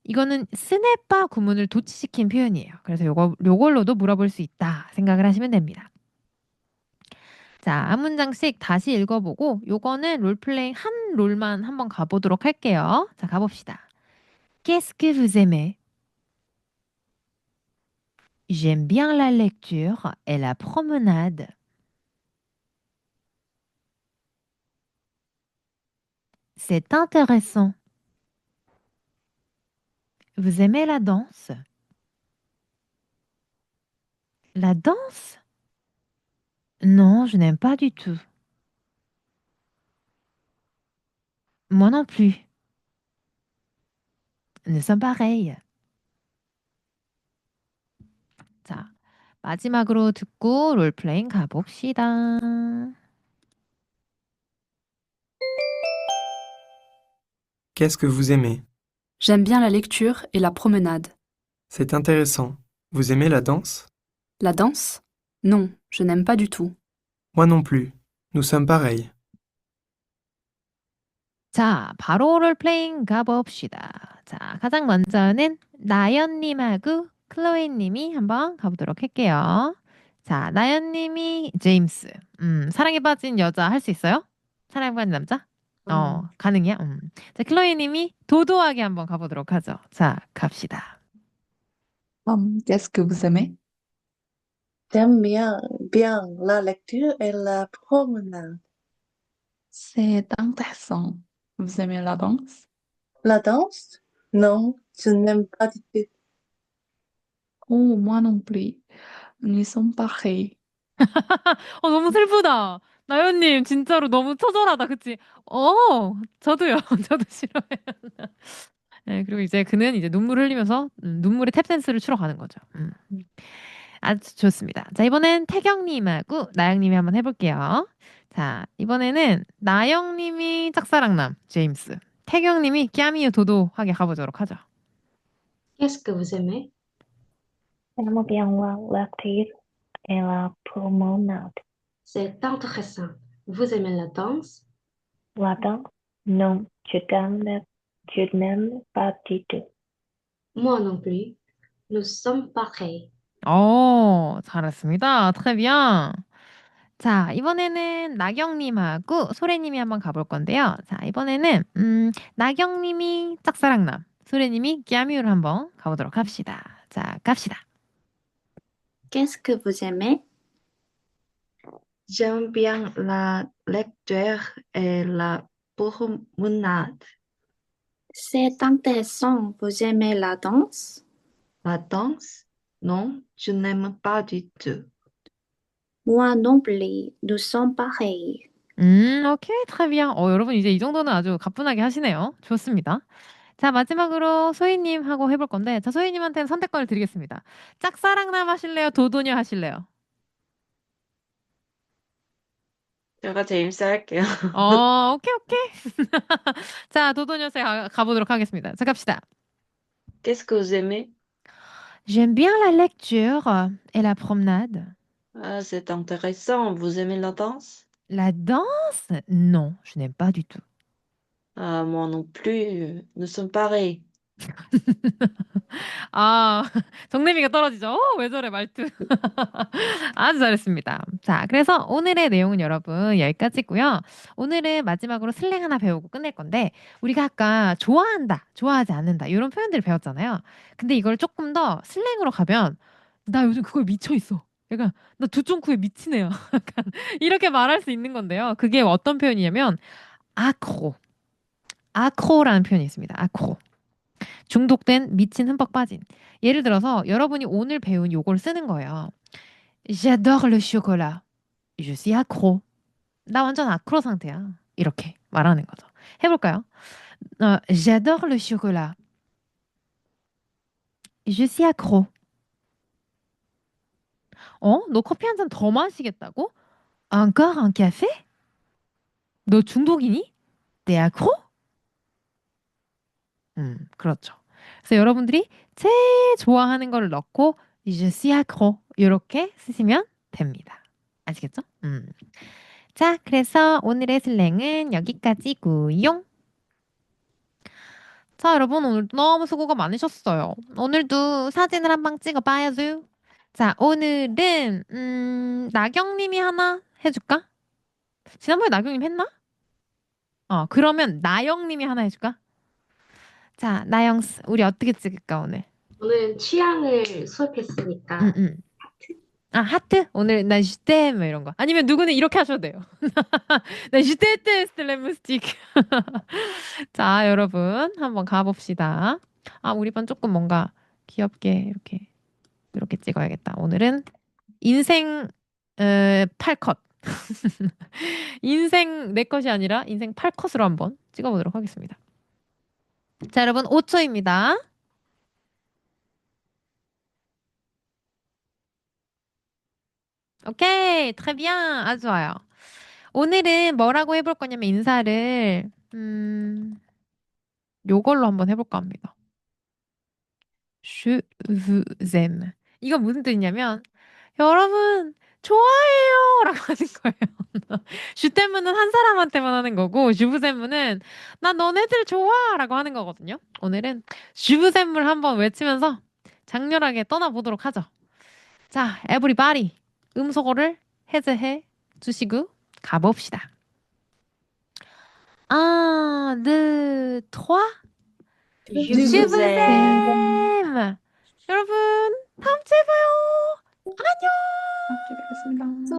이거는 스네빠 구문을 도치시킨 표현이에요. 그래서 요걸로도 물어볼 수 있다 생각을 하시면 됩니다. 자, 한 문장씩 다시 읽어보고 요거는 롤플레잉 한 롤만 한번 가보도록 할게요. 자, 가봅시다. Qu'est-ce que vous aimez? J'aime bien la lecture et la promenade. C'est intéressant. Vous aimez la danse? La danse? Non, je n'aime pas du tout. Moi non plus. Nous sommes pareils. 자, 마지막으로 듣고 롤플레잉 가봅시다. Qu'est-ce que vous aimez? J'aime bien la lecture et la promenade. C'est intéressant. Vous aimez la danse? La danse? Non, je n'aime pas du tout. Moi non plus. Nous sommes pareils. 자, 바로 롤플레잉 가봅시다. 자, 가장 먼저는 나연님하고 클로에님이 한번 가보도록 할게요. 자, 나연님이 제임스. 사랑에 빠진 여자 할 수 있어요? 사랑에 빠진 남자? 가능이야? 자, 클로에님이 도도하게 한번 가보도록 하죠. 자, 갑시다. Qu'est-ce que vous aimez? J'aime bien la lecture et la promenade. C'est intéressant. Vous aimez la danse? La danse? Non, je n'aime pas du tout. Oh, moi non plus. Nous sommes pareils. 너무 슬프다. 나연님, 진짜로 너무 처절하다. 그치? 저도요. 저도 싫어해요. 네, 그리고 이제 그는 이제 눈물을 흘리면서 눈물의 탭댄스를 추러 가는 거죠. 아주 좋습니다. 자, 이번엔 태경님하고 나영님이 한번 해볼게요. 자, 이번에는 나영님이 짝사랑남, 제임스. 태경님이 끼아미유 도도하게 가보도록 하죠. Qu'est-ce que vous aimez? J'aime bien la lecture et la promenade. C'est intéressant. Vous aimez la danse? La danse? Non, je n'aime pas du tout. Moi non plus. Nous sommes pareils. 잘했습니다. très bien. 자, 이번에는 나경님하고 소래님이 한번 가볼 건데요. 자, 이번에는 나경님이 짝사랑남, 소래님이 끼아미유를 한번 가보도록 합시다. 자, 갑시다. Qu'est-ce que vous aimez? J'aime bien la lecture et la promenade. C'est intéressant. Vous aimez la danse? La danse? Non, je n'aime pas du tout. Moi non plus. Nous sommes pareils. 오케이, très bien. 여러분 이제 이 정도는 아주 가뿐하게 하시네요. 좋습니다. 자, 마지막으로 소희님 하고 해볼 건데, 자, 소희님한테는 선택권을 드리겠습니다. 짝사랑남 하실래요? 도도녀 하실래요? 제가 제임스 할게요. 오케이. 자, 도도녀세 가보도록 하겠습니다. 자, 갑시다. Qu'est-ce que vous aimez? J'aime bien la lecture et la promenade. Ah, c'est intéressant. Vous aimez la danse? La danse? Non, je n'aime pas du tout. Ah, moi non plus. Nous sommes pareils. 정내미가 떨어지죠? 왜 저래, 말투. 아주 잘했습니다. 자, 그래서 오늘의 내용은 여러분 여기까지고요. 오늘은 마지막으로 슬랭 하나 배우고 끝낼 건데, 우리가 아까 좋아한다, 좋아하지 않는다, 이런 표현들을 배웠잖아요. 근데 이걸 조금 더 슬랭으로 가면, 나 요즘 그거에 미쳐있어. 약간, 나 두쫑쿠에 미치네요. 약간, 이렇게 말할 수 있는 건데요. 그게 어떤 표현이냐면, 아크로. 아크로라는 표현이 있습니다. 아크로. 중독된, 미친, 흠뻑 빠진. 예를 들어서 여러분이 오늘 배운 요걸 쓰는 거예요. J'adore le chocolat. Je suis accro. 나 완전 아크로 상태야. 이렇게 말하는 거죠. 해볼까요? J'adore le chocolat. Je suis accro. 너 커피 한 잔 더 마시겠다고? Encore un café? 너 중독이니? 대학호? 그렇죠. 그래서 여러분들이 제일 좋아하는 거를 넣고 je suis accro 이렇게 쓰시면 됩니다. 아시겠죠? 자, 그래서 오늘의 슬랭은 여기까지고요. 자, 여러분 오늘도 너무 수고가 많으셨어요. 오늘도 사진을 한 방 찍어봐야죠. 자, 오늘은 나경님이 하나 해줄까? 지난번에 나경님 했나? 그러면 나영님이 하나 해줄까? 자, 나영스, 우리 어떻게 찍을까 오늘? 오늘 취향을 수업했으니까 하트? 오늘 난 슈템 뭐 이런 거. 아니면 누구는 이렇게 하셔도 돼요. 난 슈테테 스텔레무스틱. 자, 여러분 한번 가봅시다. 우리 반 조금 뭔가 귀엽게 이렇게 찍어야겠다. 오늘은 인생 8컷. 인생 4컷이 아니라 인생 8컷으로 한번 찍어보도록 하겠습니다. 자, 여러분 5초입니다. 오케이, très bien. 아주 좋아요. 오늘은 뭐라고 해볼 거냐면 인사를 요걸로 한번 해볼까 합니다. Je vous aime. 이건 무슨 뜻이냐면 여러분 좋아해요 라고 하는 거예요. 슈테무는 한 사람한테만 하는 거고 주부세무는 난 너네들 좋아 라고 하는 거거든요. 오늘은 주부세무를 한번 외치면서 장렬하게 떠나보도록 하죠. 자, everybody 음소거를 해제해 주시고 가봅시다. 1, 2, 3 Je vous Je vous aime. aime. 여러분 다음 주에 봐요. 안녕. 뵙겠습니다.